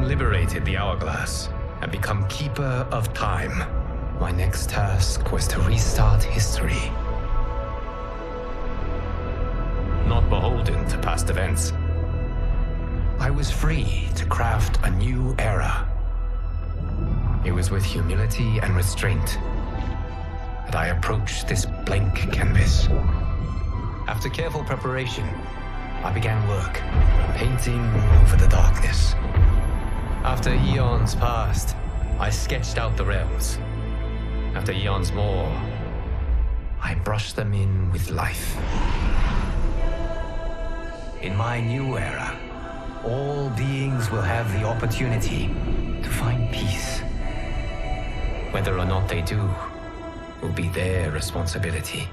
Having liberated the Hourglass and become Keeper of Time, my next task was to restart history. Not beholden to past events, I was free to craft a new era. It was with humility and restraint that I approached this blank canvas. After careful preparation, I began work, painting over the darkness. After eons passed, I sketched out the realms. After eons more, I brushed them in with life. In my new era, all beings will have the opportunity to find peace. Whether or not they do will be their responsibility.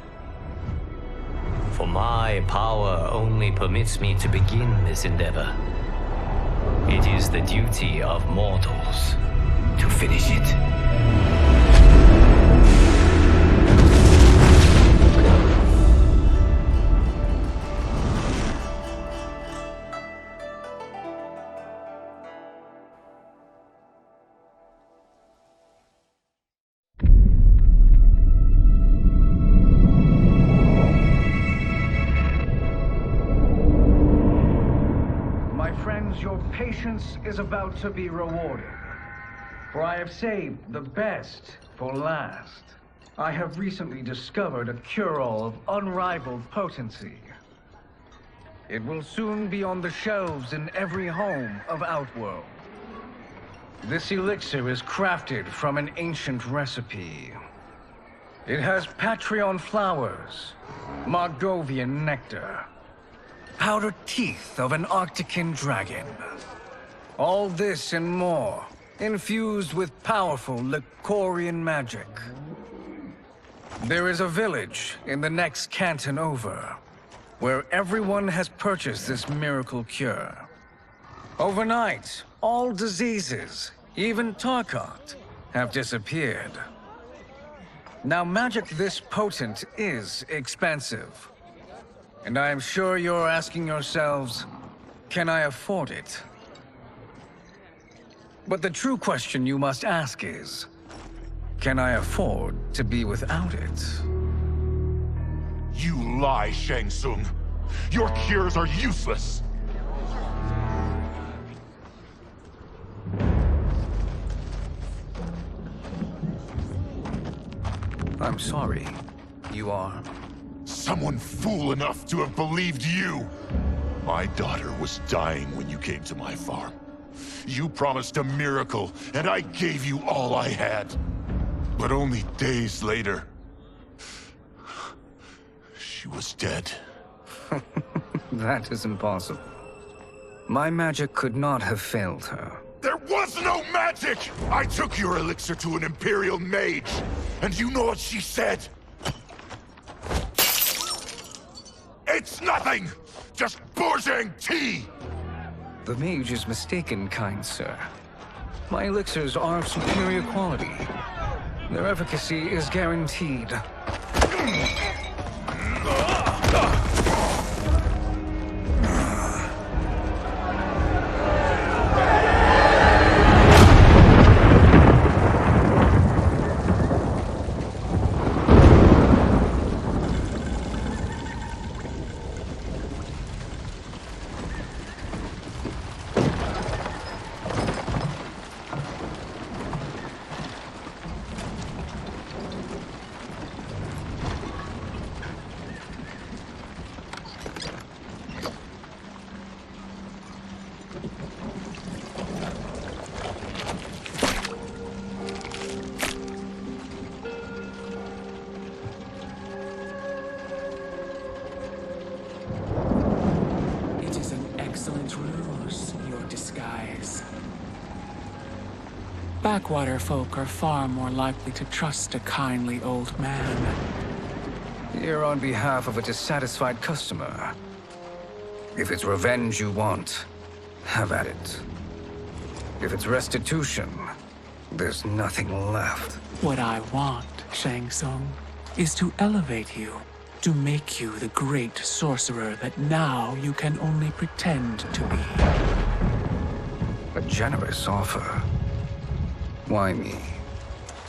For my power only permits me to begin this endeavor. It is the duty of mortals to finish it. Your patience is about to be rewarded, for I have saved the best for last. I have recently discovered a cure-all of unrivaled potency. It will soon be on the shelves in every home of Outworld. This elixir is crafted from an ancient recipe. It has Patreon flowers, Margovian nectar, powdered teeth of an Arctican dragon. All this and more, infused with powerful Lycorian magic. There is a village in the next canton over, where everyone has purchased this miracle cure. Overnight, all diseases, even Tarkat, have disappeared. Now, magic this potent is expensive. And I am sure you're asking yourselves, can I afford it? But the true question you must ask is, can I afford to be without it? You lie, Shang Tsung. Your cures are useless. I'm sorry. You are? Someone fool enough to have believed you! My daughter was dying when you came to my farm. You promised a miracle, and I gave you all I had. But only days later, she was dead. That is impossible. My magic could not have failed her. There was no magic! I took your elixir to an Imperial mage, and you know what she said? It's nothing! Just bourgeois tea! The mage is mistaken, kind sir. My elixirs are of superior quality. Their efficacy is guaranteed. Backwater folk are far more likely to trust a kindly old man. Here on behalf of a dissatisfied customer. If it's revenge you want, have at it. If it's restitution, there's nothing left. What I want, Shang Tsung, is to elevate you, to make you the great sorcerer that now you can only pretend to be. A generous offer. Why me?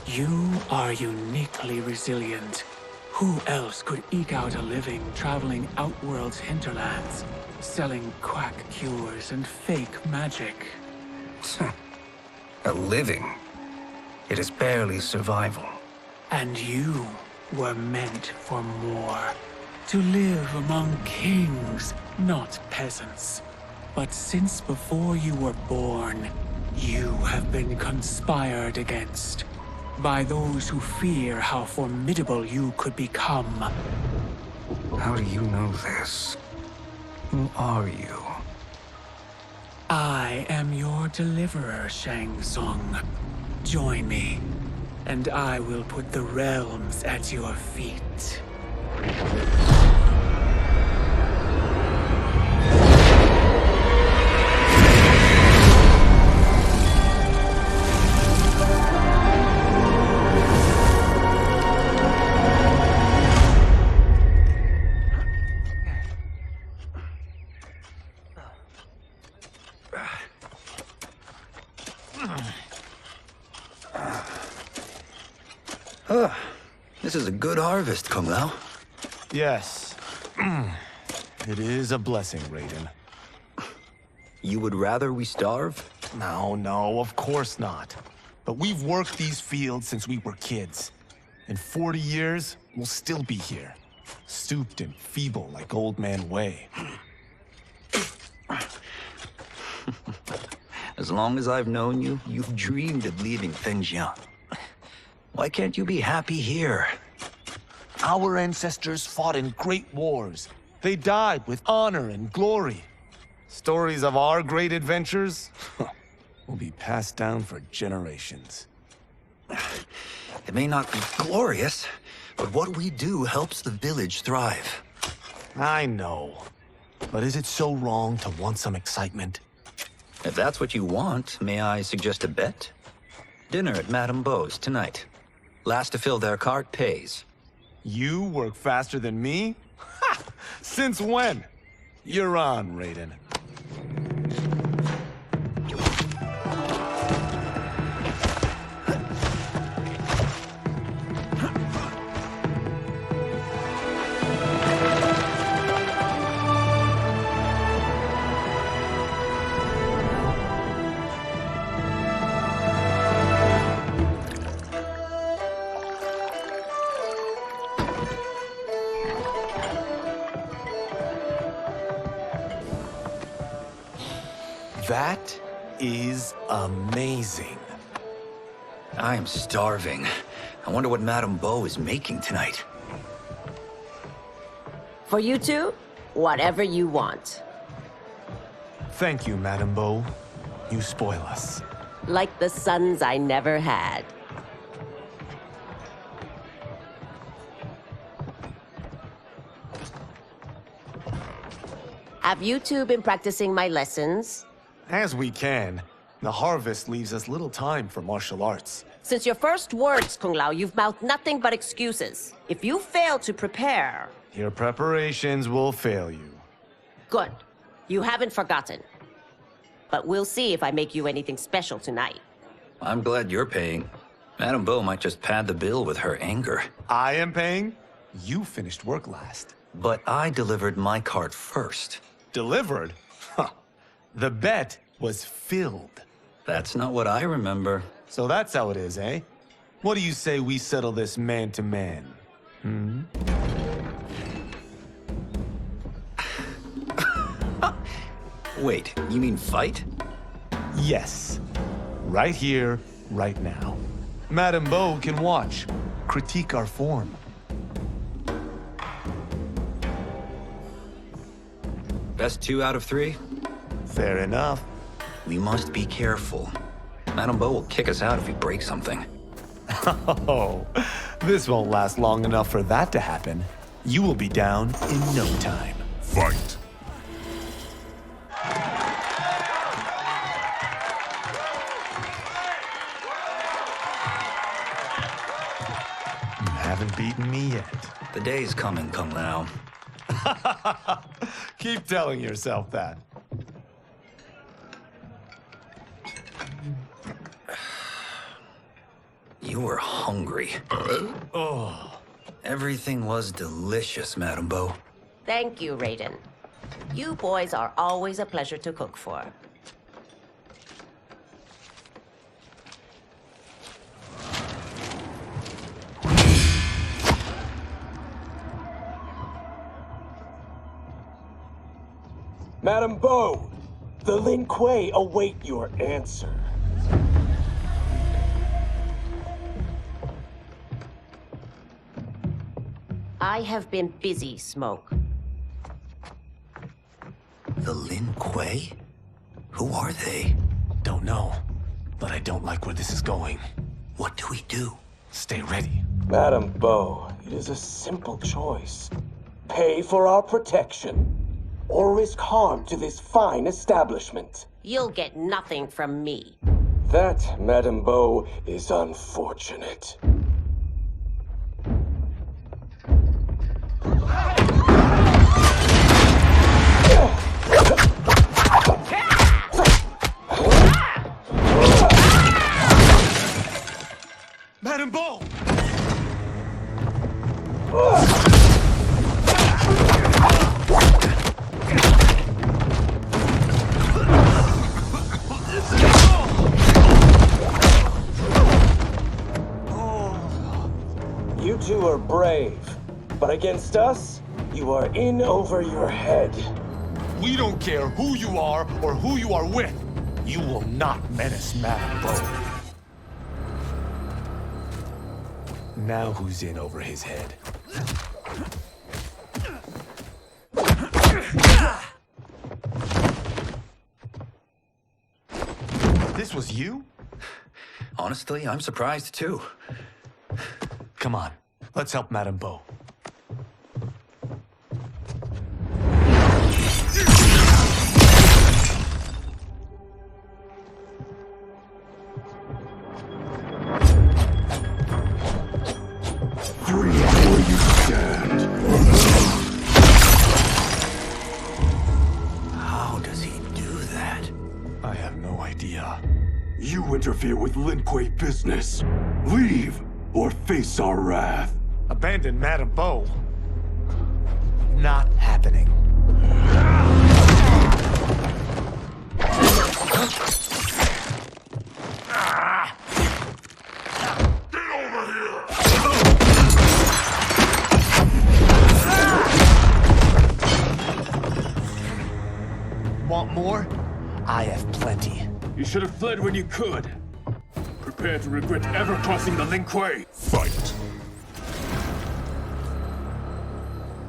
You are uniquely resilient. Who else could eke out a living traveling Outworld's hinterlands, selling quack cures and fake magic? A living? It is barely survival. And you were meant for more. To live among kings, not peasants. But since before you were born, you have been conspired against by those who fear how formidable you could become. How do you know this? Who are you? I am your deliverer, Shang Tsung. Join me, and I will put the realms at your feet. This is a good harvest, Kung Lao. Yes. It is a blessing, Raiden. You would rather we starve? No, of course not. But we've worked these fields since we were kids. In 40 years, we'll still be here. Stooped and feeble like Old Man Wei. As long as I've known you, you've dreamed of leaving things young. Why can't you be happy here? Our ancestors fought in great wars. They died with honor and glory. Stories of our great adventures will be passed down for generations. It may not be glorious, but what we do helps the village thrive. I know. But is it so wrong to want some excitement? If that's what you want, may I suggest a bet? Dinner at Madame Beau's tonight. Last to fill their cart pays. You work faster than me? Ha! Since when? You're on, Raiden. That is amazing. I am starving. I wonder what Madame Beau is making tonight. For you two, whatever you want. Thank you, Madame Beau. You spoil us. Like the sons I never had. Have you two been practicing my lessons? As we can. The harvest leaves us little time for martial arts. Since your first words, Kung Lao, you've mouthed nothing but excuses. If you fail to prepare... Your preparations will fail you. Good. You haven't forgotten. But we'll see if I make you anything special tonight. I'm glad you're paying. Madame Beau might just pad the bill with her anger. I am paying? You finished work last. But I delivered my cart first. Delivered? Huh. The bet was filled. That's not what I remember. So that's how it is, eh? What do you say we settle this man to man? Wait, you mean fight? Yes. Right here, right now. Madame Beau can watch, critique our form. Best 2 out of 3? Fair enough. We must be careful. Madame Beau will kick us out if we break something. Oh, this won't last long enough for that to happen. You will be down in no time. Fight. You haven't beaten me yet. The day's coming, Kung Lao. Keep telling yourself that. You were hungry. Oh. Everything was delicious, Madame Bo. Thank you, Raiden. You boys are always a pleasure to cook for. Madame Bo, the Lin Kuei await your answer. I have been busy, Smoke. The Lin Kuei? Who are they? Don't know, but I don't like where this is going. What do we do? Stay ready. Madame Bo, it is a simple choice. Pay for our protection, or risk harm to this fine establishment. You'll get nothing from me. That, Madame Bo, is unfortunate. Madame Bo! You two are brave, but against us, you are in over your head. We don't care who you are or who you are with. You will not menace Madame Bo. Now who's in over his head? This was you? Honestly, I'm surprised too. Come on, let's help Madame Bo. Free where you stand. How does he do that? I have no idea. You interfere with Lin Kuei business. Leave, or face our wrath. Abandon Madame Bo. Not happening. Want more? I have plenty. You should have fled when you could. Prepare to regret ever crossing the Lin Kuei. Fight.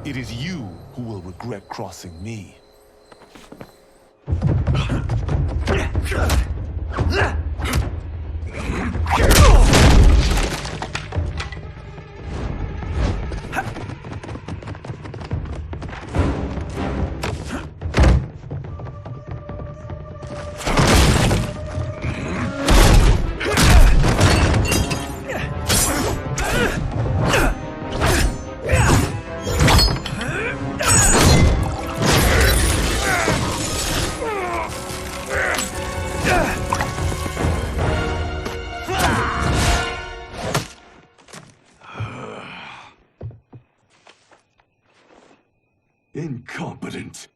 It is you who will regret crossing me. Incompetent.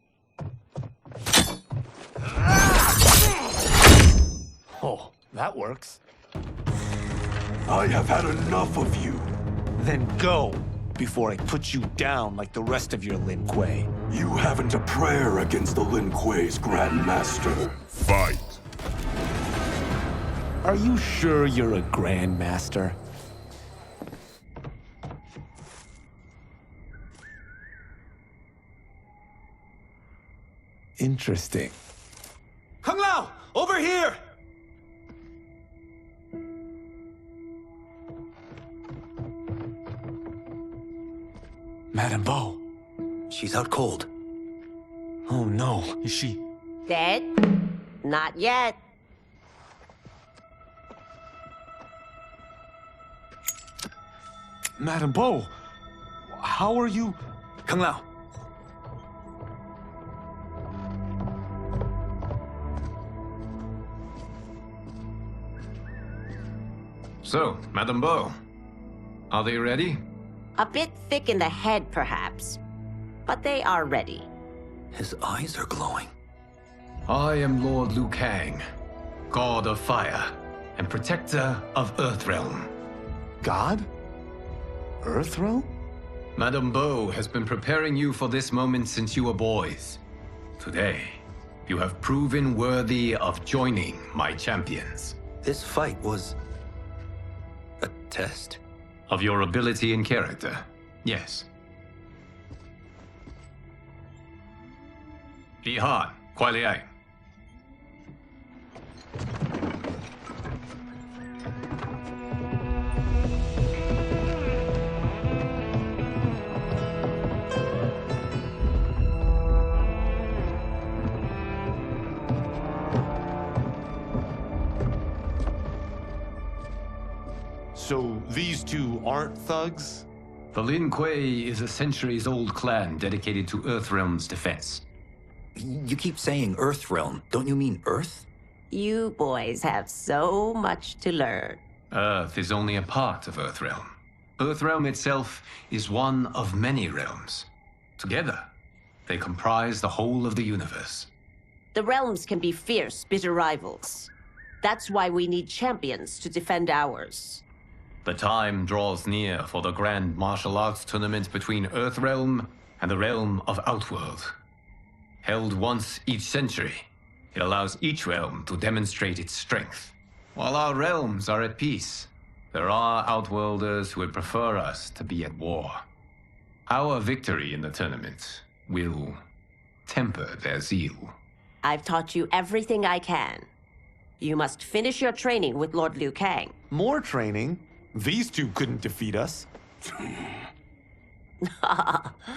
Oh, that works. I have had enough of you. Then go, before I put you down like the rest of your Lin Kuei. You haven't a prayer against the Lin Kuei's Grand Master. Fight. Are you sure you're a Grand Master? Interesting. Kung Lao! Over here! Madame Bo. She's out cold. Oh no, is she? Dead? Not yet. Madame Bo, how are you? Kung Lao. So, Madame Beau, are they ready? A bit thick in the head, perhaps. But they are ready. His eyes are glowing. I am Lord Liu Kang, God of Fire and Protector of Earthrealm. God? Earthrealm? Madame Beau has been preparing you for this moment since you were boys. Today, you have proven worthy of joining my champions. This fight was a test? Of your ability and character, yes. Ihan, Kuai Liang. So these two aren't thugs? The Lin Kuei is a centuries-old clan dedicated to Earthrealm's defense. You keep saying Earthrealm. Don't you mean Earth? You boys have so much to learn. Earth is only a part of Earthrealm. Earthrealm itself is one of many realms. Together, they comprise the whole of the universe. The realms can be fierce, bitter rivals. That's why we need champions to defend ours. The time draws near for the grand martial arts tournament between Earthrealm and the realm of Outworld. Held once each century, it allows each realm to demonstrate its strength. While our realms are at peace, there are Outworlders who would prefer us to be at war. Our victory in the tournament will temper their zeal. I've taught you everything I can. You must finish your training with Lord Liu Kang. More training? These two couldn't defeat us.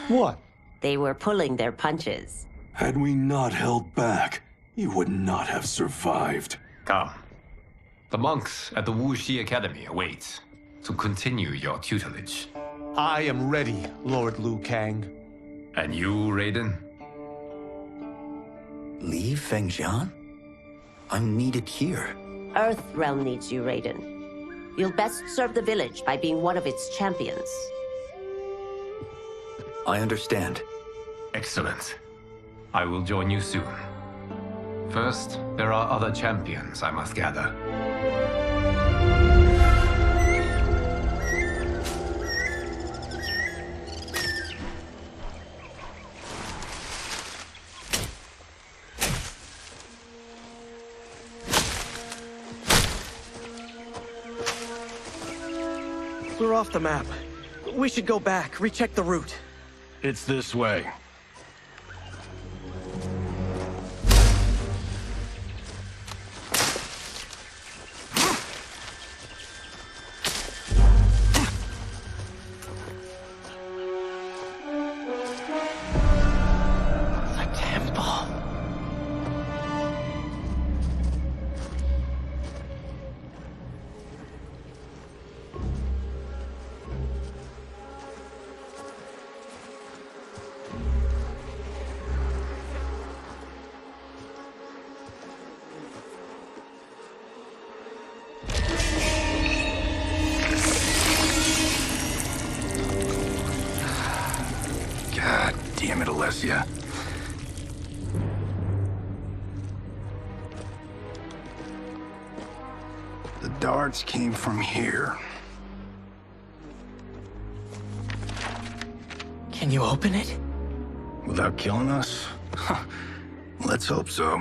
What? They were pulling their punches. Had we not held back, you would not have survived. Come. The monks at the Wuxi Academy await to continue your tutelage. I am ready, Lord Liu Kang. And you, Raiden? Leave Fengjian? I'm needed here. Earthrealm needs you, Raiden. You'll best serve the village by being one of its champions. I understand. Excellent. I will join you soon. First, there are other champions I must gather. We're off the map. We should go back, recheck the route. It's this way. Damn it, Alessia. The darts came from here. Can you open it? Without killing us? Let's hope so.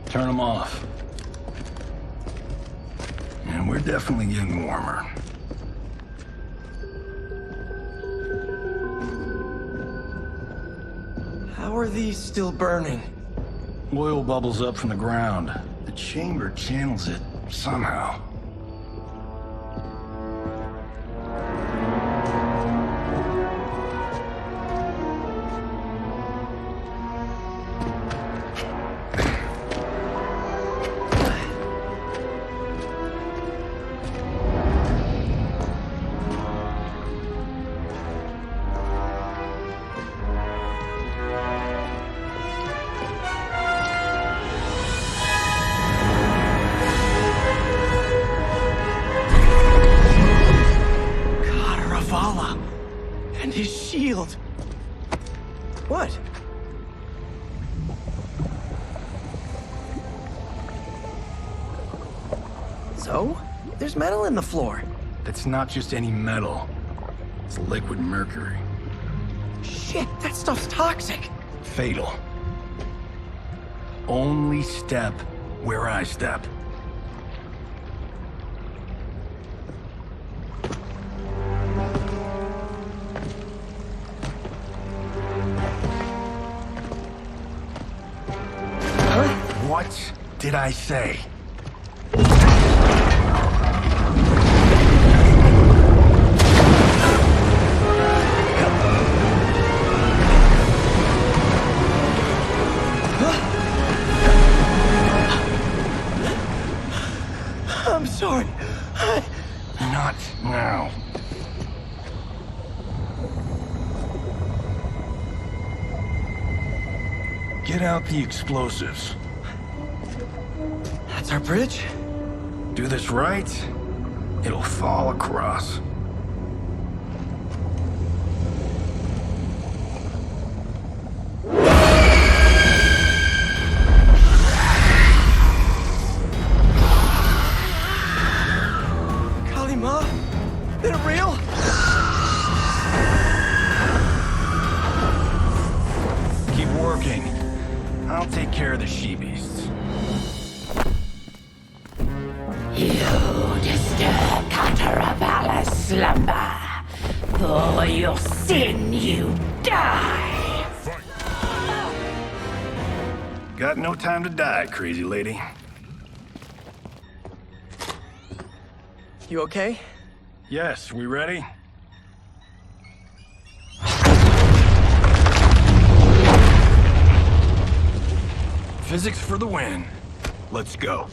Turn them off. And we're definitely getting warmer. How are these still burning? Oil bubbles up from the ground. The chamber channels it somehow. What? So? There's metal in the floor. That's not just any metal. It's liquid mercury. Shit, that stuff's toxic. Fatal. Only step where I step. What did I say? I'm sorry. Not now. Get out the explosives. That's our bridge? Do this right, it'll fall across. Kalima? Is it real? Keep working. I'll take care of the she-beasts. You disturb Cataravalla's slumber. For your sin, you die. Got no time to die, crazy lady. You okay? Yes, we ready? Physics for the win. Let's go.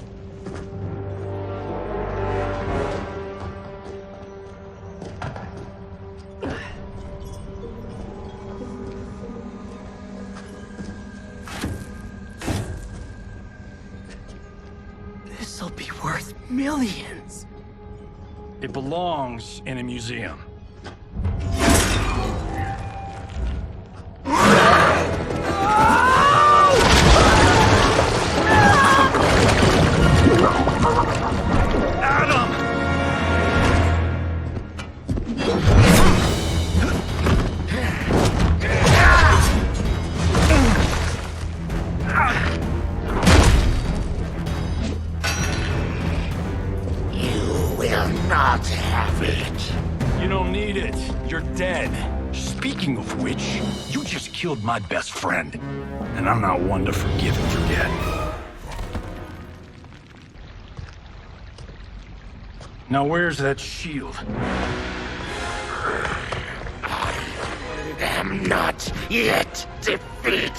This'll be worth millions. It belongs in a museum. Not have it. You don't need it. You're dead. Speaking of which, you just killed my best friend. And I'm not one to forgive and forget. Now where's that shield? I am not yet defeated.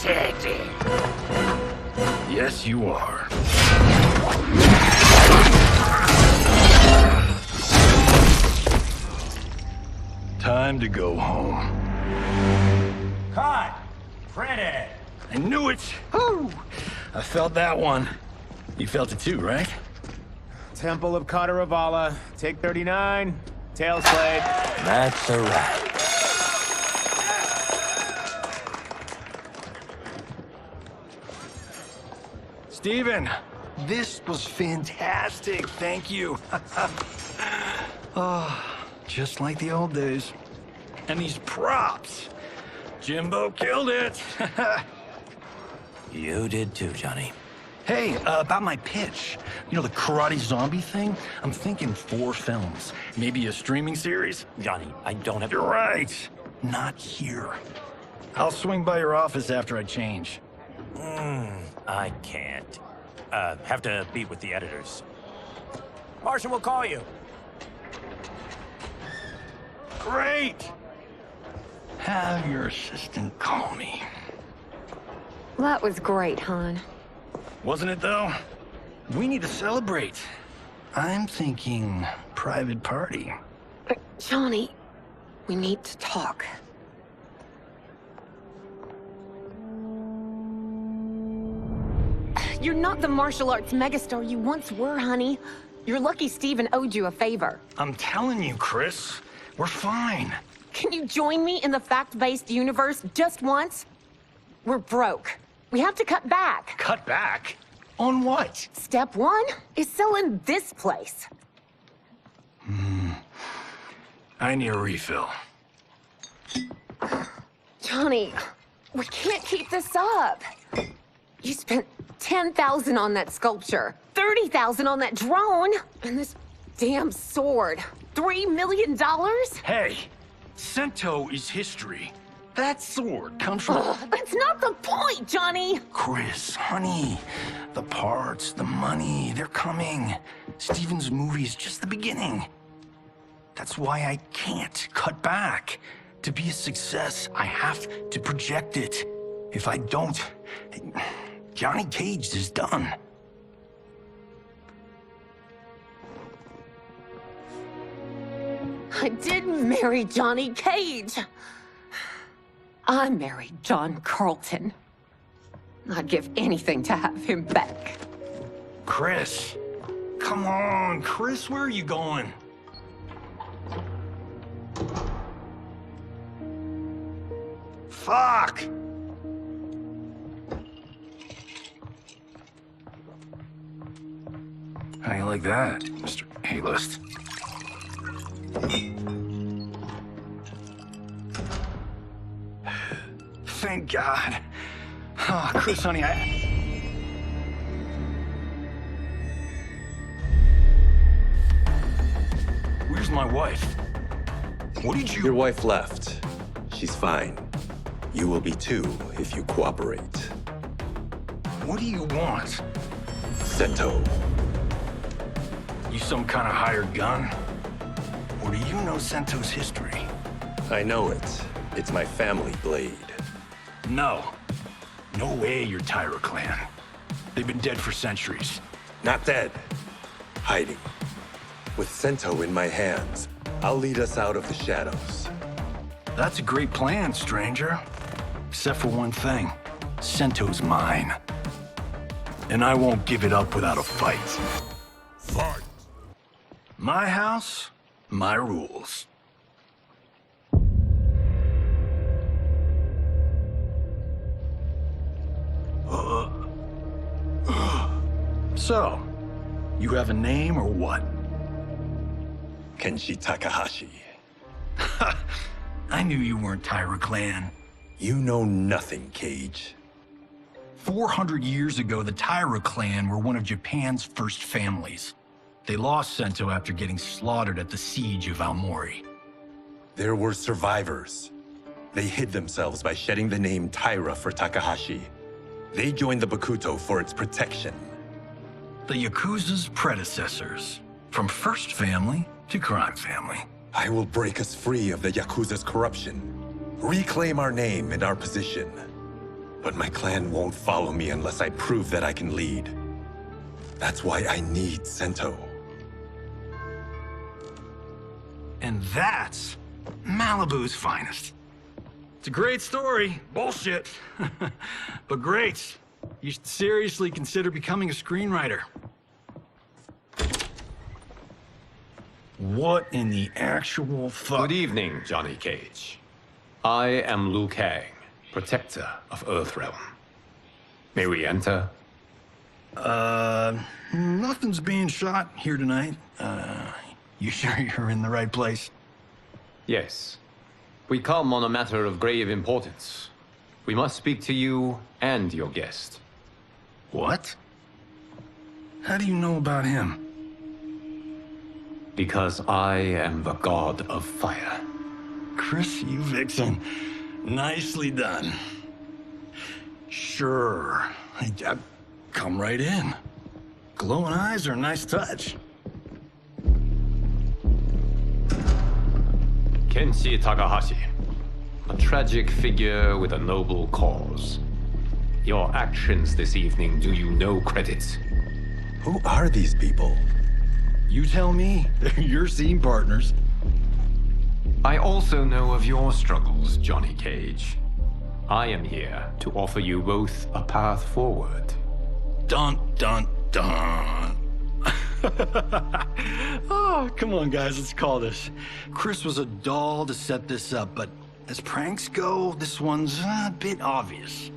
Yes, you are. Time to go home. Cut! Print I knew it! Woo! I felt that one. You felt it too, right? Temple of Kataravala, take 39, tail slate. That's a wrap. Steven, this was fantastic. Thank you. Oh, just like the old days. And these props. Jimbo killed it. You did too, Johnny. Hey, about my pitch. You know, the karate zombie thing? I'm thinking 4 films. Maybe a streaming series? Johnny, I don't have... You're right. Not here. I'll swing by your office after I change. I can't. Have to meet with the editors. Marshall will call you. Great! Have your assistant call me. That was great, hon. Wasn't it, though? We need to celebrate. I'm thinking private party. Johnny, we need to talk. You're not the martial arts megastar you once were, honey. You're lucky Steven owed you a favor. I'm telling you, Chris, we're fine. Can you join me in the fact-based universe just once? We're broke. We have to cut back. Cut back? On what? Step one is selling this place. I need a refill. Johnny, we can't keep this up. You spent $10,000 on that sculpture, $30,000 on that drone, and this damn sword. $3 million? Hey, Sento is history. That sword comes from... That's not the point, Johnny! Chris, honey, the parts, the money, they're coming. Steven's movie is just the beginning. That's why I can't cut back. To be a success, I have to project it. If I don't, Johnny Cage is done. I didn't marry Johnny Cage. I married John Carlton. I'd give anything to have him back. Chris, come on, Chris, where are you going? Fuck! How you like that, Mr. A-list? Thank God. Oh, Chris, honey, Where's my wife? What did you... Your wife left. She's fine. You will be too, if you cooperate. What do you want? Sento. You some kind of hired gun? Or do you know Sento's history? I know it. It's my family blade. No. No way you're Tyra clan. They've been dead for centuries. Not dead. Hiding. With Sento in my hands, I'll lead us out of the shadows. That's a great plan, stranger. Except for one thing. Sento's mine. And I won't give it up without a fight. Fight! My house, my rules. So, you have a name or what? Kenshi Takahashi. I knew you weren't Tyra clan. You know nothing, Cage. 400 years ago, the Tyra clan were one of Japan's first families. They lost Sento after getting slaughtered at the siege of Aomori. There were survivors. They hid themselves by shedding the name Tyra for Takahashi. They joined the Bakuto for its protection. The Yakuza's predecessors. From first family to crime family. I will break us free of the Yakuza's corruption. Reclaim our name and our position. But my clan won't follow me unless I prove that I can lead. That's why I need Sento. And that's Malibu's finest. It's a great story. Bullshit. But great. You should seriously consider becoming a screenwriter. What in the actual fuck? Good evening, Johnny Cage. I am Liu Kang, protector of Earthrealm. May we enter? Nothing's being shot here tonight. You sure you're in the right place? Yes. We come on a matter of grave importance. We must speak to you and your guest. What? How do you know about him? Because I am the god of fire. Chris, you vixen. Nicely done. Sure. Come right in. glowing eyes are a nice touch. Kenshi Takahashi, a tragic figure with a noble cause. Your actions this evening do you no credit. Who are these people? You tell me. They're your scene partners. I also know of your struggles, Johnny Cage. I am here to offer you both a path forward. Dun, dun, dun. Oh, come on, guys, let's call this. Chris was a doll to set this up, but as pranks go, this one's a bit obvious.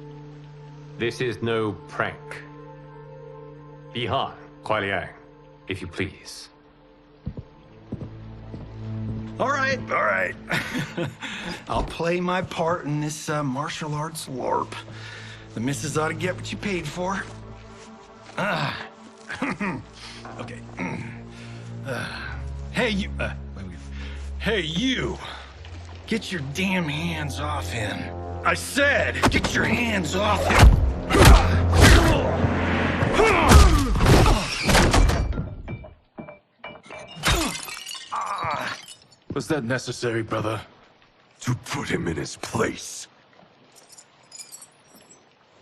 This is no prank. Bihan, Kuai Liang, if you please. All right. I'll play my part in this martial arts LARP. The missus ought to get what you paid for. Okay. Hey, you... Hey, you! Get your damn hands off him. I said, get your hands off him! Was that necessary, brother? To put him in his place.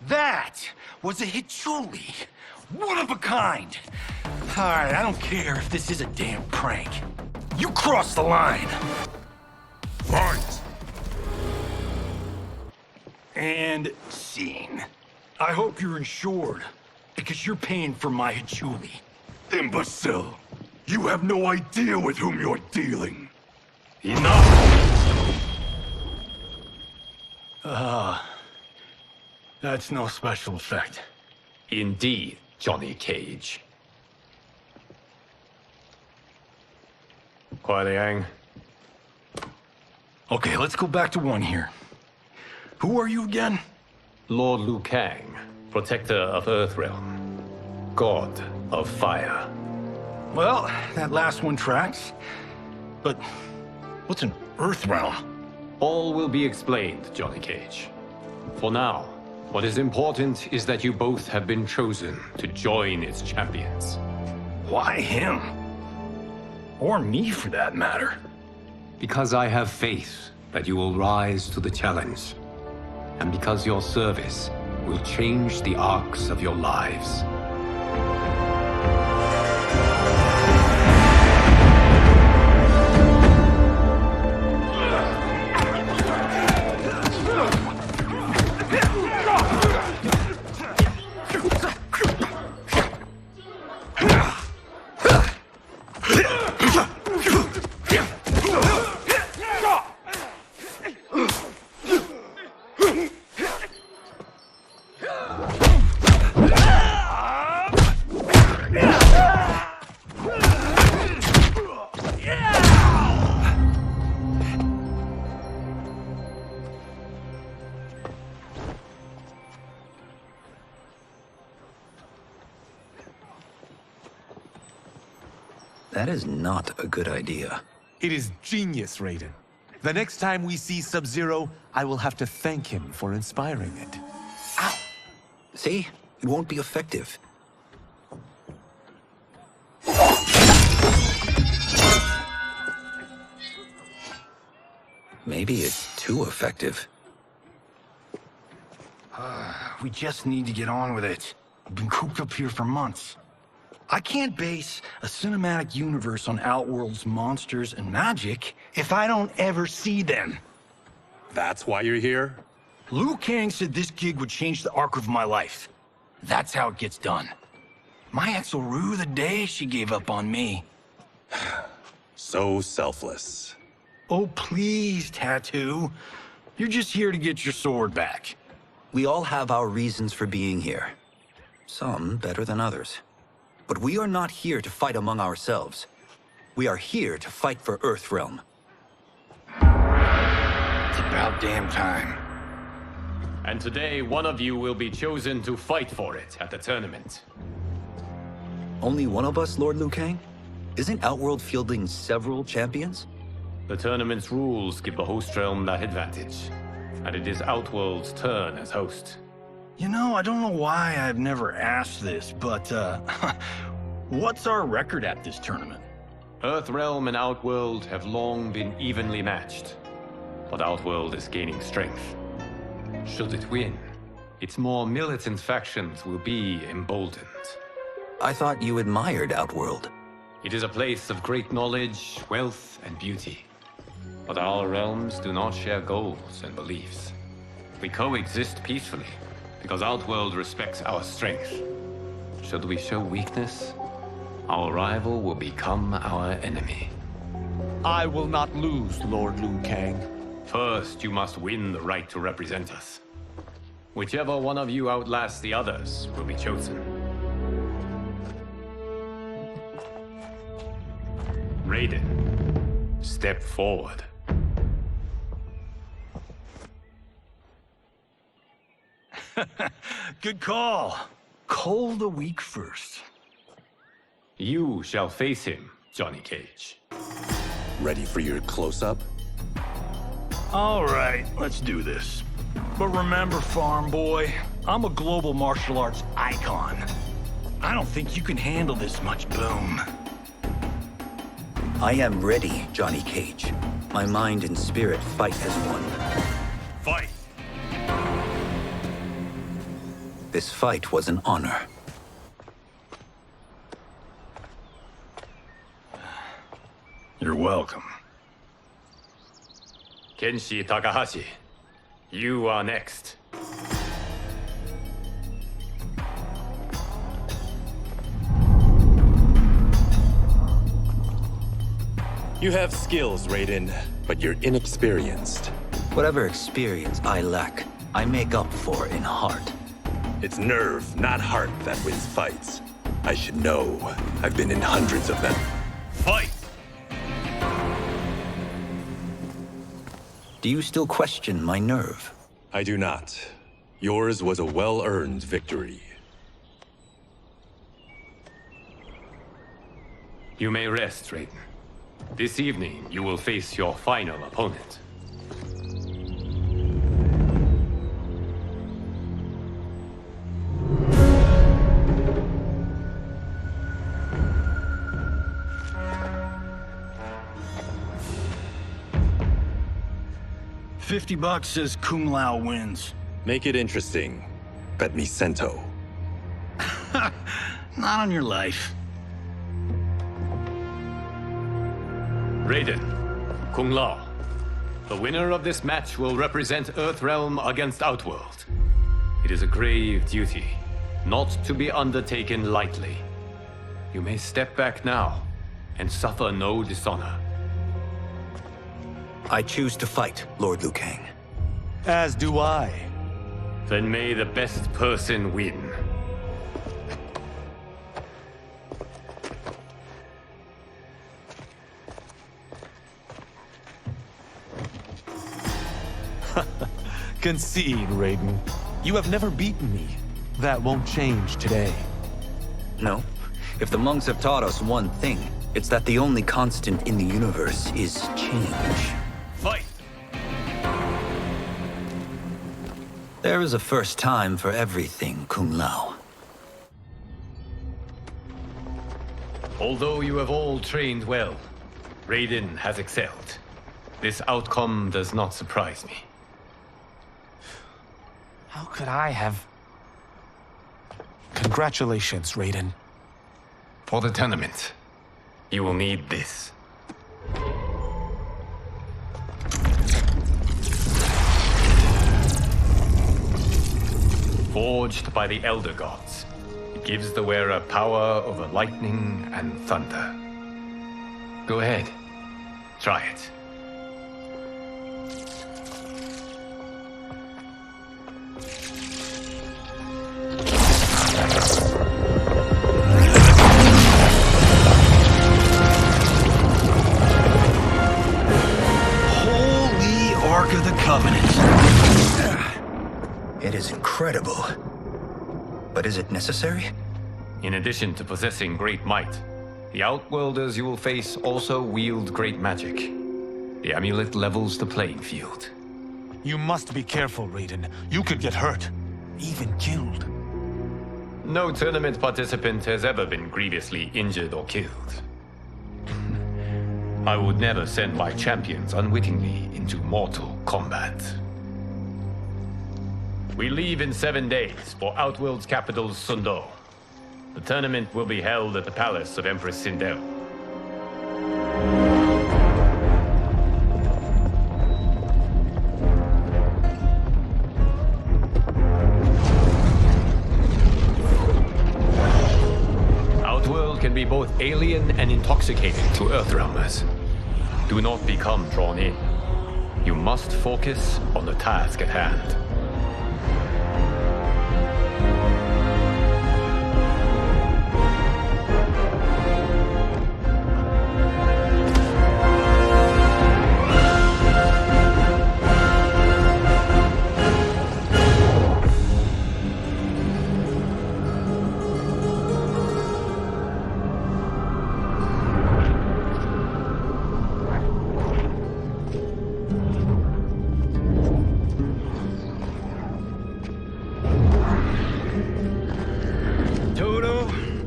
That was a Hichuli. One of a kind. All right, I don't care if this is a damn prank. You crossed the line. Fight! And scene. I hope you're insured, because you're paying for my Hichuli. Imbecile! You have no idea with whom you're dealing. Enough! That's no special effect. Indeed, Johnny Cage. Kuai Liang. Okay, let's go back to one here. Who are you again? Lord Liu Kang, protector of Earthrealm. God of Fire. Well, that last one tracks. But what's an Earthrealm? All will be explained, Johnny Cage. For now, what is important is that you both have been chosen to join its champions. Why him? Or me, for that matter. Because I have faith that you will rise to the challenge. And because your service will change the arcs of your lives. That is not a good idea. It is genius, Raiden. The next time we see Sub-Zero, I will have to thank him for inspiring it. Ow! See? It won't be effective. Maybe it's too effective. We just need to get on with it. We've been cooped up here for months. I can't base a cinematic universe on Outworld's monsters and magic if I don't ever see them. That's why you're here? Liu Kang said this gig would change the arc of my life. That's how it gets done. My ex will rue the day she gave up on me. So selfless. Oh, please, Tattoo. You're just here to get your sword back. We all have our reasons for being here. Some better than others. But we are not here to fight among ourselves. We are here to fight for Earthrealm. It's about damn time. And today, one of you will be chosen to fight for it at the tournament. Only one of us, Lord Liu Kang? Isn't Outworld fielding several champions? The tournament's rules give the host realm that advantage. And it is Outworld's turn as host. You know, I don't know why I've never asked this, but, What's our record at this tournament? Earthrealm and Outworld have long been evenly matched, but Outworld is gaining strength. Should it win, its more militant factions will be emboldened. I thought you admired Outworld. It is a place of great knowledge, wealth, and beauty. But our realms do not share goals and beliefs. We coexist peacefully, because Outworld respects our strength. Should we show weakness, our rival will become our enemy. I will not lose, Lord Liu Kang. First, you must win the right to represent us. Whichever one of you outlasts the others will be chosen. Raiden, step forward. Good call. Cold a week first. You shall face him, Johnny Cage. Ready for your close-up? All right, let's do this. But remember, farm boy, I'm a global martial arts icon. I don't think you can handle this much boom. I am ready, Johnny Cage. My mind and spirit fight as one. Fight! This fight was an honor. You're welcome. Kenshi Takahashi, you are next. You have skills, Raiden, but you're inexperienced. Whatever experience I lack, I make up for in heart. It's nerve, not heart, that wins fights. I should know. I've been in hundreds of them. Fight! Do you still question my nerve? I do not. Yours was a well-earned victory. You may rest, Raiden. This evening, you will face your final opponent. $50 says Kung Lao wins. Make it interesting. Bet me cento. Not on your life. Raiden, Kung Lao. The winner of this match will represent Earthrealm against Outworld. It is a grave duty, not to be undertaken lightly. You may step back now and suffer no dishonor. I choose to fight, Lord Liu Kang. As do I. Then may the best person win. Concede, Raiden. You have never beaten me. That won't change today. No. If the monks have taught us one thing, it's that the only constant in the universe is change. Fight! There is a first time for everything, Kung Lao. Although you have all trained well, Raiden has excelled. This outcome does not surprise me. How could I have... Congratulations, Raiden. For the tournament, you will need this. Forged by the Elder Gods, it gives the wearer power over lightning and thunder. Go ahead, try it. Holy Ark of the Covenant. It is incredible. But is it necessary? In addition to possessing great might, the Outworlders you will face also wield great magic. The amulet levels the playing field. You must be careful, Raiden. You could get hurt. Even killed. No tournament participant has ever been grievously injured or killed. I would never send my champions unwittingly into mortal combat. We leave in 7 days for Outworld's capital, Sundo. The tournament will be held at the palace of Empress Sindel. Outworld can be both alien and intoxicating to Earthrealmers. Do not become drawn in. You must focus on the task at hand.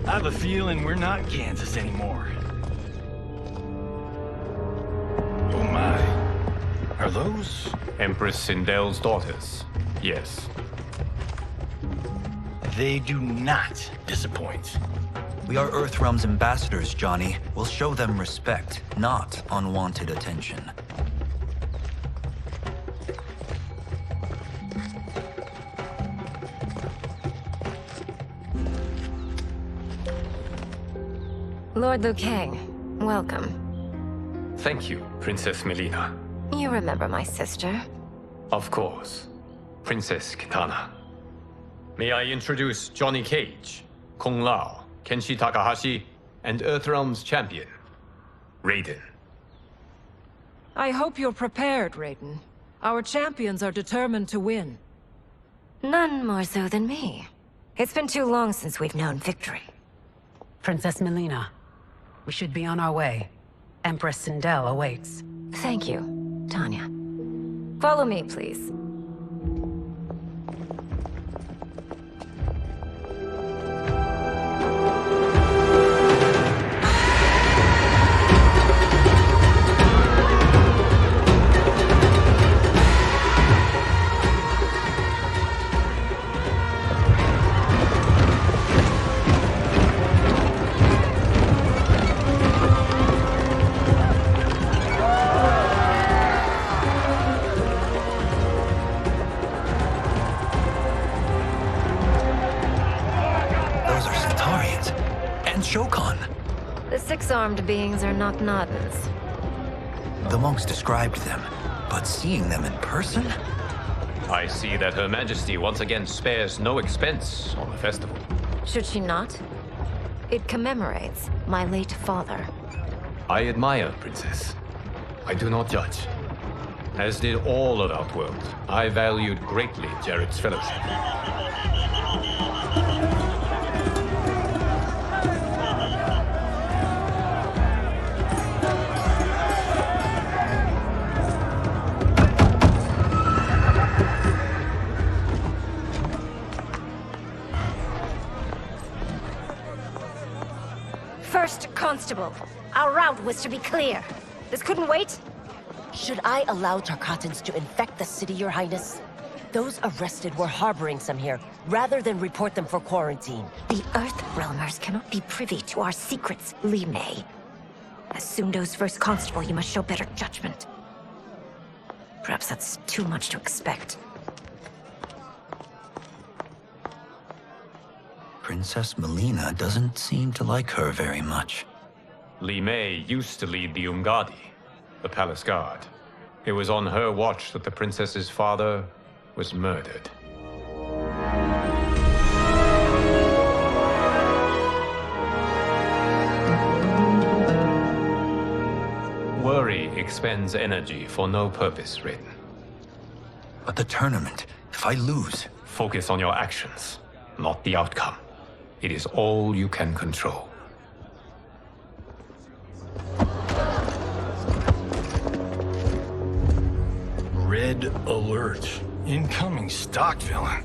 I have a feeling we're not Kansas anymore. Oh my. Are those? Empress Sindel's daughters, yes. They do not disappoint. We are Earthrealm's ambassadors, Johnny. We'll show them respect, not unwanted attention. Lord Liu Kang, welcome. Thank you, Princess Melina. You remember my sister? Of course. Princess Kitana. May I introduce Johnny Cage, Kung Lao, Kenshi Takahashi, and Earthrealm's champion, Raiden. I hope you're prepared, Raiden. Our champions are determined to win. None more so than me. It's been too long since we've known victory. Princess Melina, we should be on our way. Empress Sindel awaits. Thank you, Tanya. Follow me, please. The six-armed beings are not Nodens. The monks described them, but seeing them in person? I see that Her Majesty once again spares no expense on the festival. Should she not? It commemorates my late father. I admire, Princess. I do not judge. As did all of Outworld, I valued greatly Jarrett's fellowship. First Constable, our route was to be clear. This couldn't wait? Should I allow Tarkatans to infect the city, Your Highness? Those arrested were harboring some here, rather than report them for quarantine. The Earthrealmers cannot be privy to our secrets, Li Mei. As Sundo's first constable, you must show better judgment. Perhaps that's too much to expect. Princess Melina doesn't seem to like her very much. Li Mei used to lead the Umgadi, the palace guard. It was on her watch that the princess's father was murdered. Worry expends energy for no purpose, Raiden. But the tournament, if I lose... Focus on your actions, not the outcome. It is all you can control. Red alert. Incoming stock villain.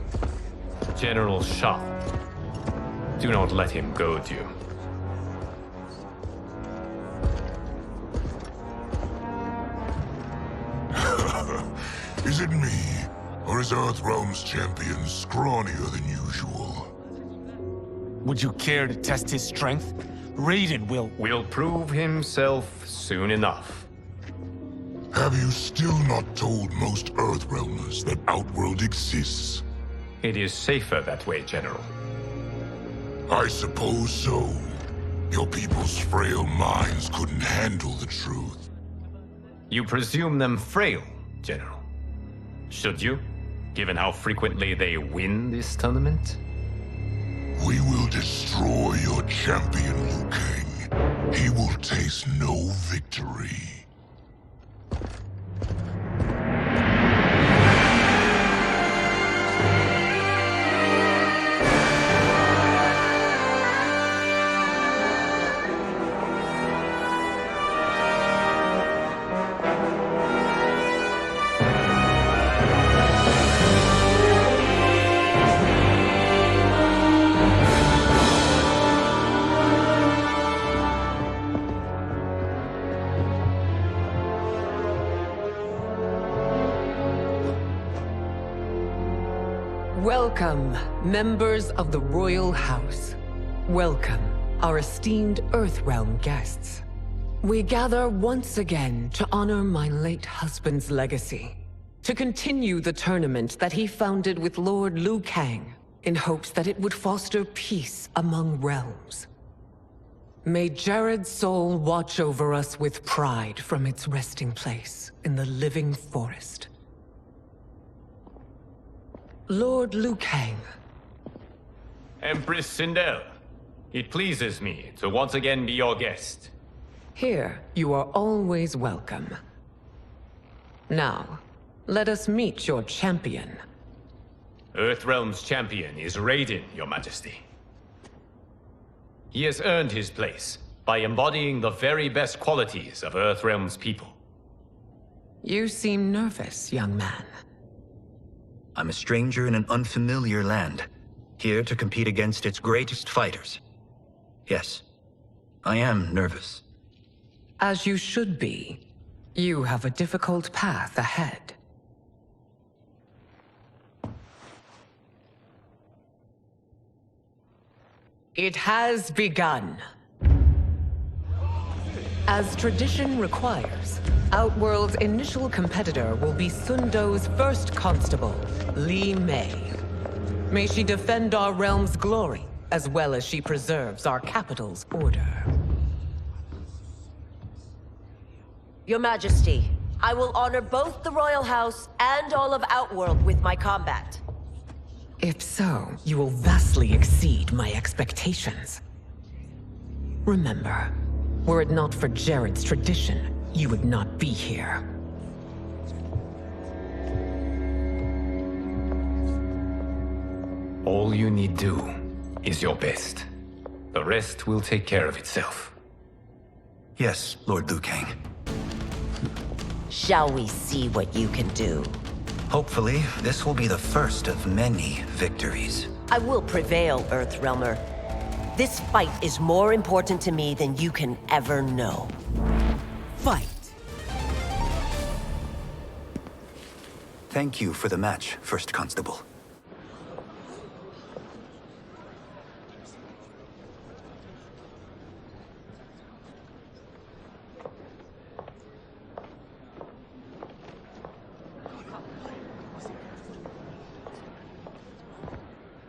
General Shang. Do not let him goad you. Is it me, or is Earthrealm's champion scrawnier than usual? Would you care to test his strength? Raiden will prove himself soon enough. Have you still not told most Earthrealmers that Outworld exists? It is safer that way, General. I suppose so. Your people's frail minds couldn't handle the truth. You presume them frail, General. Should you, given how frequently they win this tournament? We will destroy your champion, Liu Kang. He will taste no victory. Welcome, members of the Royal House. Welcome, our esteemed Earthrealm guests. We gather once again to honor my late husband's legacy, to continue the tournament that he founded with Lord Liu Kang, in hopes that it would foster peace among realms. May Jared's soul watch over us with pride from its resting place in the living forest. Lord Liu Kang. Empress Sindel, it pleases me to once again be your guest. Here, you are always welcome. Now, let us meet your champion. Earthrealm's champion is Raiden, Your Majesty. He has earned his place by embodying the very best qualities of Earthrealm's people. You seem nervous, young man. I'm a stranger in an unfamiliar land, here to compete against its greatest fighters. Yes, I am nervous. As you should be. You have a difficult path ahead. It has begun. As tradition requires, Outworld's initial competitor will be Sun Do's first constable, Li Mei. May she defend our realm's glory, as well as she preserves our capital's order. Your Majesty, I will honor both the Royal House and all of Outworld with my combat. If so, you will vastly exceed my expectations. Remember, were it not for Jared's tradition, you would not be here. All you need do is your best. The rest will take care of itself. Yes, Lord Liu Kang. Shall we see what you can do? Hopefully, this will be the first of many victories. I will prevail, Earthrealmer. This fight is more important to me than you can ever know. Fight! Thank you for the match, First Constable.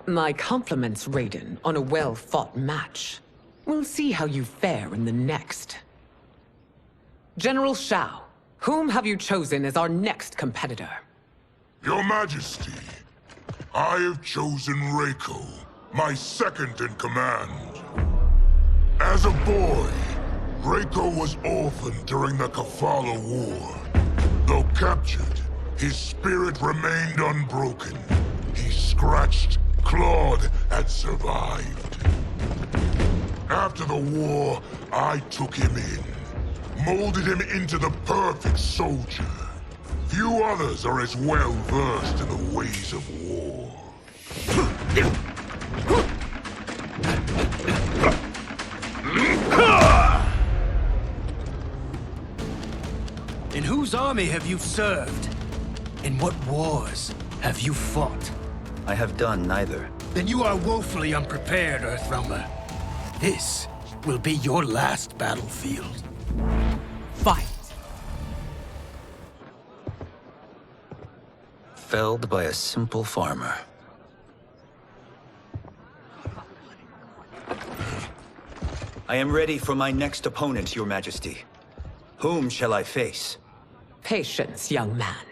My compliments, Raiden, on a well-fought match. We'll see how you fare in the next. General Shao, whom have you chosen as our next competitor? Your Majesty, I have chosen Reiko, my second in command. As a boy, Reiko was orphaned during the Kafala War. Though captured, his spirit remained unbroken. He scratched, clawed, and survived. After the war, I took him in, molded him into the perfect soldier. Few others are as well versed in the ways of war. army have you served? In what wars have you fought? I have done neither. Then you are woefully unprepared, Earthrealmer. This will be your last battlefield. Fight! Felled by a simple farmer. I am ready for my next opponent, Your Majesty. Whom shall I face? Patience, young man.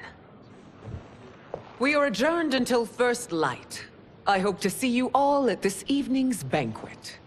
We are adjourned until first light. I hope to see you all at this evening's banquet.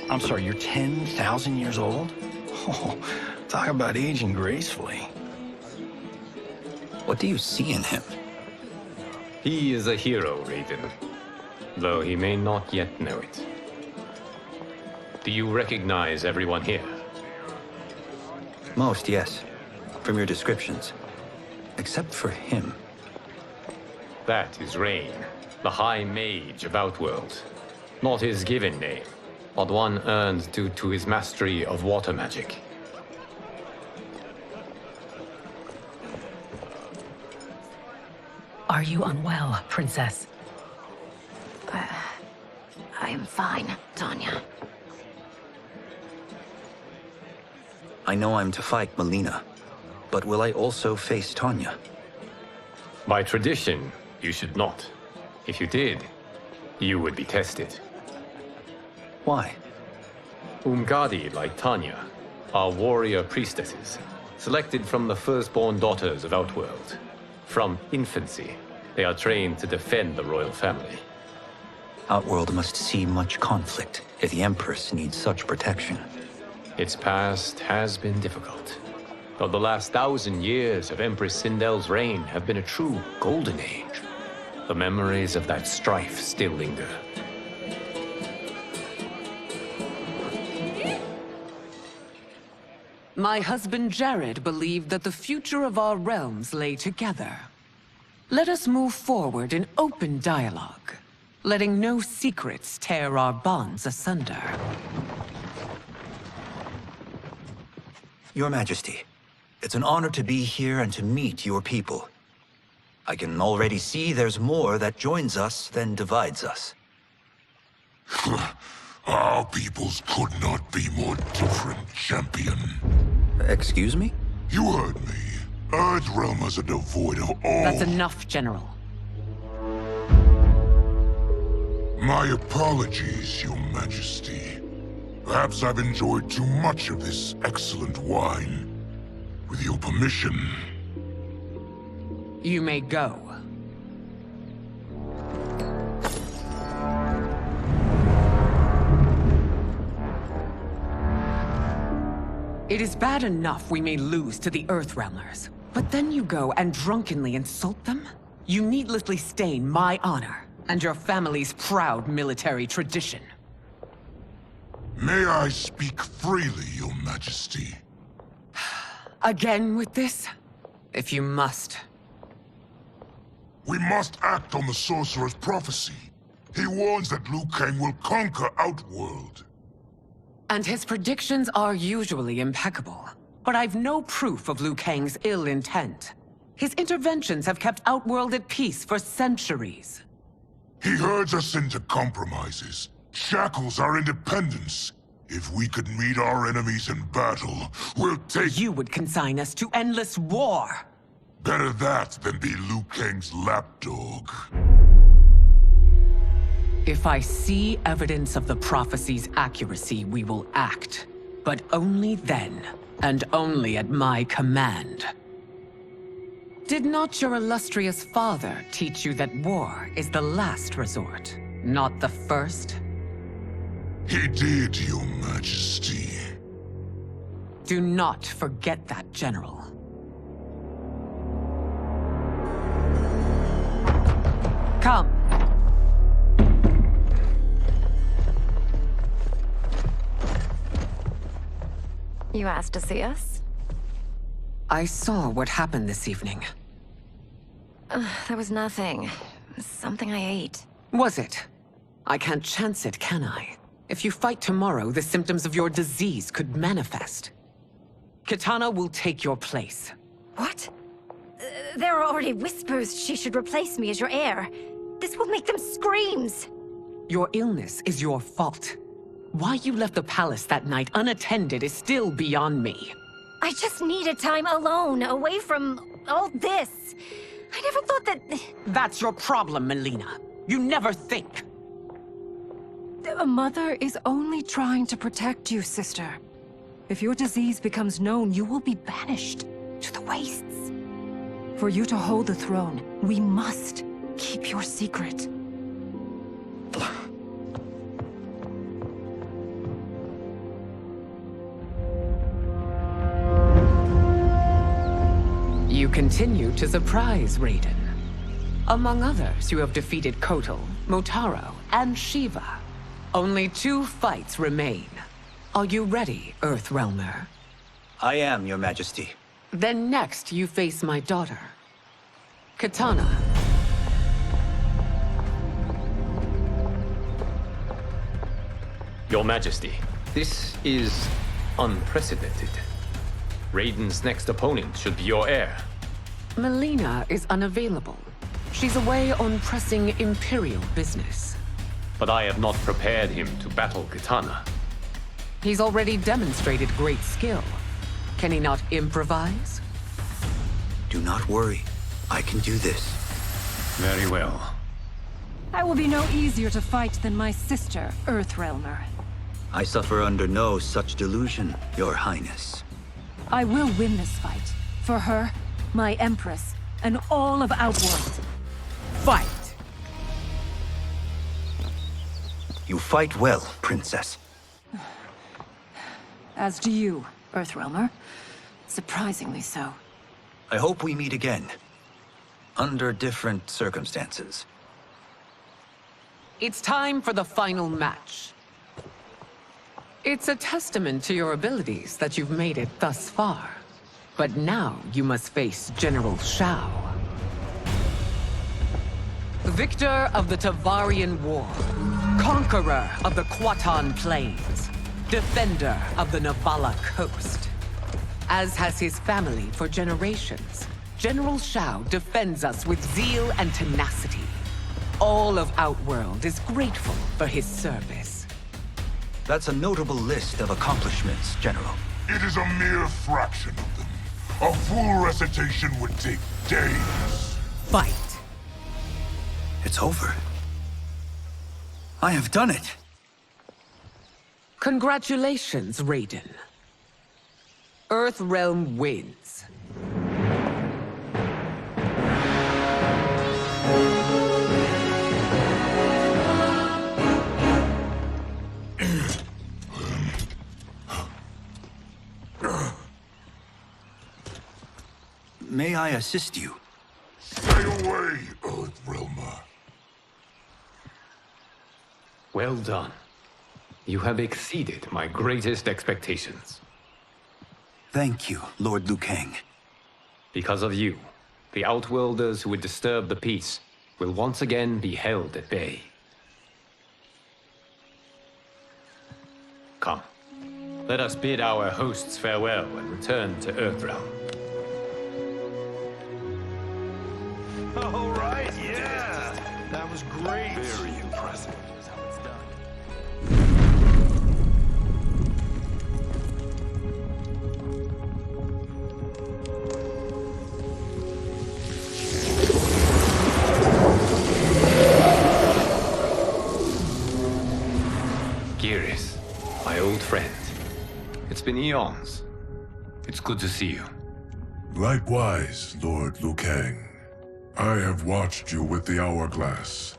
I'm sorry, you're 10,000 years old? Oh, talk about aging gracefully. What do you see in him? He is a hero, Raiden, though he may not yet know it. Do you recognize everyone here? Most, yes. From your descriptions. Except for him. That is Rain, the High Mage of Outworld. Not his given name, but one earned due to his mastery of water magic. Are you unwell, Princess? I am fine, Tanya. I know I'm to fight Melina, but will I also face Tanya? By tradition, you should not. If you did, you would be tested. Why? Umgadi, like Tanya, are warrior priestesses, selected from the firstborn daughters of Outworld. From infancy, they are trained to defend the royal family. Outworld must see much conflict if the Empress needs such protection. Its past has been difficult, though the last 1,000 years of Empress Sindel's reign have been a true golden age. The memories of that strife still linger. My husband Jared believed that the future of our realms lay together. Let us move forward in open dialogue, letting no secrets tear our bonds asunder. Your Majesty, it's an honor to be here and to meet your people. I can already see there's more that joins us than divides us. Our peoples could not be more different, champion. Excuse me? You heard me. Earthrealmers are devoid of all... That's enough, General. My apologies, Your Majesty. Perhaps I've enjoyed too much of this excellent wine. With your permission... You may go. It is bad enough we may lose to the Earthrealmers, but then you go and drunkenly insult them? You needlessly stain my honor and your family's proud military tradition. May I speak freely, Your Majesty? Again with this? If you must. We must act on the Sorcerer's prophecy. He warns that Liu Kang will conquer Outworld. And his predictions are usually impeccable. But I've no proof of Liu Kang's ill intent. His interventions have kept Outworld at peace for centuries. He herds us into compromises, shackles our independence. If we could meet our enemies in battle, we'll take... You would consign us to endless war! Better that than be Liu Kang's lapdog. If I see evidence of the prophecy's accuracy, we will act. But only then, and only at my command. Did not your illustrious father teach you that war is the last resort, not the first? He did, Your Majesty. Do not forget that, General. Come. You asked to see us? I saw what happened this evening. There was nothing. Something I ate. Was it? I can't chance it, can I? If you fight tomorrow, the symptoms of your disease could manifest. Kitana will take your place. What? There are already whispers she should replace me as your heir. This will make them screams! Your illness is your fault. Why you left the palace that night unattended is still beyond me. I just needed time alone, away from all this. I never thought that... That's your problem, Melina. You never think. A mother is only trying to protect you, sister. If your disease becomes known, you will be banished to the wastes. For you to hold the throne, we must keep your secret. You continue to surprise Raiden. Among others, you have defeated Kotal, Motaro, and Shiva. Only 2 fights remain. Are you ready, Earthrealmer? I am, Your Majesty. Then next, you face my daughter, Kitana. Your Majesty, this is unprecedented. Raiden's next opponent should be your heir. Melina is unavailable. She's away on pressing Imperial business. But I have not prepared him to battle Kitana. He's already demonstrated great skill. Can he not improvise? Do not worry. I can do this. Very well. I will be no easier to fight than my sister, Earthrealmer. I suffer under no such delusion, Your Highness. I will win this fight. For her, my Empress, and all of Outworld. Fight! You fight well, Princess. As do you, Earthrealmer. Surprisingly so. I hope we meet again. Under different circumstances. It's time for the final match. It's a testament to your abilities that you've made it thus far. But now you must face General Shao. Victor of the Tavarian War. Conqueror of the Kwatan Plains. Defender of the Navala Coast. As has his family for generations, General Shao defends us with zeal and tenacity. All of Outworld is grateful for his service. That's a notable list of accomplishments, General. It is a mere fraction of them. A full recitation would take days. Fight! It's over. I have done it. Congratulations, Raiden. Earthrealm wins. May I assist you? Stay away, Earthrealmer. Well done. You have exceeded my greatest expectations. Thank you, Lord Liu Kang. Because of you, the Outworlders who would disturb the peace will once again be held at bay. Come, let us bid our hosts farewell and return to Earthrealm. All right, yeah! That was great! Very impressive. Geras, my old friend. It's been eons. It's good to see you. Likewise, Lord Liu Kang. I have watched you with the Hourglass.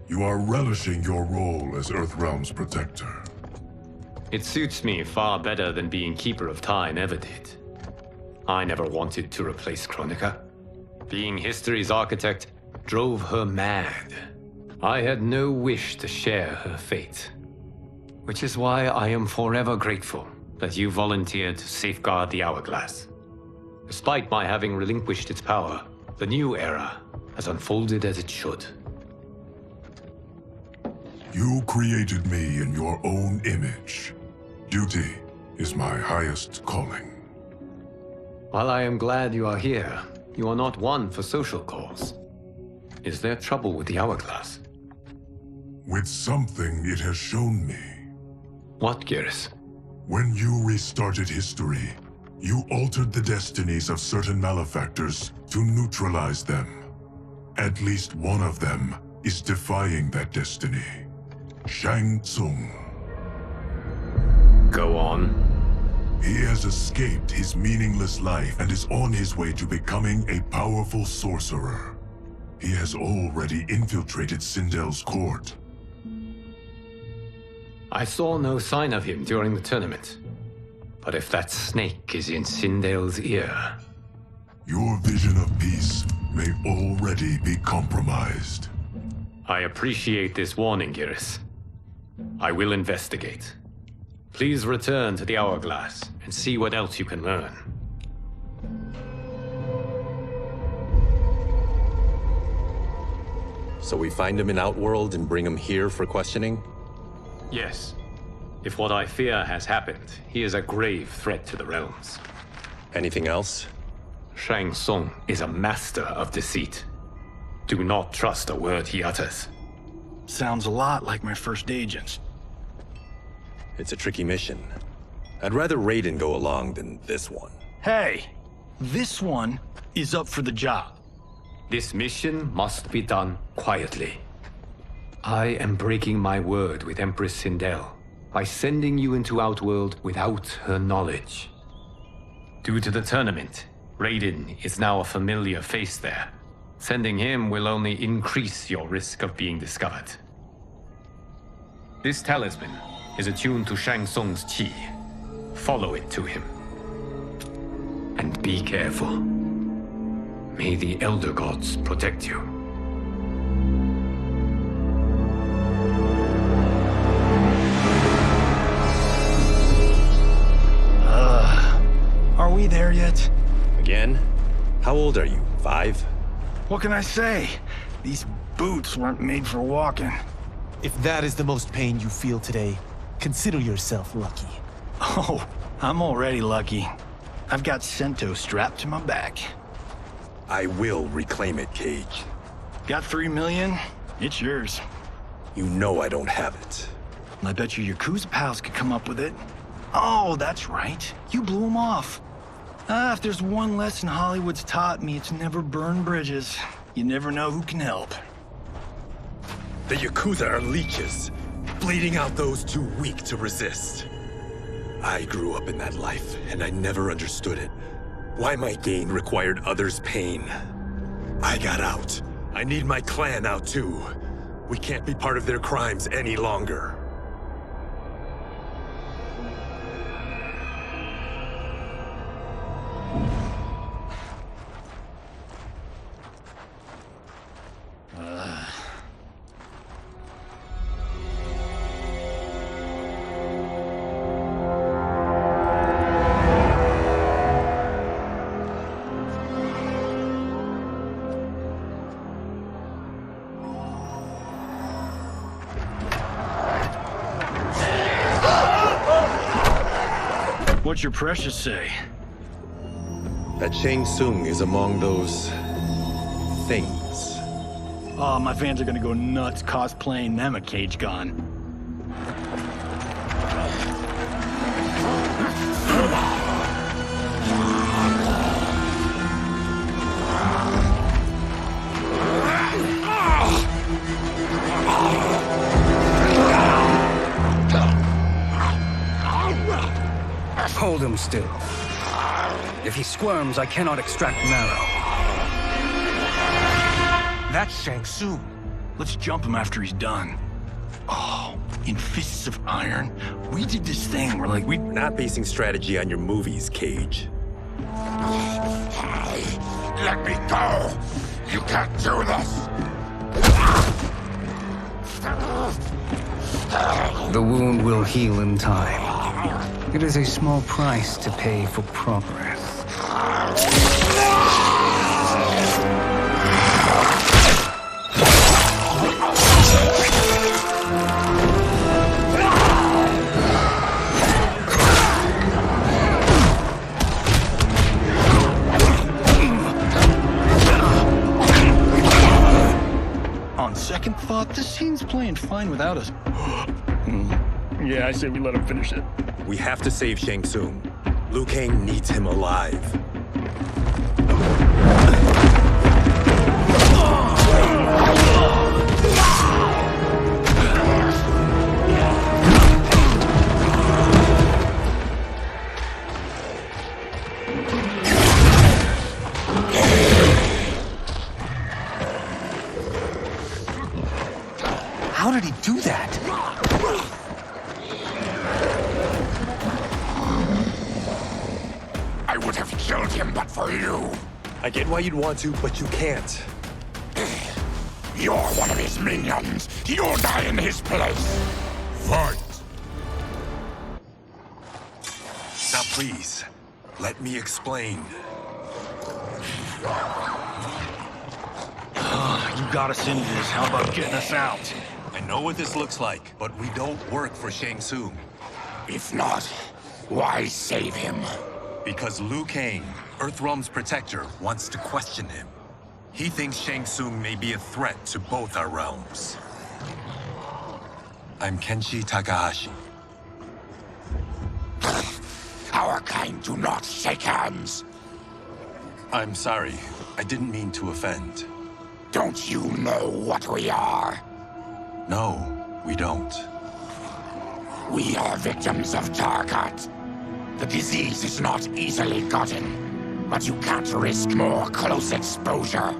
You are relishing your role as Earthrealm's protector. It suits me far better than being Keeper of Time ever did. I never wanted to replace Kronika. Being history's architect, drove her mad. I had no wish to share her fate. Which is why I am forever grateful that you volunteered to safeguard the Hourglass. Despite my having relinquished its power, the new era has unfolded as it should. You created me in your own image. Duty is my highest calling. While I am glad you are here, you are not one for social calls. Is there trouble with the Hourglass? With something it has shown me. What, Geras? When you restarted history, you altered the destinies of certain malefactors to neutralize them. At least one of them is defying that destiny. Shang Tsung. Go on. He has escaped his meaningless life and is on his way to becoming a powerful sorcerer. He has already infiltrated Sindel's court. I saw no sign of him during the tournament. But if that snake is in Sindel's ear... Your vision of peace may already be compromised. I appreciate this warning, Geras. I will investigate. Please return to the Hourglass and see what else you can learn. So we find him in Outworld and bring him here for questioning? Yes. If what I fear has happened, he is a grave threat to the realms. Anything else? Shang Tsung is a master of deceit. Do not trust a word he utters. Sounds a lot like my first agents. It's a tricky mission. I'd rather Raiden go along than this one. Hey, this one is up for the job. This mission must be done quietly. I am breaking my word with Empress Sindel by sending you into Outworld without her knowledge. Due to the tournament, Raiden is now a familiar face there. Sending him will only increase your risk of being discovered. This talisman is attuned to Shang Tsung's chi. Follow it to him. And be careful. May the Elder Gods protect you. Are we there yet? Again? How old are you? 5? What can I say? These boots weren't made for walking. If that is the most pain you feel today, consider yourself lucky. Oh, I'm already lucky. I've got Sento strapped to my back. I will reclaim it, Cage. Got 3 million? It's yours. You know I don't have it. I bet your Yakuza pals could come up with it. Oh, that's right. You blew them off. If there's one lesson Hollywood's taught me, it's never burn bridges. You never know who can help. The Yakuza are leeches, bleeding out those too weak to resist. I grew up in that life, and I never understood it. Why my gain required others' pain. I got out. I need my clan out too. We can't be part of their crimes any longer. What's your precious say? That Shang Tsung is among those... things. Oh, my fans are gonna go nuts cosplaying them a Cage Gun. Hold him still. If he squirms, I cannot extract marrow. That's Shang Tsung. Let's jump him after he's done. Oh, in Fists of Iron, we did this thing where we're not basing strategy on your movies, Cage. Let me go! You can't do this! The wound will heal in time. It is a small price to pay for progress. On second thought, this scene's playing fine without us. Yeah, I say we let him finish it. We have to save Shang Tsung. Liu Kang needs him alive. How did he do that? I would have killed him but for you. I get why you'd want to, but you can't. You're one of his minions. You'll die in his place. Fight! Now please, let me explain. You got us into this. How about getting us out? I know what this looks like, but we don't work for Shang Tsung. If not, why save him? Because Liu Kang, Earthrealm's protector, wants to question him. He thinks Shang Tsung may be a threat to both our realms. I'm Kenshi Takahashi. Our kind do not shake hands. I'm sorry. I didn't mean to offend. Don't you know what we are? No, we don't. We are victims of Tarkat. The disease is not easily gotten, but you can't risk more close exposure.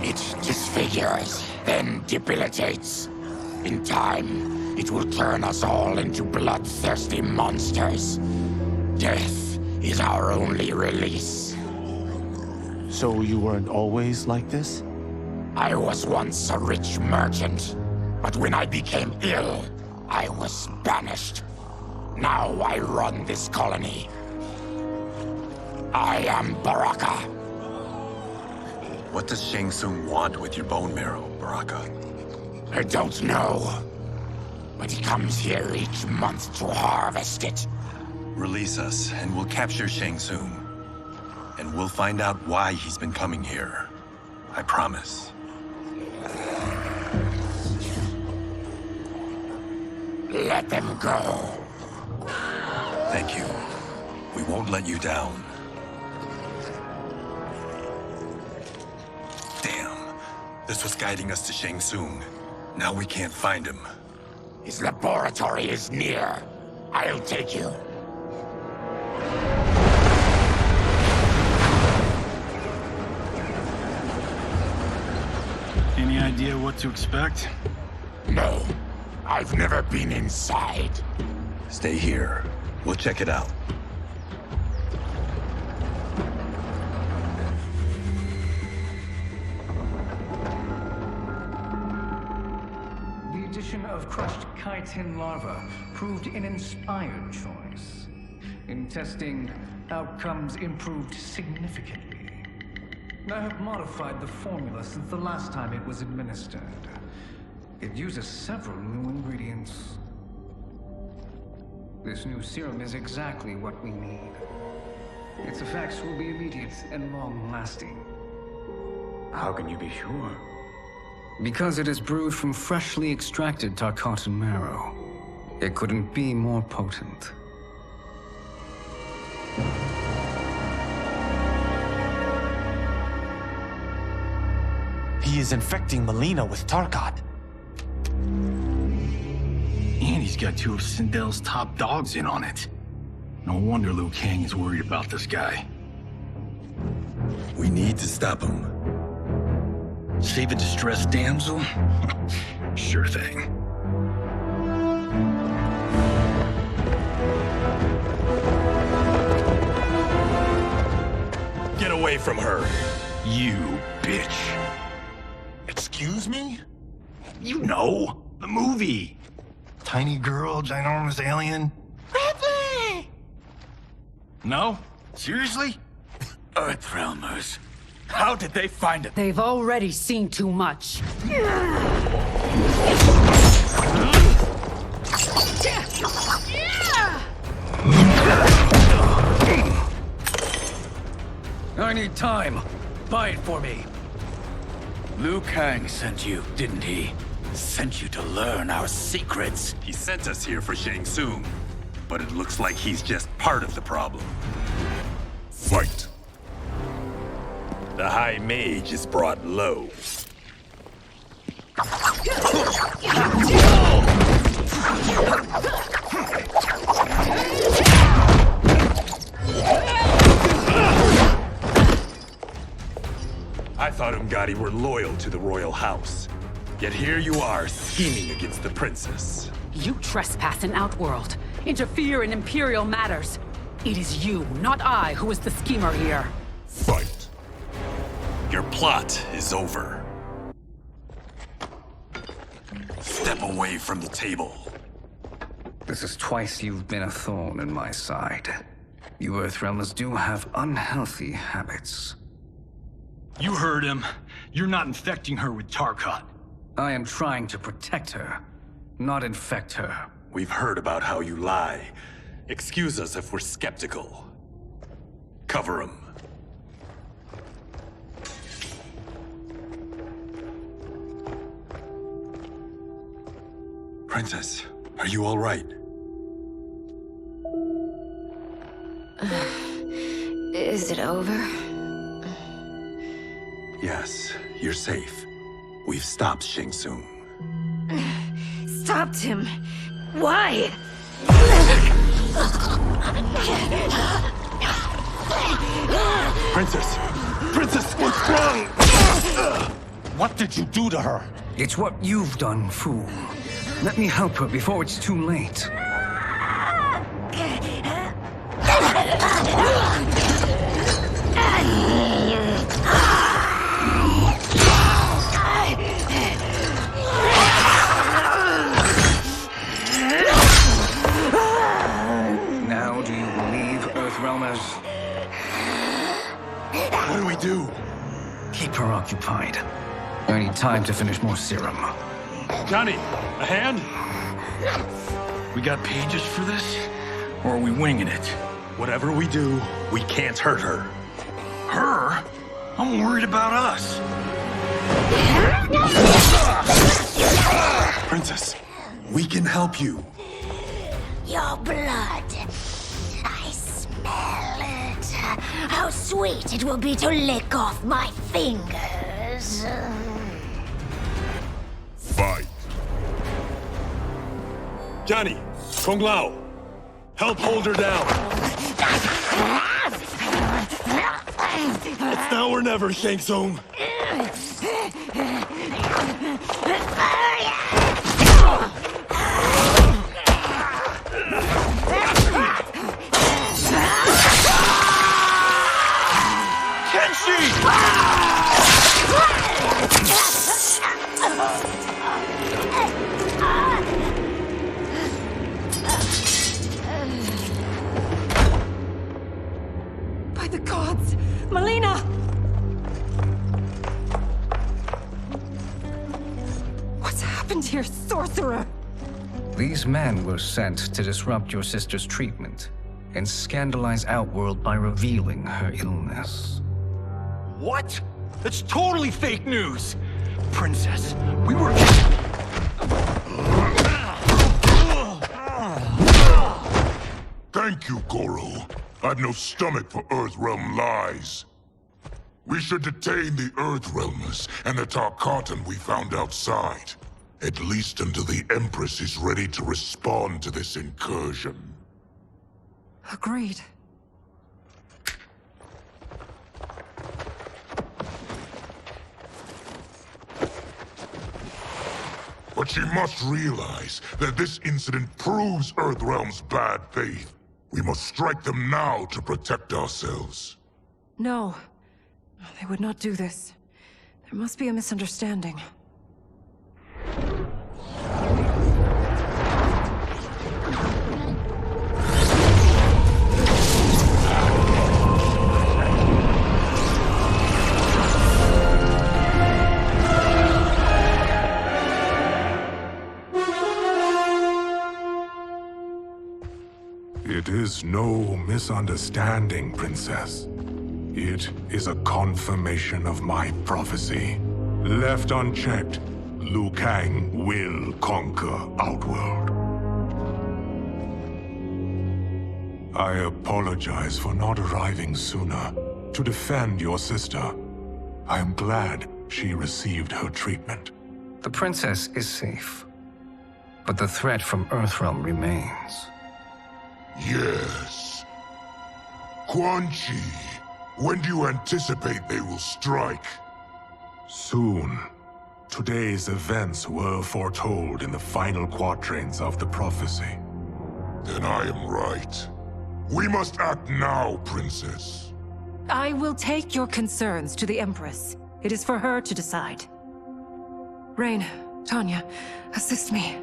It disfigures, then debilitates. In time, it will turn us all into bloodthirsty monsters. Death is our only release. So you weren't always like this? I was once a rich merchant, but when I became ill, I was banished. Now I run this colony. I am Baraka. What does Shang Tsung want with your bone marrow, Baraka? I don't know, but he comes here each month to harvest it. Release us, and we'll capture Shang Tsung. And we'll find out why he's been coming here. I promise. Let them go. Thank you. We won't let you down. Damn. This was guiding us to Shang Tsung. Now we can't find him. His laboratory is near. I'll take you. Any idea what to expect? No. I've never been inside. Stay here. We'll check it out. The addition of crushed chitin larva proved an inspired choice. In testing, outcomes improved significantly. I have modified the formula since the last time it was administered. It uses several new ingredients. This new serum is exactly what we need. Its effects will be immediate and long-lasting. How can you be sure? Because it is brewed from freshly extracted Tarkatan marrow. It couldn't be more potent. He is infecting Melina with Tarkat. And he's got two of Sindel's top dogs in on it. No wonder Liu Kang is worried about this guy. We need to stop him. Save a distressed damsel? Sure thing. Get away away from her! You bitch. Excuse me? You know, the movie. Tiny girl, ginormous alien. Ripley! No? Seriously? Earthrealmers. How did they find it? They've already seen too much. I need time. Buy it for me. Liu Kang sent you, didn't he? Sent you to learn our secrets. He sent us here for Shang Tsung, but it looks like he's just part of the problem. Fight! The High Mage is brought low. I thought Umgadi were loyal to the royal house. Yet here you are, scheming against the princess. You trespass in Outworld, interfere in Imperial matters. It is you, not I, who is the schemer here. Fight! Your plot is over. Step away from the table. This is twice you've been a thorn in my side. You Earthrealmers do have unhealthy habits. You heard him. You're not infecting her with Tarkat. I am trying to protect her, not infect her. We've heard about how you lie. Excuse us if we're skeptical. Cover him. Princess, are you all right? Is it over? Yes, you're safe. We've stopped Shang Tsung. Stopped him? Why? Princess! Princess, what's wrong? What did you do to her? It's what you've done, fool. Let me help her before it's too late. Now do you believe, Earthrealmers? What do we do? Keep her occupied. I need time to finish more serum. Johnny, a hand? We got pages for this? Or are we winging it? Whatever we do, we can't hurt her. Her? I'm worried about us. Princess, we can help you. Your blood. I smell it. How sweet it will be to lick off my fingers. Fight! Johnny, Kung Lao, help hold her down. It's now or never, Shang Tsung. By the gods! Melina! What's happened here, sorcerer? These men were sent to disrupt your sister's treatment and scandalize Outworld by revealing her illness. What? That's totally fake news! Princess, we were... Thank you, Goro. I've no stomach for Earthrealm lies. We should detain the Earthrealmers and the Tarkatan we found outside. At least until the Empress is ready to respond to this incursion. Agreed. But she must realize that this incident proves Earthrealm's bad faith. We must strike them now to protect ourselves. No. They would not do this. There must be a misunderstanding. It is no misunderstanding, Princess. It is a confirmation of my prophecy. Left unchecked, Liu Kang will conquer Outworld. I apologize for not arriving sooner to defend your sister. I am glad she received her treatment. The princess is safe, but the threat from Earthrealm remains. Yes. Quan Chi, when do you anticipate they will strike? Soon. Today's events were foretold in the final quatrains of the prophecy. Then I am right. We must act now, Princess. I will take your concerns to the Empress. It is for her to decide. Rain, Tanya, assist me.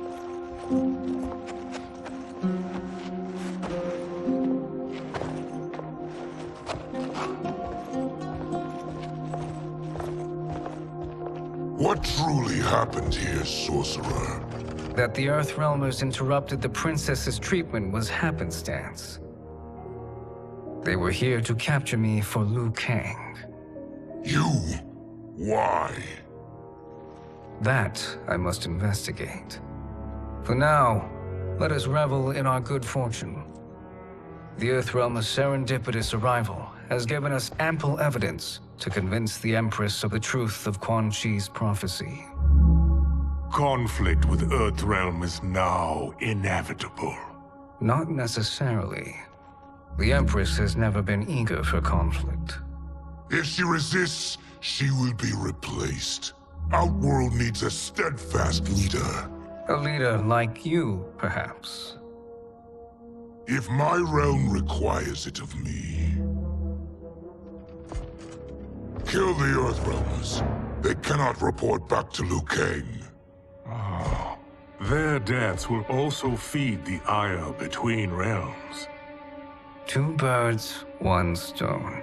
What truly happened here, Sorcerer? That the Earthrealmers interrupted the princess's treatment was happenstance. They were here to capture me for Liu Kang. You? Why? That I must investigate. For now, let us revel in our good fortune. The Earthrealm's serendipitous arrival has given us ample evidence to convince the Empress of the truth of Quan Chi's prophecy. Conflict with Earthrealm is now inevitable. Not necessarily. The Empress has never been eager for conflict. If she resists, she will be replaced. Outworld needs a steadfast leader. A leader like you, perhaps. If my realm requires it of me. Kill the Earthrealmers. They cannot report back to Liu Kang. Oh, their deaths will also feed the ire between realms. Two birds, one stone.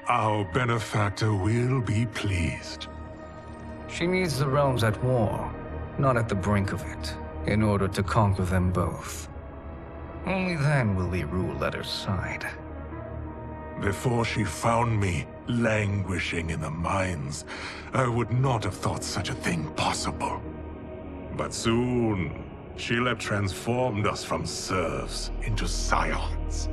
Our benefactor will be pleased. She needs the realms at war, not at the brink of it, in order to conquer them both. Only then will we rule at her side. Before she found me languishing in the mines, I would not have thought such a thing possible. But soon, she'll have transformed us from serfs into scions.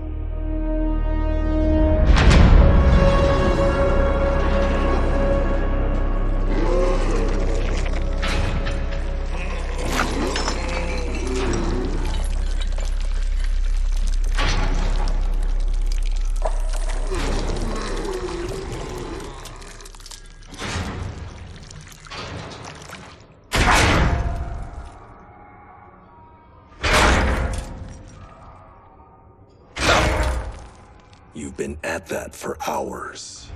You've been at that for hours.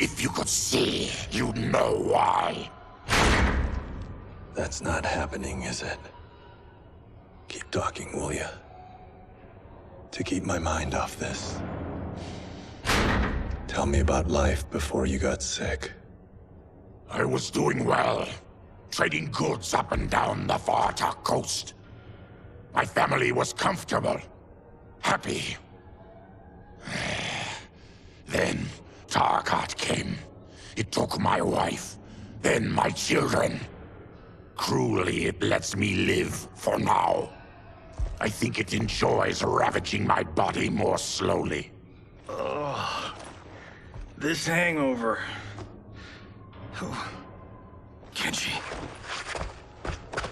If you could see, you'd know why. That's not happening, is it? Keep talking, will ya? To keep my mind off this. Tell me about life before you got sick. I was doing well, trading goods up and down the Varta coast. My family was comfortable, happy. Then Tarkat came. It took my wife, then my children. Cruelly, it lets me live for now. I think it enjoys ravaging my body more slowly. Ugh. This hangover. Kenji.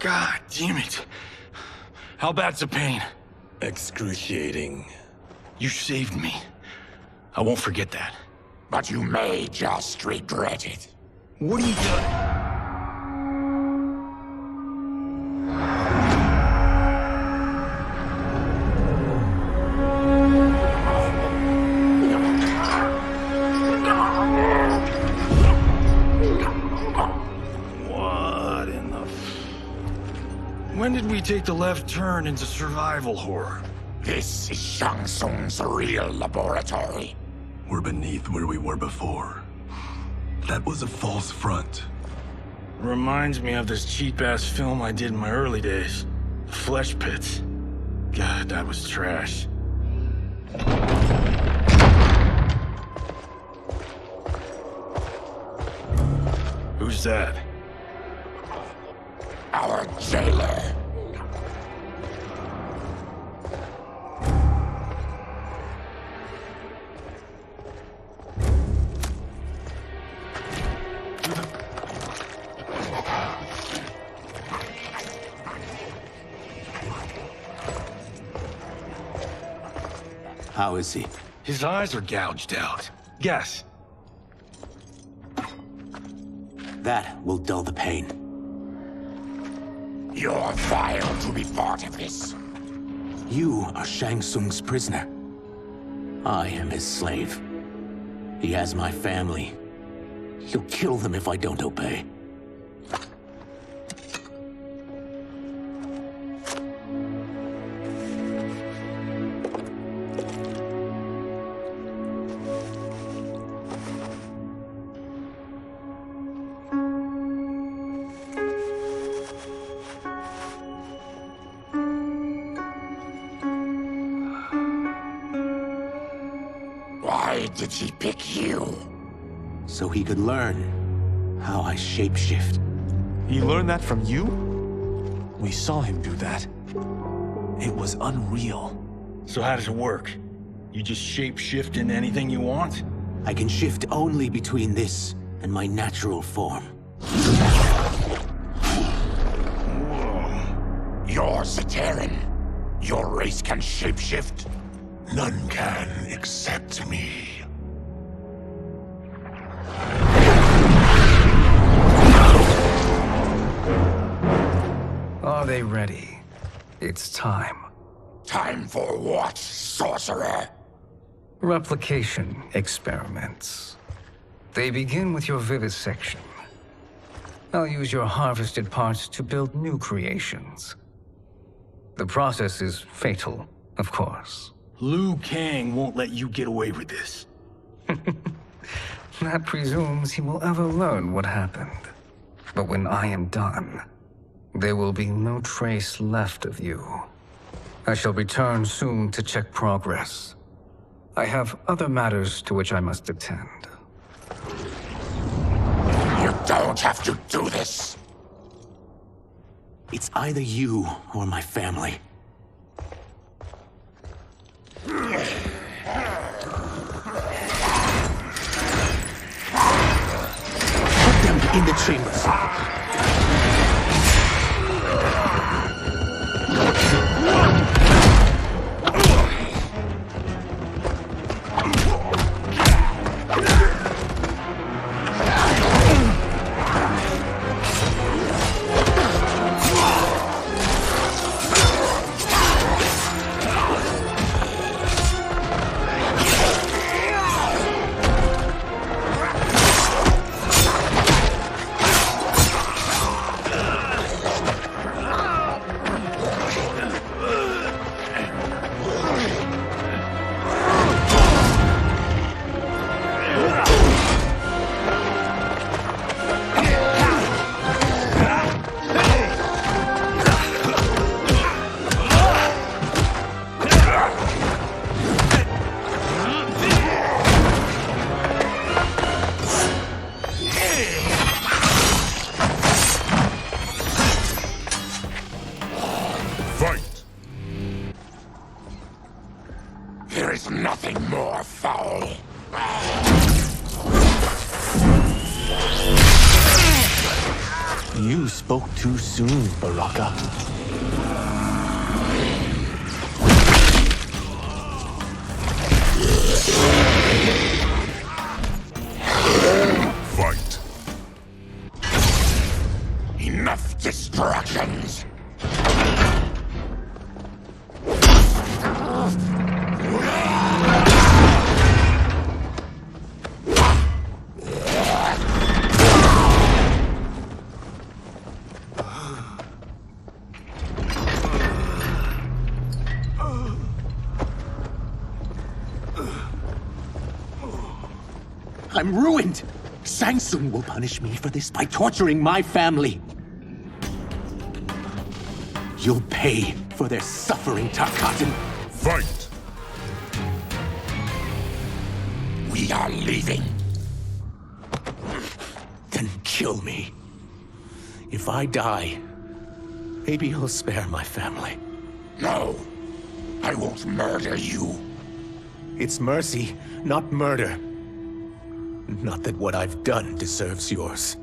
God damn it. How bad's the pain? Excruciating. You saved me. I won't forget that. But you may just regret it. What are you doing? When did we take the left turn into survival horror? This is Shang Tsung's real laboratory. We're beneath where we were before. That was a false front. Reminds me of this cheap-ass film I did in my early days. Flesh Pits. God, that was trash. Who's that? Our jailer. How is he? His eyes are gouged out. Guess. That will dull the pain. You're vile to be part of this. You are Shang Tsung's prisoner. I am his slave. He has my family. He'll kill them if I don't obey. Why did he pick you? So he could learn how I shapeshift. He learned that from you? We saw him do that. It was unreal. So how does it work? You just shape-shift into anything you want? I can shift only between this and my natural form. You're Zaterran. Your race can shapeshift? None can except me. Are they ready? It's time. Time for what, sorcerer? Replication experiments. They begin with your vivisection. I'll use your harvested parts to build new creations. The process is fatal, of course. Liu Kang won't let you get away with this. That presumes he will ever learn what happened. But when I am done, there will be no trace left of you. I shall return soon to check progress. I have other matters to which I must attend. You don't have to do this. It's either you or my family. Put them in the chambers. There is nothing more foul. You spoke too soon, Baraka. Fight. Enough distractions. I'm ruined! Shang Tsung will punish me for this by torturing my family. You'll pay for their suffering, Tarkatan. Fight! We are leaving. Then kill me. If I die, maybe you'll spare my family. No, I won't murder you. It's mercy, not murder. Not that what I've done deserves yours.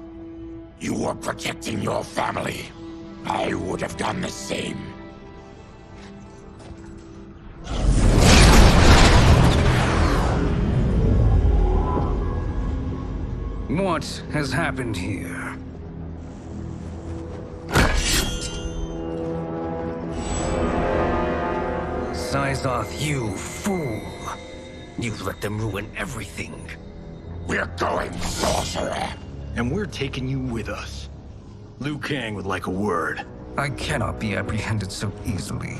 You were protecting your family. I would have done the same. What has happened here? Syzoth, you fool! You let them ruin everything. We're going, sorcerer. And we're taking you with us. Liu Kang would like a word. I cannot be apprehended so easily.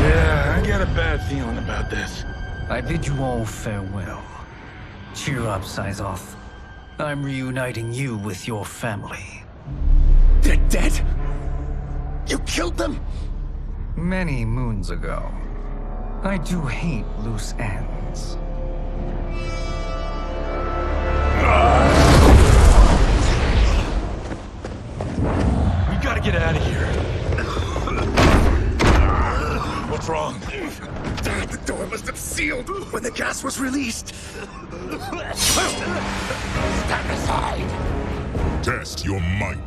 Yeah, I got a bad feeling about this. I bid you all farewell. Cheer up, Syzoth. I'm reuniting you with your family. They're dead? You killed them? Many moons ago. I do hate loose ends. We gotta get out of here. What's wrong? The door must have sealed when the gas was released. Stand aside. Test your might.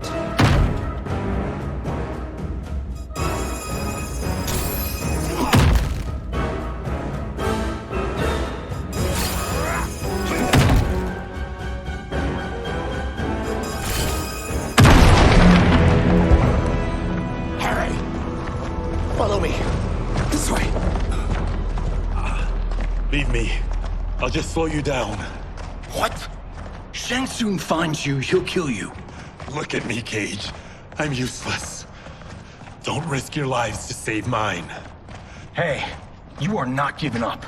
Follow me. This way. Leave me. I'll just slow you down. What? Shang Tsung finds you, he'll kill you. Look at me, Cage. I'm useless. Don't risk your lives to save mine. Hey, you are not giving up.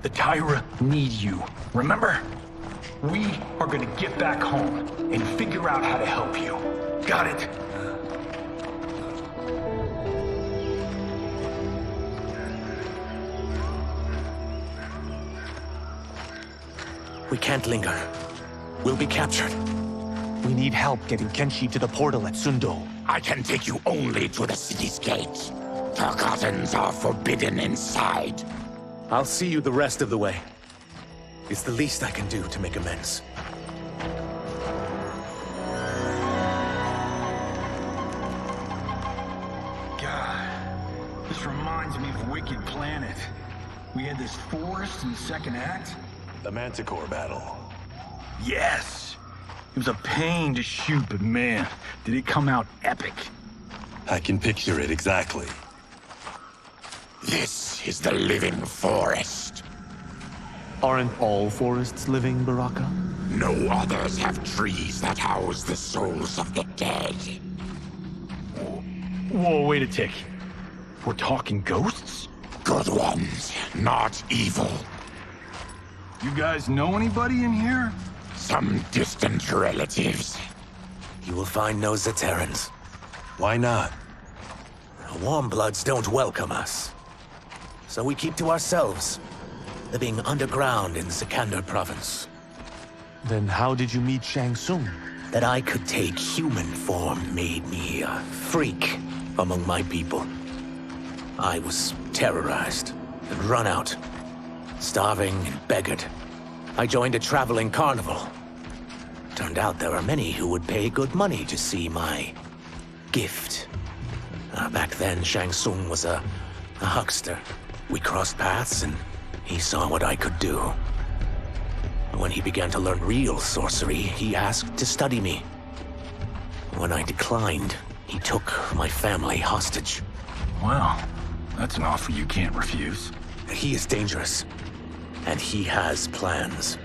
The Tyra need you, remember? We are gonna get back home and figure out how to help you. Got it? We can't linger. We'll be captured. We need help getting Kenshi to the portal at Sundo. I can take you only to the city's gate. Tarkatans are forbidden inside. I'll see you the rest of the way. It's the least I can do to make amends. God, this reminds me of Wicked Planet. We had this forest in the second act. The Manticore battle. Yes! It was a pain to shoot, but man, did it come out epic. I can picture it exactly. This is the living forest. Aren't all forests living, Baraka? No others have trees that house the souls of the dead. Whoa, wait a tick. We're talking ghosts? Good ones, not evil. You guys know anybody in here? Some distant relatives. You will find no Zaterrans. Why not? The Warmbloods don't welcome us. So we keep to ourselves, living underground in Sikander province. Then how did you meet Shang Tsung? That I could take human form made me a freak among my people. I was terrorized and run out, starving and beggared. I joined a traveling carnival. Turned out there are many who would pay good money to see my gift. Back then, Shang Tsung was a huckster. We crossed paths and he saw what I could do. When he began to learn real sorcery, he asked to study me. When I declined, he took my family hostage. Wow, that's an offer you can't refuse. He is dangerous, and he has plans.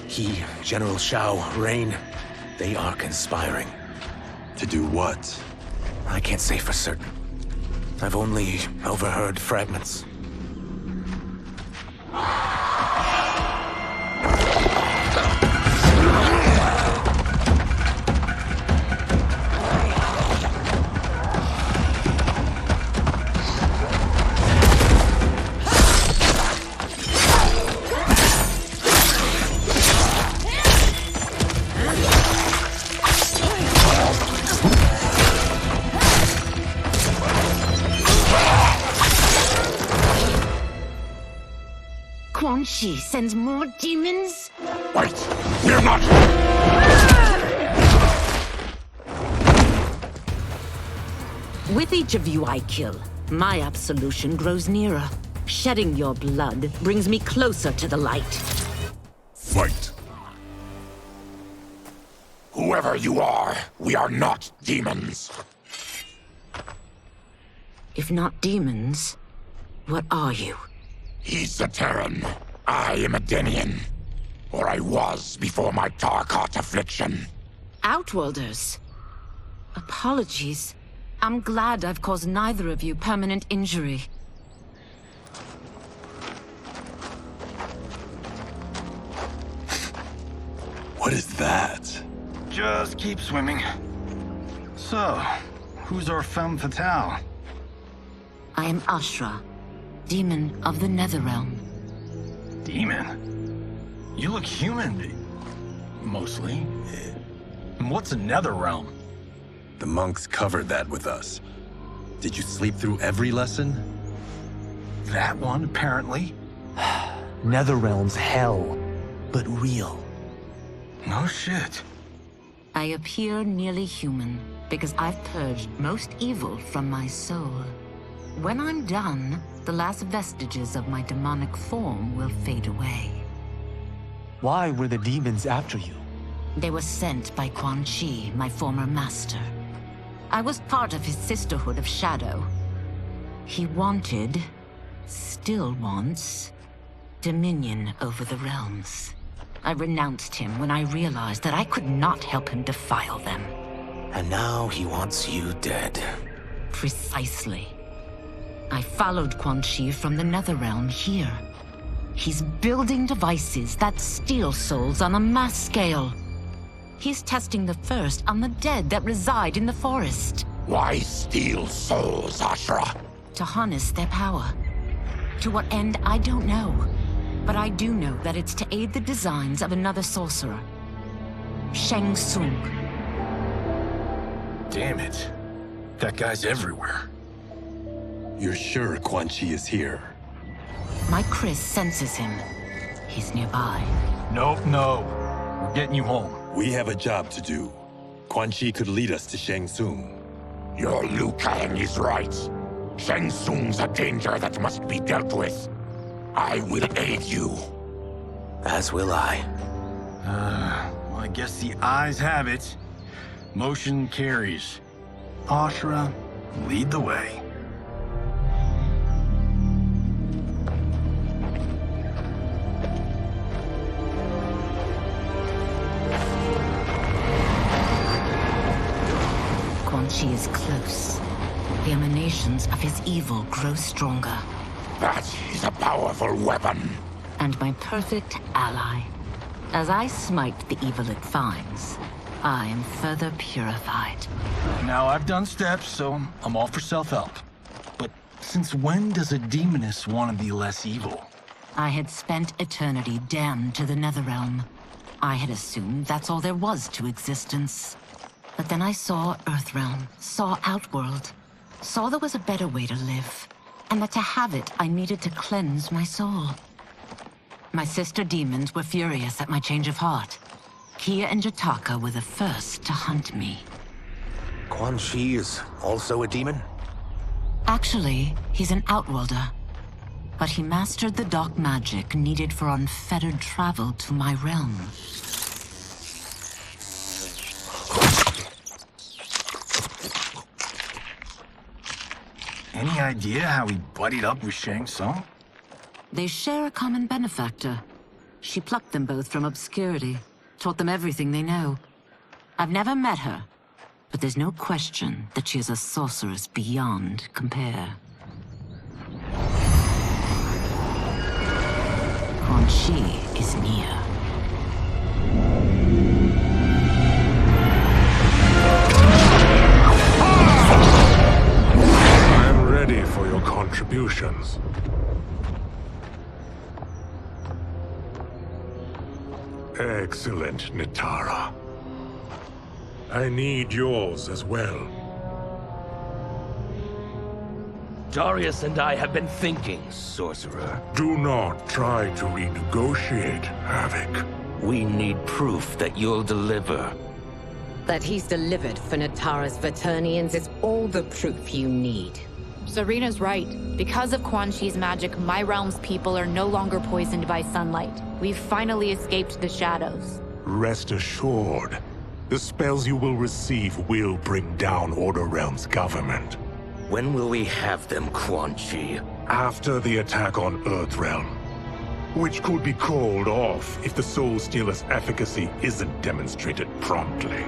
He, General Shao, Rain, they are conspiring. To do what? I can't say for certain. I've only overheard fragments. Chi sends more demons? Wait! We're not... With each of you I kill, my absolution grows nearer. Shedding your blood brings me closer to the light. Fight! Whoever you are, we are not demons. If not demons, what are you? He's a Terran. I am a Denian. Or I was before my Tarkat affliction. Outworlders. Apologies. I'm glad I've caused neither of you permanent injury. What is that? Just keep swimming. So, who's our femme fatale? I am Ashra, demon of the Netherrealm. Demon? You look human, mostly. And what's a Netherrealm? The monks covered that with us. Did you sleep through every lesson? That one, apparently. Netherrealm's hell, but real. No shit. I appear nearly human because I've purged most evil from my soul. When I'm done, the last vestiges of my demonic form will fade away. Why were the demons after you? They were sent by Quan Chi, my former master. I was part of his Sisterhood of Shadow. He wanted, still wants, dominion over the realms. I renounced him when I realized that I could not help him defile them. And now he wants you dead. Precisely. I followed Quan Chi from the Netherrealm here. He's building devices that steal souls on a mass scale. He's testing the first on the dead that reside in the forest. Why steal souls, Ashra? To harness their power. To what end, I don't know. But I do know that it's to aid the designs of another sorcerer. Shang Tsung. Damn it. That guy's everywhere. You're sure Quan Chi is here? My Chris senses him. He's nearby. Nope, no. We're getting you home. We have a job to do. Quan Chi could lead us to Shang Tsung. Your Liu Kang is right. Shang Tsung's a danger that must be dealt with. I will aid you. As will I. Well, I guess the eyes have it. Motion carries. Ashra, lead the way. Quan Chi is close. The emanations of his evil grow stronger. That is a powerful weapon. And my perfect ally. As I smite the evil it finds, I am further purified. Now, I've done steps, so I'm all for self-help. But since when does a demoness want to be less evil? I had spent eternity damned to the Netherrealm. I had assumed that's all there was to existence. But then I saw Earthrealm, saw Outworld, saw there was a better way to live, and that to have it, I needed to cleanse my soul. My sister demons were furious at my change of heart. Kia and Jataka were the first to hunt me. Quan Chi is also a demon? Actually, he's an Outworlder. But he mastered the dark magic needed for unfettered travel to my realm. Any idea how he buddied up with Shang Tsung? They share a common benefactor. She plucked them both from obscurity, taught them everything they know. I've never met her, but there's no question that she is a sorceress beyond compare. Quan Chi is near. I'm ready for your contributions. Excellent, Nitara. I need yours as well. Darius and I have been thinking, sorcerer. Do not try to renegotiate, Havoc. We need proof that you'll deliver. That he's delivered for Natara's Vaternians is all the proof you need. Serena's right. Because of Quan Chi's magic, my realm's people are no longer poisoned by sunlight. We've finally escaped the shadows. Rest assured, the spells you will receive will bring down Order Realm's government. When will we have them, Quan Chi? After the attack on Earthrealm, which could be called off if the Soul Stealer's efficacy isn't demonstrated promptly.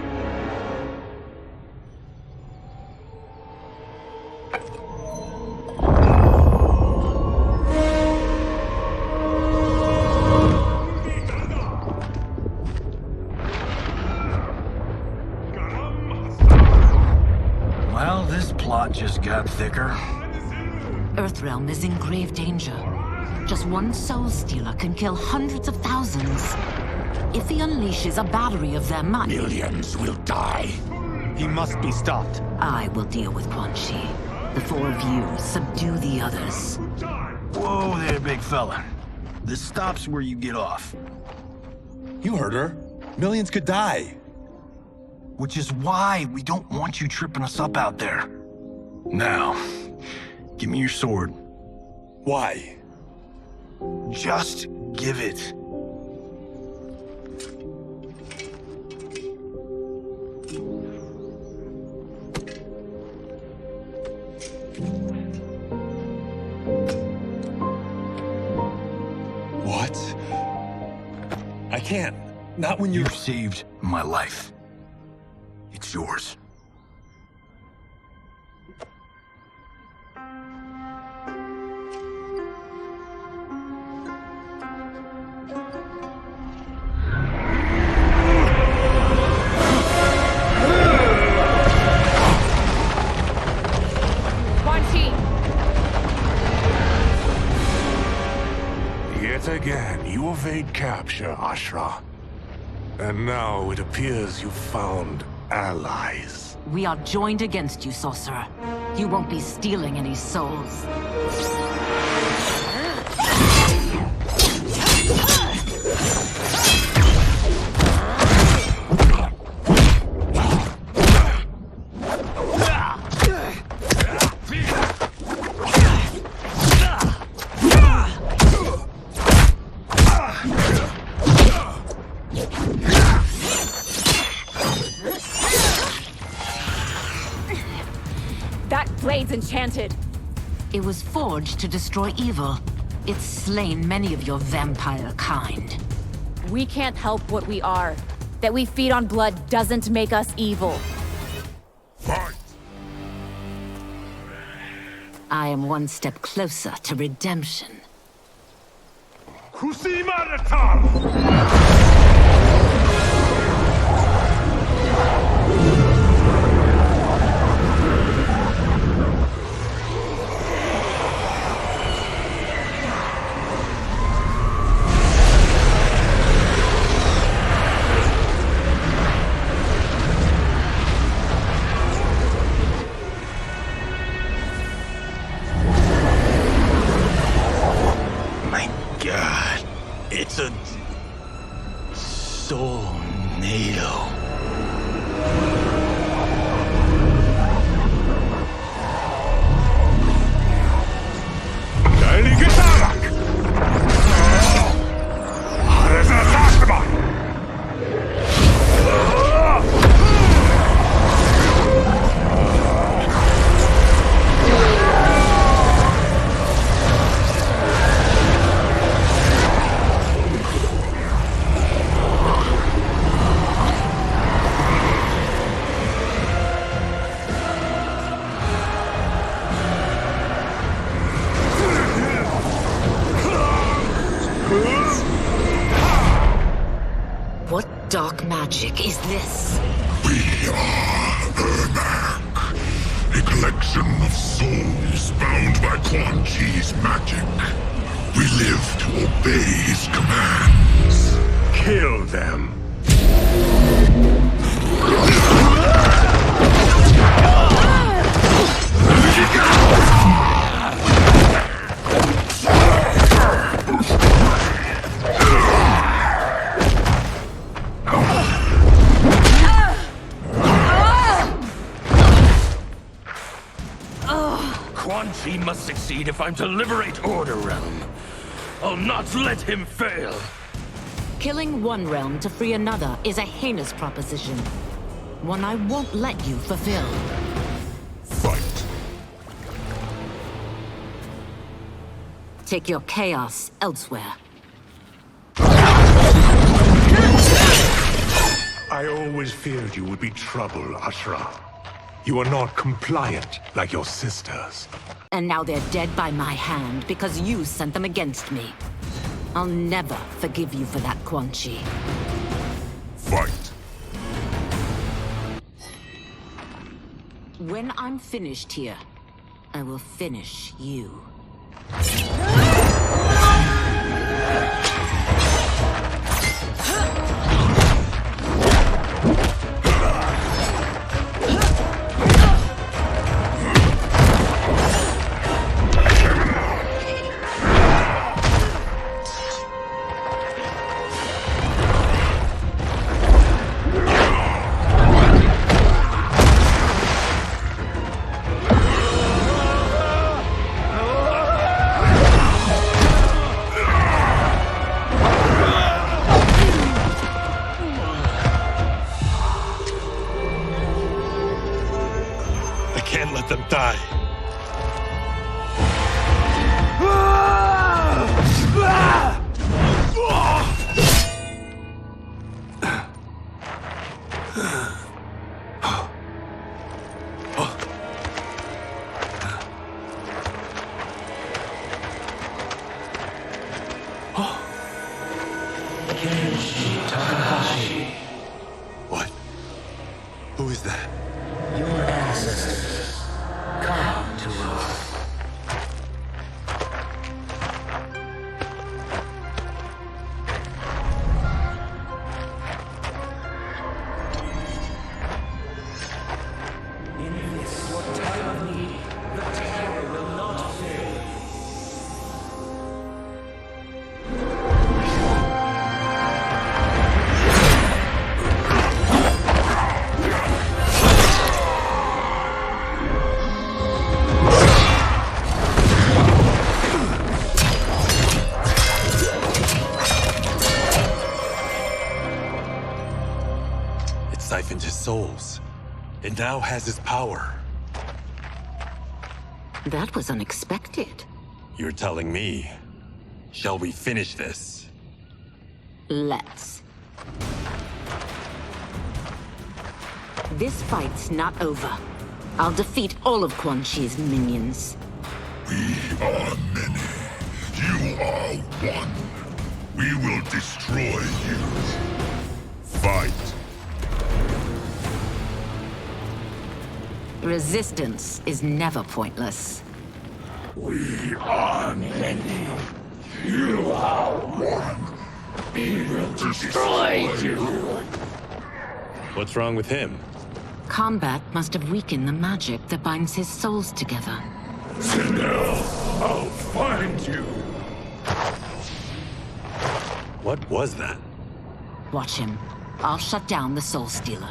Well, this plot just got thicker. Earthrealm is in grave danger. Just one Soul Stealer can kill hundreds of thousands. If he unleashes a battery of them, Millions will die. He must be stopped. I will deal with Quan Chi. The four of you subdue the others. Whoa there, big fella. This stops where you get off. You heard her. Millions could die. Which is why we don't want you tripping us up out there. Now, give me your sword. Why? Just give it. What? I can't. Not when You've saved my life. It's yours. Yet again, you evade capture, Ashra. And now it appears you've found allies. We are joined against you, sorcerer. You won't be stealing any souls. Blade's enchanted. It was forged to destroy evil. It's slain many of your vampire kind. We can't help what we are. That we feed on blood doesn't make us evil. Fight! I am one step closer to redemption. It's a soul-nado. What dark magic is this? We are Ermac, a collection of souls bound by Quan Chi's magic. We live to obey his commands. Kill them. Quan Chi must succeed if I'm to liberate Order Realm. I'll not let him fail. Killing one realm to free another is a heinous proposition. One I won't let you fulfill. Fight. Take your chaos elsewhere. I always feared you would be trouble, Ashra. You are not compliant like your sisters. And now they're dead by my hand because you sent them against me. I'll never forgive you for that, Quan Chi. Fight. When I'm finished here, I will finish you. Die. What? Who is that? Your ancestors. Come to us. In this, your time of need, the terror will not fail. Siphoned his souls. It now has his power. That was unexpected. You're telling me. Shall we finish this? Let's. This fight's not over. I'll defeat all of Quan Chi's minions. We are many. You are one. We will destroy you. Fight. Resistance is never pointless. We are many. You are one. We will destroy you. What's wrong with him? Combat must have weakened the magic that binds his souls together. Sinner, I'll find you. What was that? Watch him. I'll shut down the Soul Stealer.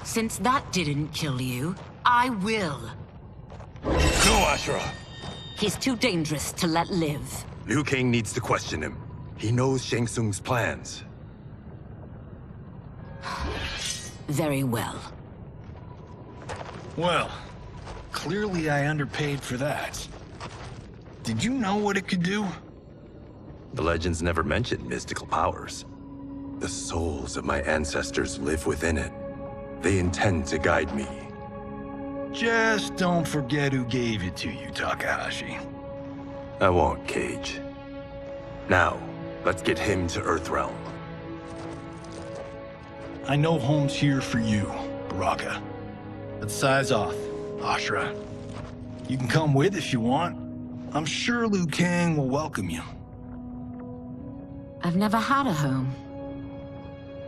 Since that didn't kill you, I will. Go, Ashra! He's too dangerous to let live. Liu Kang needs to question him. He knows Shang Tsung's plans. Very well. Well, clearly I underpaid for that. Did you know what it could do? The legends never mentioned mystical powers. The souls of my ancestors live within it. They intend to guide me. Just don't forget who gave it to you, Takahashi. I won't, Cage. Now, let's get him to Earthrealm. I know home's here for you, Raka. But size off, Ashra. You can come with if you want. I'm sure Liu Kang will welcome you. I've never had a home.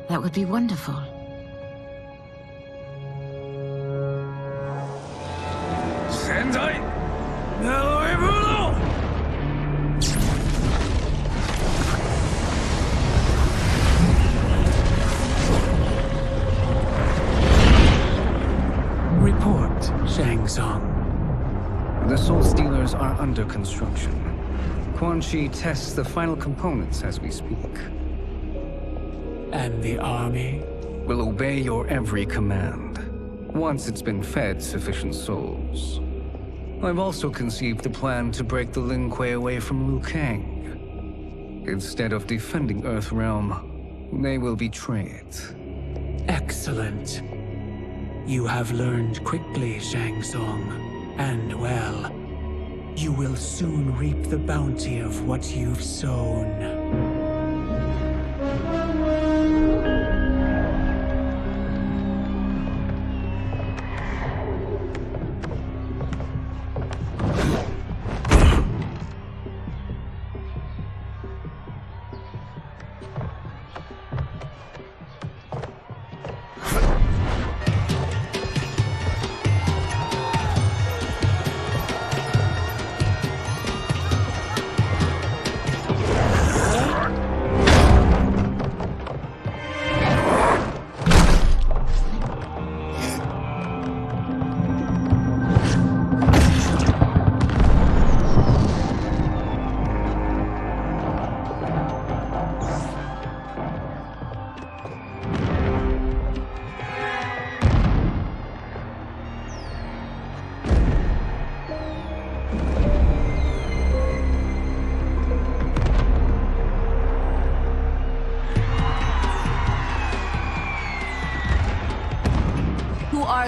That would be wonderful. Sendai! Now Epilogue! Report, Shang Tsung. The Soul Stealers are under construction. Quan Chi tests the final components as we speak. And the army? Will obey your every command, once it's been fed sufficient souls. I've also conceived a plan to break the Lin Kuei away from Liu Kang. Instead of defending Earthrealm, they will betray it. Excellent. You have learned quickly, Shang Tsung. And well, you will soon reap the bounty of what you've sown.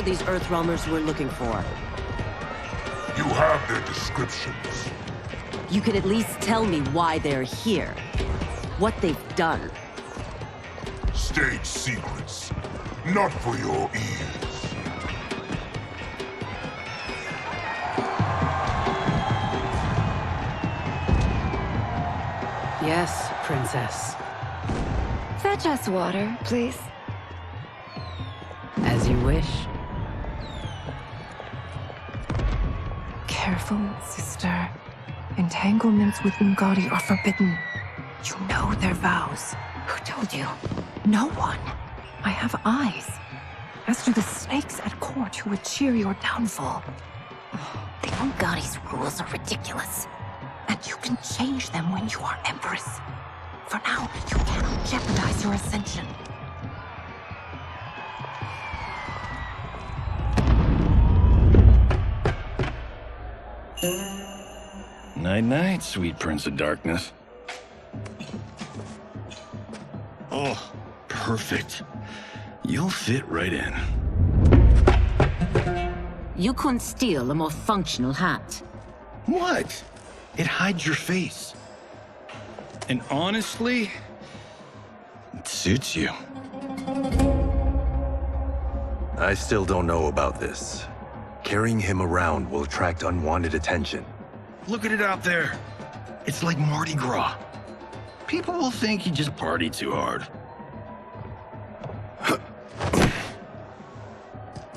These Earthrealmers we're looking for. You have their descriptions. You could at least tell me why they're here. What they've done. State secrets. Not for your ears. Yes, Princess. Fetch us water, please. As you wish. Careful, sister. Entanglements with Ungadi are forbidden. You know their vows. Who told you? No one. I have eyes. As do the snakes at court who would cheer your downfall. The Ungadi's rules are ridiculous. And you can change them when you are Empress. For now, you cannot jeopardize your ascension. Night-night, sweet Prince of Darkness. Oh, perfect. You'll fit right in. You couldn't steal a more functional hat. What? It hides your face. And honestly, it suits you. I still don't know about this. Carrying him around will attract unwanted attention. Look at it out there. It's like Mardi Gras. People will think you just party too hard.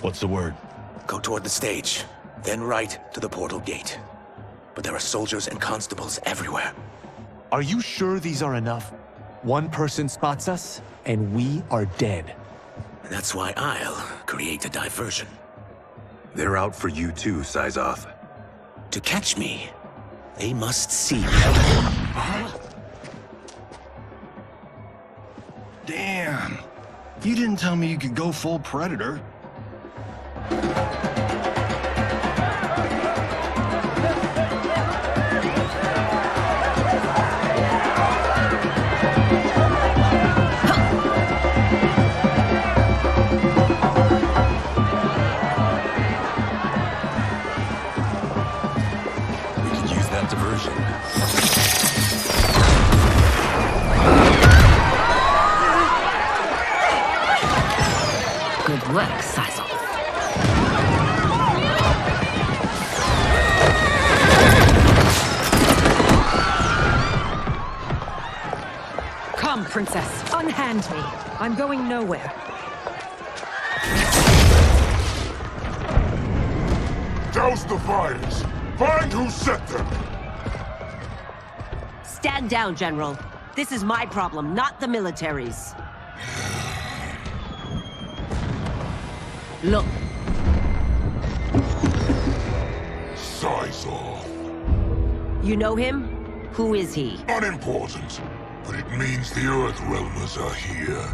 What's the word? Go toward the stage, then right to the portal gate. But there are soldiers and constables everywhere. Are you sure these are enough? One person spots us, and we are dead. That's why I'll create a diversion. They're out for you too, Syzoth. To catch me, they must see me. Damn. You didn't tell me you could go full Predator. Diversion. Good work, Come, Princess. Unhand me. I'm going nowhere. Douse the fires! Find who set them! Stand down, General. This is my problem, not the military's. Look. Size off. You know him? Who is he? Unimportant, but it means the Earthrealmers are here.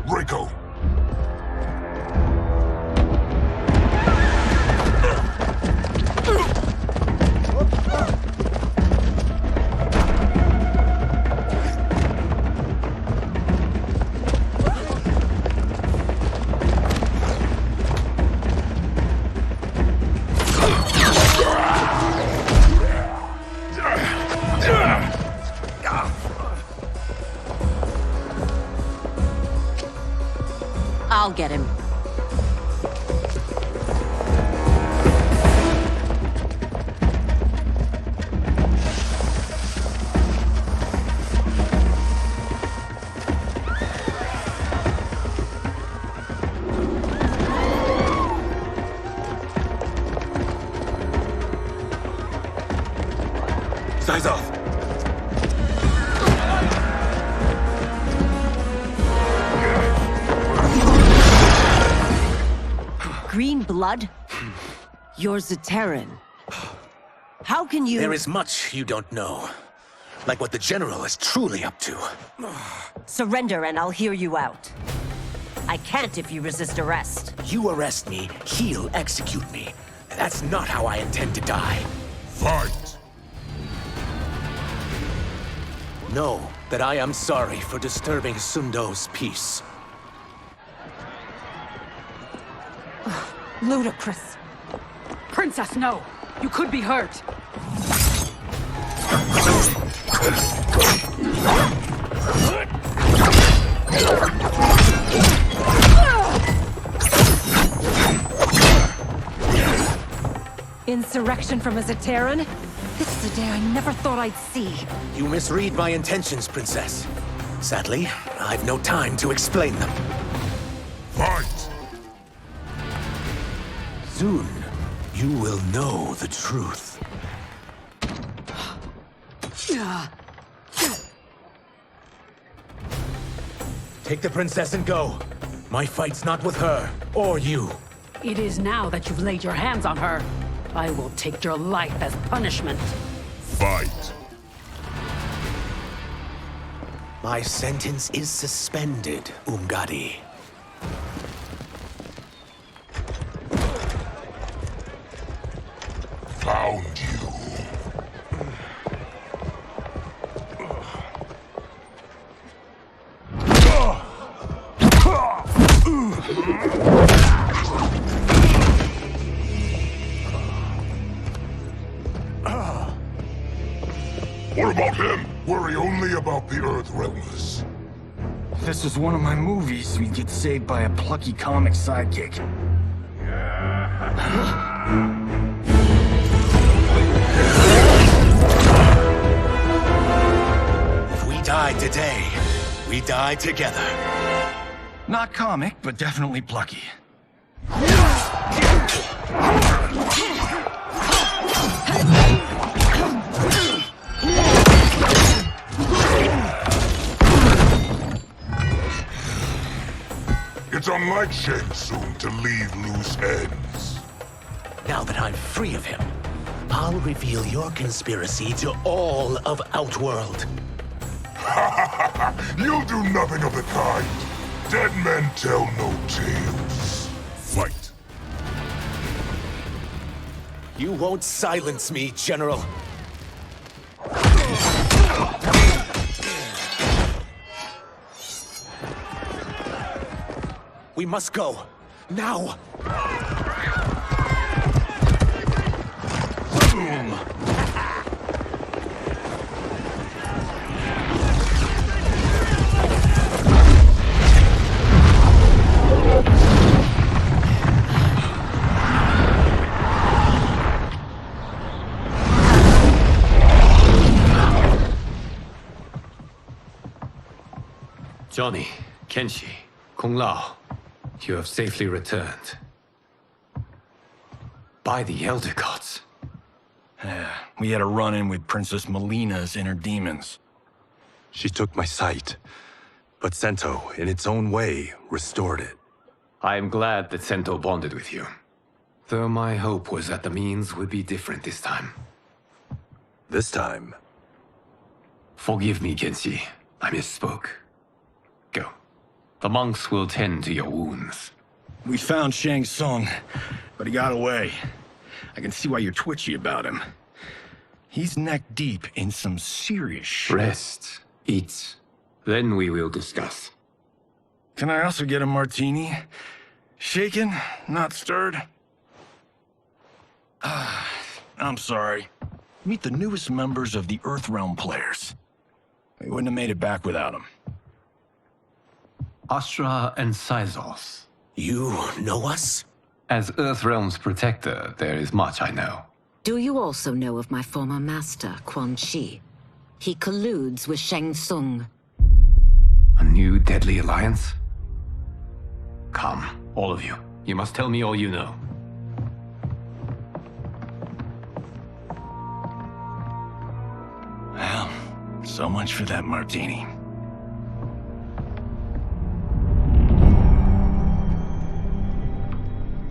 Rico! I'll get him. Size off. Green blood? You're Zaterran. How can you— There is much you don't know. Like what the General is truly up to. Surrender and I'll hear you out. I can't if you resist arrest. You arrest me, he'll execute me. That's not how I intend to die. Fight! Know that I am sorry for disturbing Sundo's peace. Ludicrous. Princess, no! You could be hurt! Insurrection from a Zaterran? This is a day I never thought I'd see. You misread my intentions, Princess. Sadly, I've no time to explain them. Fight! Soon, you will know the truth. Take the princess and go. My fight's not with her, or you. It is now that you've laid your hands on her. I will take your life as punishment. Fight! My sentence is suspended, Umgadi. Found you. What about him? Worry only about the Earthrealmers. If this was one of my movies, we'd get saved by a plucky comic sidekick. If we die today, we die together. Not comic, but definitely plucky. It's unlike Shang Tsung to leave loose ends. Now that I'm free of him, I'll reveal your conspiracy to all of Outworld. You'll do nothing of the kind. Dead men tell no tales. Fight. You won't silence me, General. We must go. Now! Johnny, Kenshi, Kung Lao, you have safely returned. By the Elder Gods. We had a run-in with Princess Melina's inner demons. She took my sight, but Sento, in its own way, restored it. I am glad that Sento bonded with you. Though my hope was that the means would be different this time. This time? Forgive me, Kenshi. I misspoke. Go. The monks will tend to your wounds. We found Shang Tsung, but he got away. I can see why you're twitchy about him. He's neck-deep in some serious shit. Rest. Eat. Then we will discuss. Can I also get a martini? Shaken, not stirred? I'm sorry. Meet the newest members of the Earthrealm players. We wouldn't have made it back without them. Astra and Syzos. You know us? As Earthrealm's protector, there is much I know. Do you also know of my former master, Quan Chi? He colludes with Shang Tsung. A new deadly alliance? Come, all of you. You must tell me all you know. Well, so much for that martini.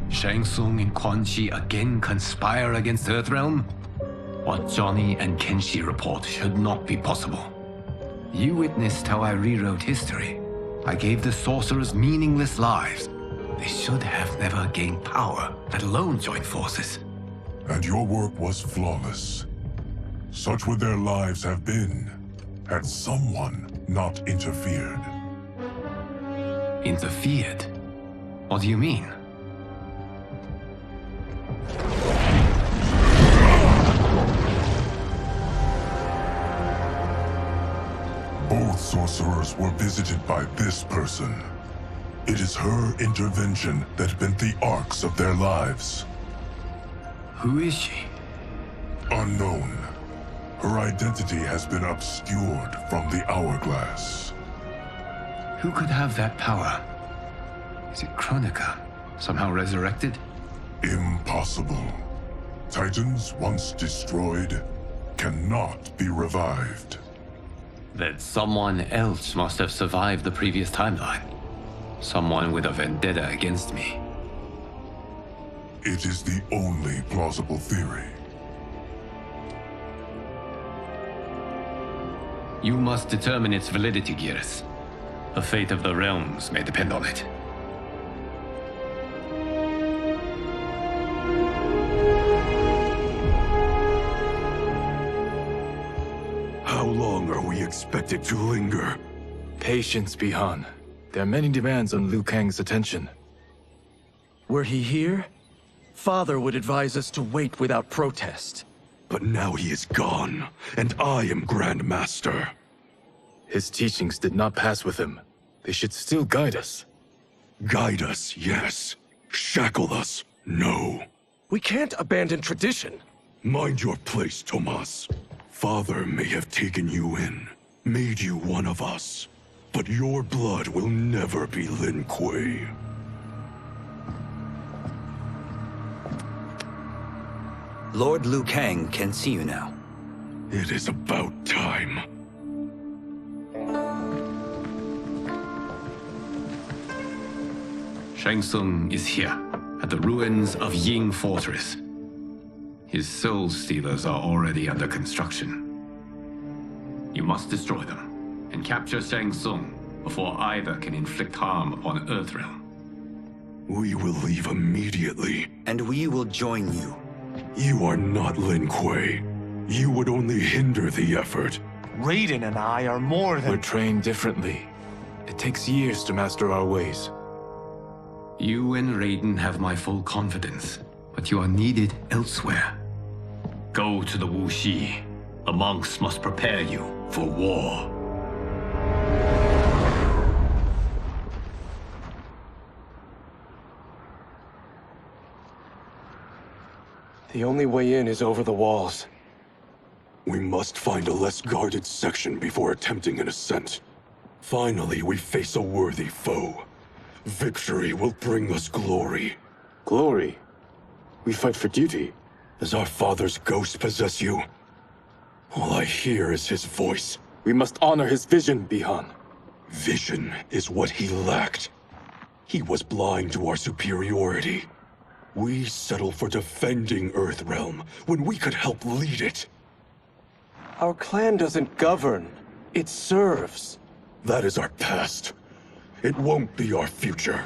Shang Tsung and Quan Chi again conspire against Earthrealm? What Johnny and Kenshi report should not be possible. You witnessed how I rewrote history. I gave the sorcerers meaningless lives. They should have never gained power, let alone joined forces. And your work was flawless. Such would their lives have been, had someone not interfered. Interfered? What do you mean? Both sorcerers were visited by this person. It is her intervention that bent the arcs of their lives. Who is she? Unknown. Her identity has been obscured from the hourglass. Who could have that power? Is it Kronika? Somehow resurrected? Impossible. Titans once destroyed cannot be revived. Then someone else must have survived the previous timeline. Someone with a vendetta against me. It is the only plausible theory. You must determine its validity, Geras. The fate of the realms may depend on it. How long are we expected to linger? Patience, Bihan. There are many demands on Liu Kang's attention. Were he here, Father would advise us to wait without protest. But now he is gone, and I am Grand Master. His teachings did not pass with him. They should still guide us. Guide us, yes. Shackle us, no. We can't abandon tradition. Mind your place, Tomas. Father may have taken you in, made you one of us. But your blood will never be Lin Kuei. Lord Liu Kang can see you now. It is about time. Shang Tsung is here, at the ruins of Ying Fortress. His soul stealers are already under construction. You must destroy them, and capture Shang Tsung before either can inflict harm upon Earthrealm. We will leave immediately. And we will join you. You are not Lin Kuei. You would only hinder the effort. Raiden and I are more than... We're trained differently. It takes years to master our ways. You and Raiden have my full confidence, but you are needed elsewhere. Go to the Wuxi. The monks must prepare you for war. The only way in is over the walls. We must find a less guarded section before attempting an ascent. Finally, we face a worthy foe. Victory will bring us glory. Glory? We fight for duty. Does our father's ghost possess you? All I hear is his voice. We must honor his vision, Bihan. Vision is what he lacked. He was blind to our superiority. We settle for defending Earthrealm when we could help lead it. Our clan doesn't govern. It serves. That is our past. It won't be our future.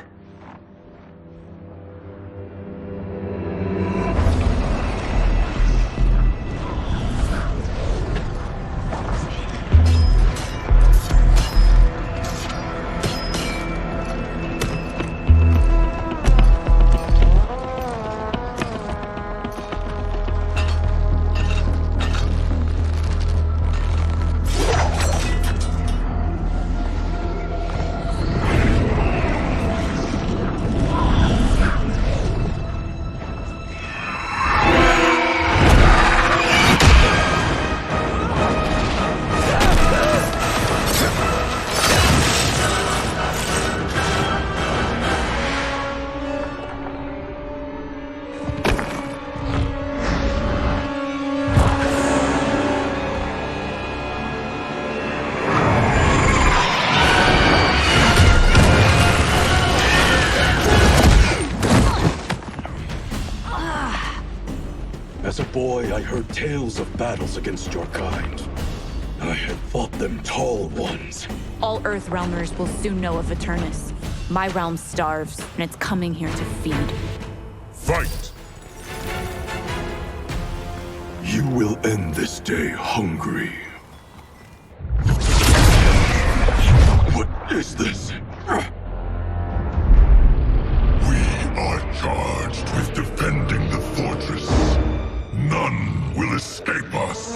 As a boy, I heard tales of battles against your kind. I had fought them tall ones. All Earthrealmers will soon know of Eternus. My realm starves, and it's coming here to feed. Fight! You will end this day hungry. What is this? We are charged with defending the fortress. None will escape us.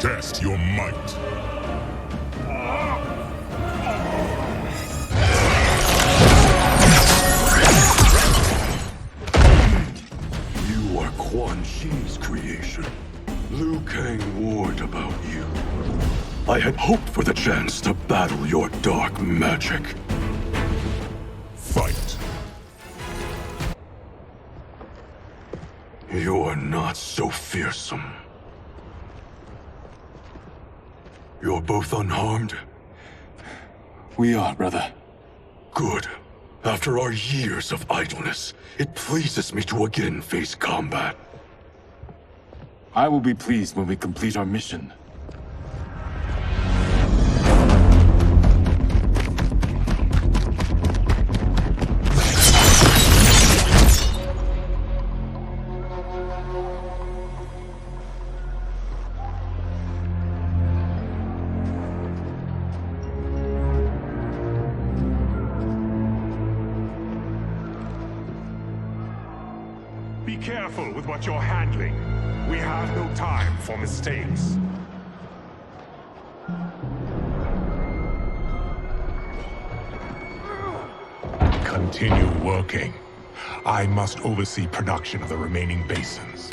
Test your might. You are Quan Chi's creation. Liu Kang warned about you. I had hoped for the chance to battle your dark magic. Fight. You're not so fearsome. You're both unharmed? We are, brother. Good. After our years of idleness, it pleases me to again face combat. I will be pleased when we complete our mission. Be careful with what you're handling. We have no time for mistakes. Continue working. I must oversee production of the remaining basins.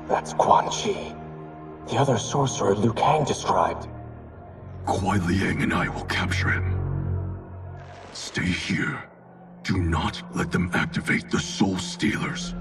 That's Quan Chi. The other sorcerer Liu Kang described. Kuai Liang and I will capture him. Stay here. Do not let them activate the Soul Stealers.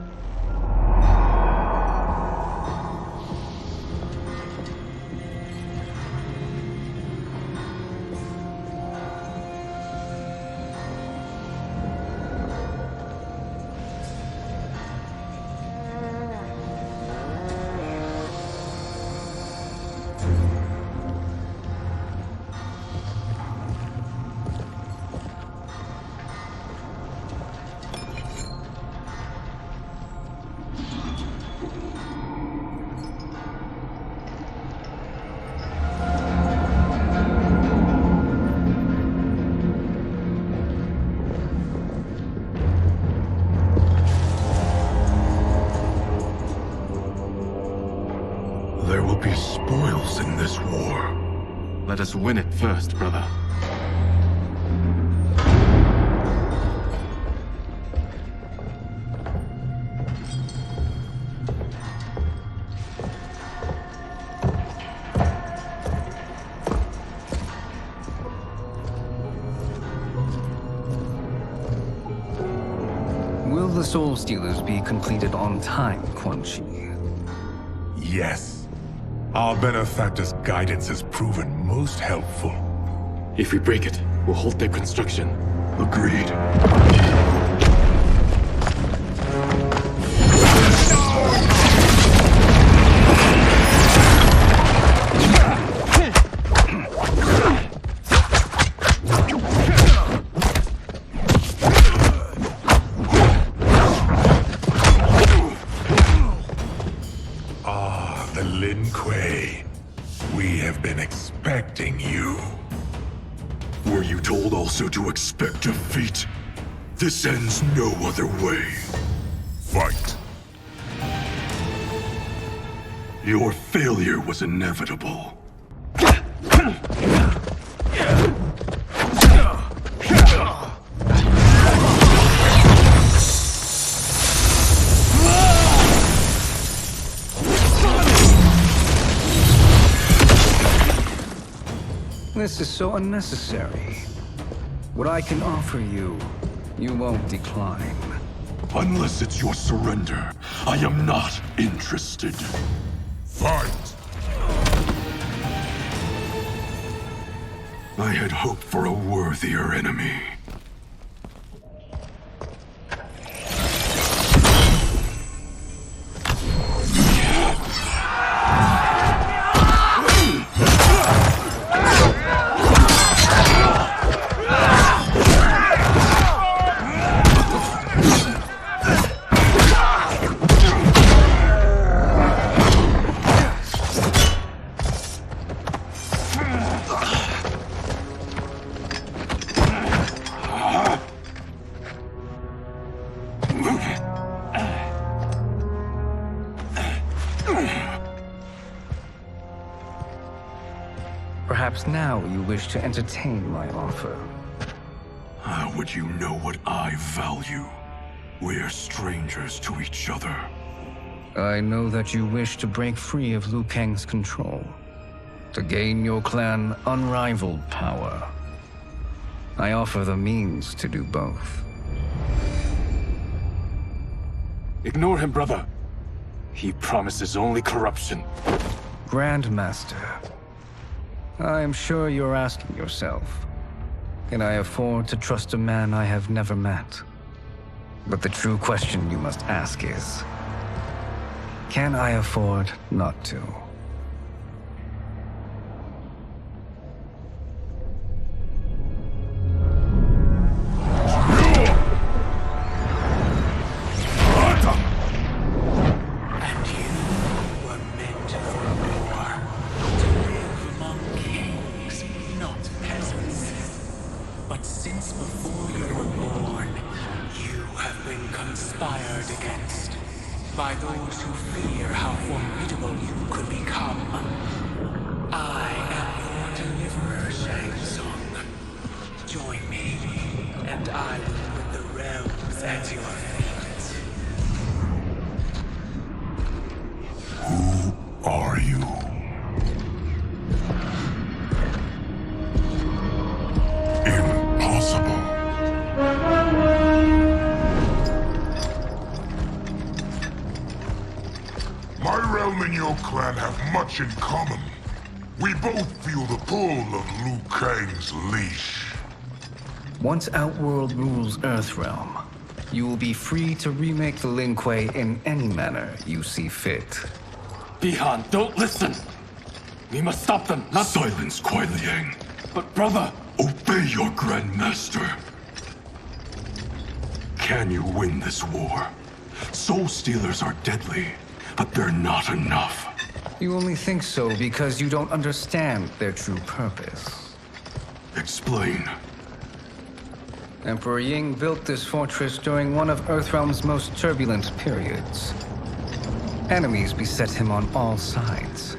copious spoils in this war. Let us win it first, brother. Will the Soul Stealers be completed on time, Quan Chi? Yes. Our benefactor's guidance has proven most helpful. If we break it, we'll halt their construction. Agreed. To expect defeat. This ends no other way. Fight. Your failure was inevitable. This is so unnecessary. What I can offer you, you won't decline. Unless it's your surrender, I am not interested. Fight! I had hoped for a worthier enemy. Perhaps now you wish to entertain my offer. How would you know what I value? We're strangers to each other. I know that you wish to break free of Liu Kang's control, to gain your clan unrivaled power. I offer the means to do both. Ignore him, brother. He promises only corruption. Grandmaster, I am sure you're asking yourself, can I afford to trust a man I have never met? But the true question you must ask is, can I afford not to? By those who fear how formidable you could become. I am your deliverer, Shang Tsung. Join me, and I will put the realms at your feet. Who are you? Impossible. My realm and your clan have much in common. We both feel the pull of Liu Kang's leash. Once Outworld rules Earthrealm, you will be free to remake the Lin Kuei in any manner you see fit. Bihan, don't listen! We must stop them, not— Silence, Kuai Liang. But brother— Obey your Grandmaster. Can you win this war? Soul Stealers are deadly, but they're not enough. You only think so because you don't understand their true purpose. Explain. Emperor Ying built this fortress during one of Earthrealm's most turbulent periods. Enemies beset him on all sides.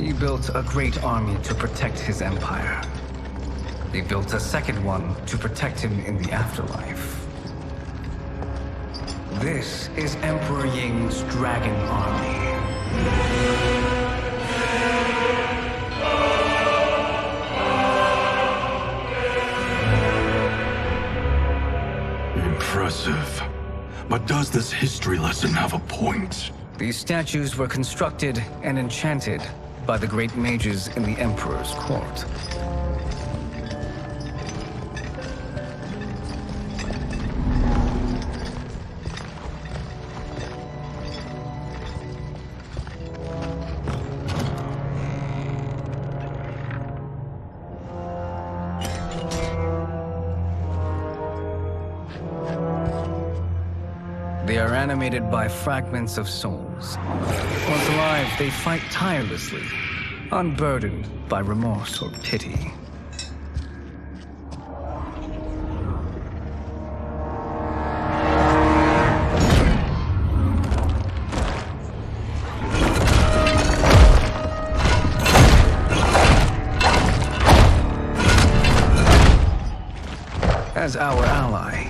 He built a great army to protect his empire. He built a second one to protect him in the afterlife. This is Emperor Ying's Dragon Army. Impressive. But does this history lesson have a point? These statues were constructed and enchanted by the great mages in the Emperor's court. They are animated by fragments of souls. Once alive, they fight tirelessly, unburdened by remorse or pity. As our ally,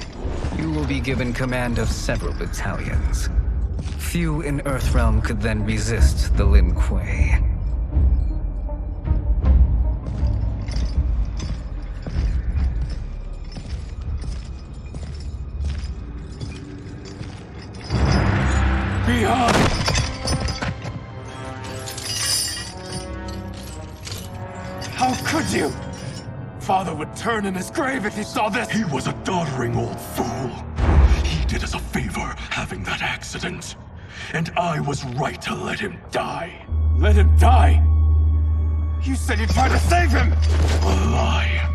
you will be given command of several battalions. Few in Earthrealm could then resist the Lin Kuei. Behind! How could you? Father would turn in his grave if he saw this! He was a doddering old fool. He did us a favor having that accident. And I was right to let him die. Let him die? You said you tried to save him! A lie.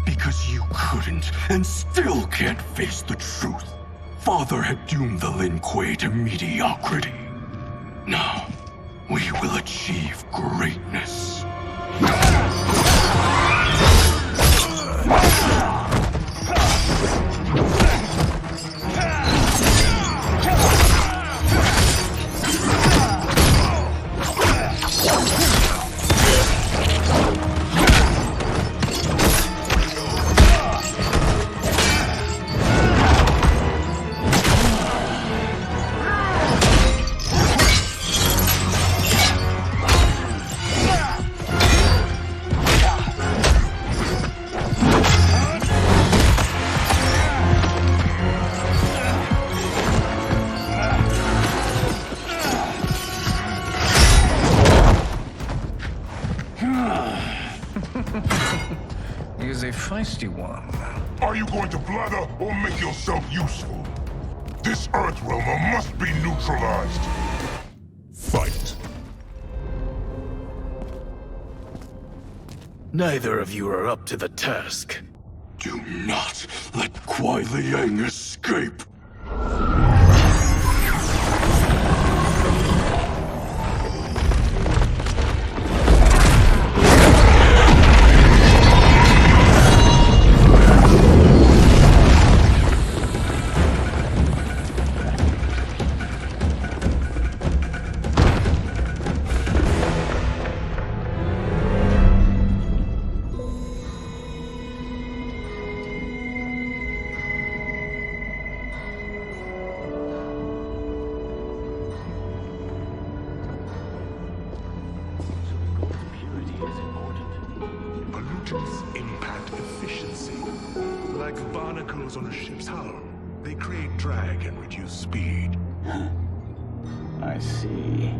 Because you couldn't and still can't face the truth. Father had doomed the Lin Kuei to mediocrity. Now, we will achieve greatness. He is a feisty one. Are you going to blather or make yourself useful? This Earthrealmer must be neutralized. Fight. Neither of you are up to the task. Do not let Kuai Liang escape. Pollutants impact efficiency. Like barnacles on a ship's hull, they create drag and reduce speed. I see.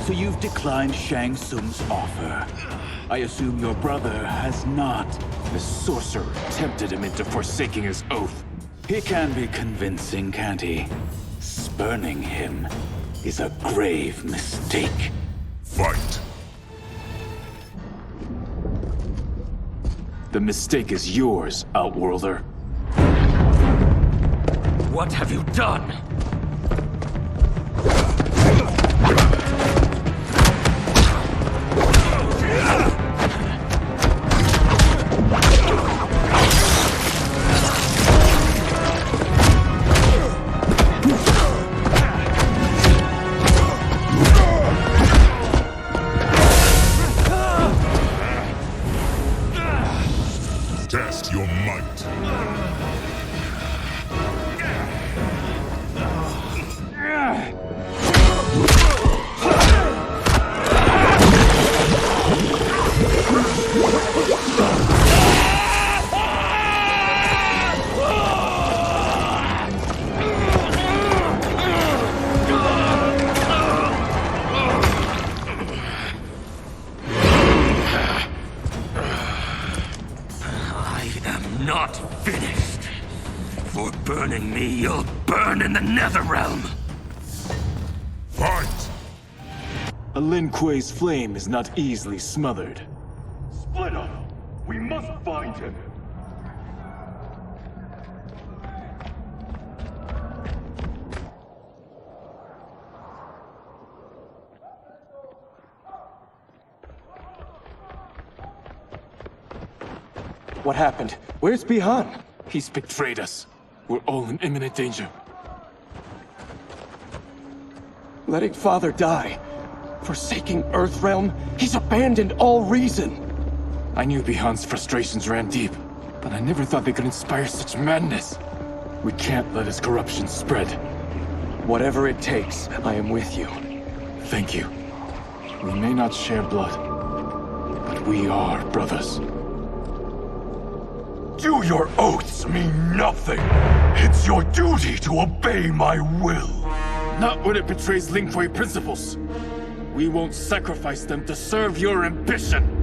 So you've declined Shang Tsung's offer. I assume your brother has not. The sorcerer tempted him into forsaking his oath. He can be convincing, can't he? Spurning him is a grave mistake. Fight. The mistake is yours, Outworlder. What have you done? You'll burn in the Netherrealm! Fight! A Lin Kuei's flame is not easily smothered. Split up! We must find him! What happened? Where's Bihan? He's betrayed us. We're all in imminent danger. Letting Father die. Forsaking Earthrealm. He's abandoned all reason. I knew Bihan's frustrations ran deep, but I never thought they could inspire such madness. We can't let his corruption spread. Whatever it takes, I am with you. Thank you. We may not share blood, but we are brothers. Do your oaths mean nothing? It's your duty to obey my will. Not when it betrays Lin Kuei principles. We won't sacrifice them to serve your ambition.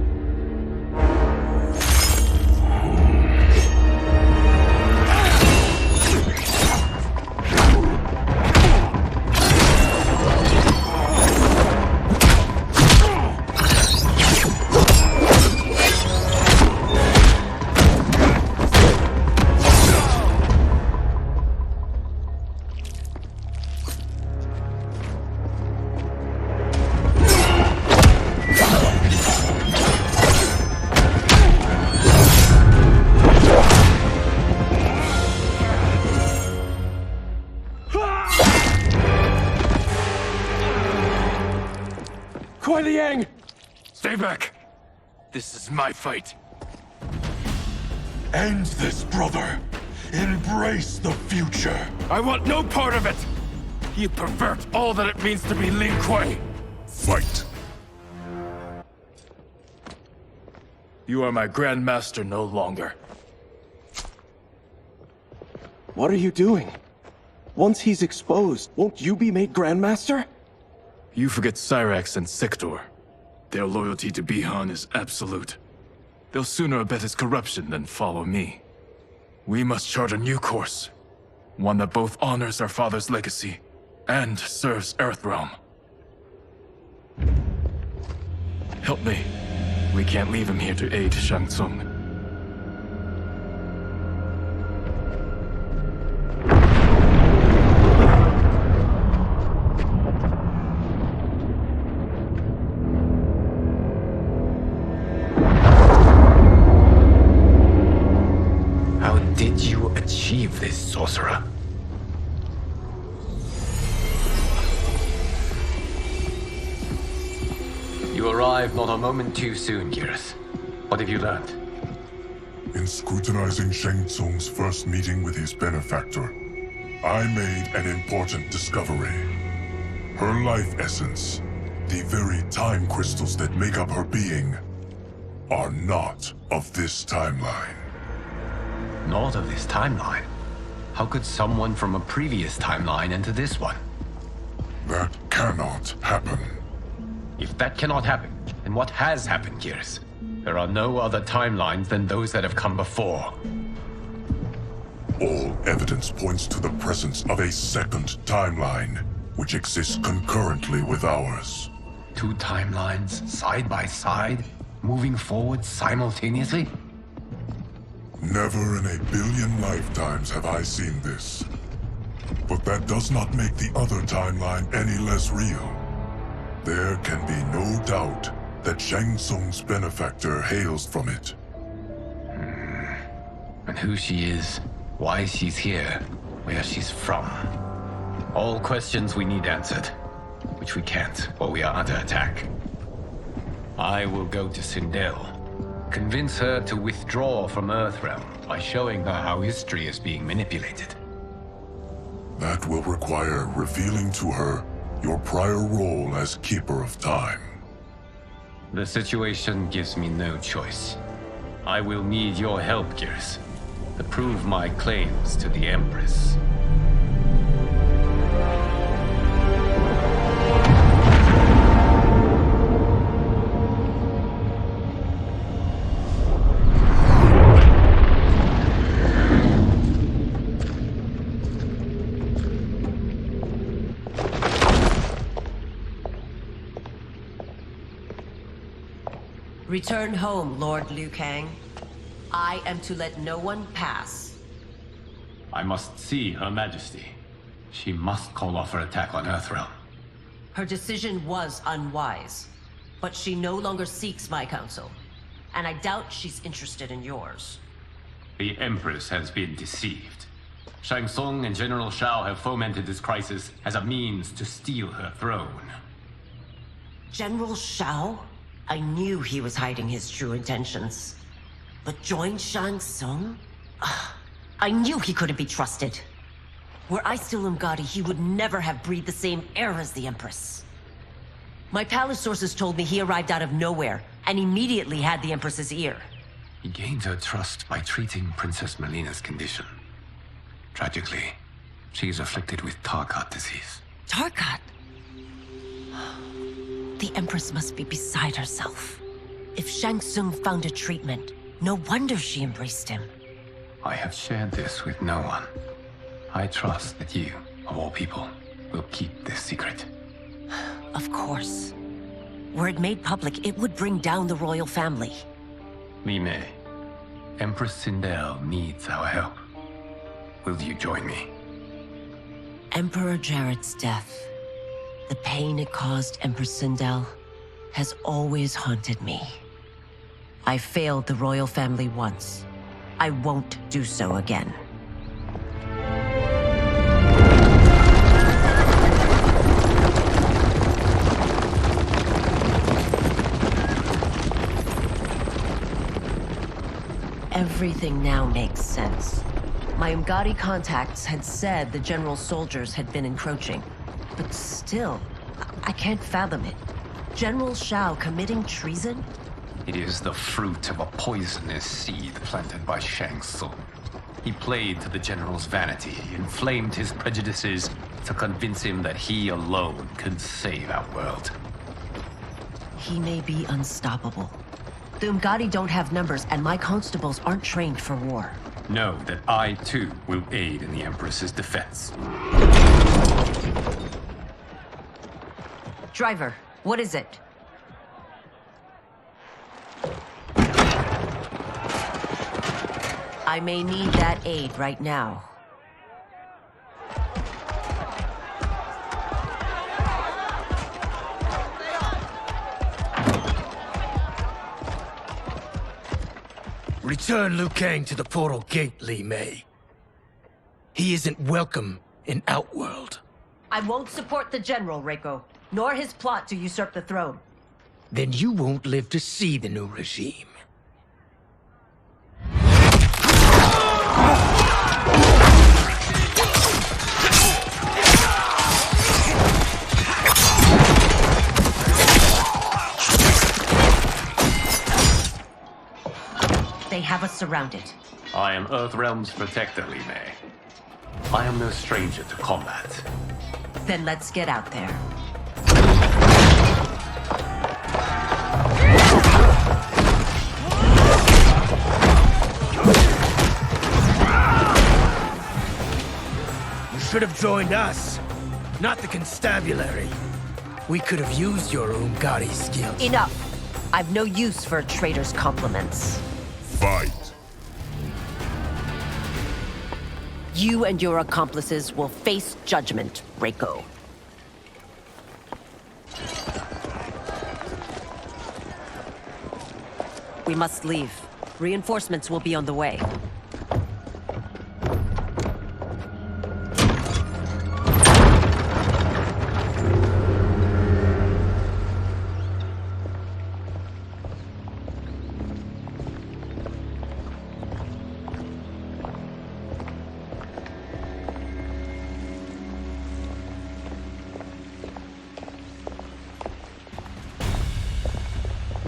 Stay back! This is my fight. End this, brother! Embrace the future! I want no part of it! You pervert all that it means to be Lin Kuei! Fight! You are my Grandmaster no longer. What are you doing? Once he's exposed, won't you be made Grandmaster? You forget Cyrax and Sector. Their loyalty to Bihan is absolute. They'll sooner abet his corruption than follow me. We must chart a new course. One that both honors our father's legacy and serves Earthrealm. Help me. We can't leave him here to aid Shang Tsung. Achieve this, sorcerer. You arrived not a moment too soon, Geras. What have you learned? In scrutinizing Shang Tsung's first meeting with his benefactor, I made an important discovery. Her life essence, the very time crystals that make up her being, are not of this timeline. Not of this timeline? How could someone from a previous timeline enter this one? That cannot happen. If that cannot happen, then what has happened, Geras? There are no other timelines than those that have come before. All evidence points to the presence of a second timeline, which exists concurrently with ours. Two timelines, side by side, moving forward simultaneously? Never in a billion lifetimes have I seen this. But that does not make the other timeline any less real. There can be no doubt that Shang Tsung's benefactor hails from it. And who she is, why she's here, where she's from. All questions we need answered, which we can't, or we are under attack. I will go to Sindel. Convince her to withdraw from Earthrealm by showing her how history is being manipulated. That will require revealing to her your prior role as Keeper of Time. The situation gives me no choice. I will need your help, Geras, to prove my claims to the Empress. Return home, Lord Liu Kang. I am to let no one pass. I must see Her Majesty. She must call off her attack on Earthrealm. Her decision was unwise, but she no longer seeks my counsel, and I doubt she's interested in yours. The Empress has been deceived. Shang Tsung and General Shao have fomented this crisis as a means to steal her throne. General Shao? I knew he was hiding his true intentions. But join Shang Tsung? I knew he couldn't be trusted. Were I still Umgadi, he would never have breathed the same air as the Empress. My palace sources told me he arrived out of nowhere, and immediately had the Empress's ear. He gained her trust by treating Princess Melina's condition. Tragically, she is afflicted with Tarkat disease. Tarkat? The Empress must be beside herself. If Shang Tsung found a treatment, no wonder she embraced him. I have shared this with no one. I trust that you, of all people, will keep this secret. Of course. Were it made public, it would bring down the royal family. Li Mei, Empress Sindel needs our help. Will you join me? Emperor Jarrett's death, the pain it caused Empress Sindel, has always haunted me. I failed the royal family once. I won't do so again. Everything now makes sense. My Umgadi contacts had said the general's soldiers had been encroaching. But still, I can't fathom it. General Shao committing treason? It is the fruit of a poisonous seed planted by Shang Tsung. He played to the general's vanity, inflamed his prejudices to convince him that he alone could save Outworld. He may be unstoppable. The Umgadi don't have numbers, and my constables aren't trained for war. Know that I, too, will aid in the Empress's defense. Driver, what is it? I may need that aid right now. Return Liu Kang to the portal gate, Li Mei. He isn't welcome in Outworld. I won't support the general, Reiko, nor his plot to usurp the throne. Then you won't live to see the new regime. They have us surrounded. I am Earthrealm's protector, Li Mei. I am no stranger to combat. Then let's get out there. You should have joined us, not the constabulary. We could have used your Umgadi skills. Enough! I've no use for a traitor's compliments. Fight! You and your accomplices will face judgment, Reiko. We must leave. Reinforcements will be on the way.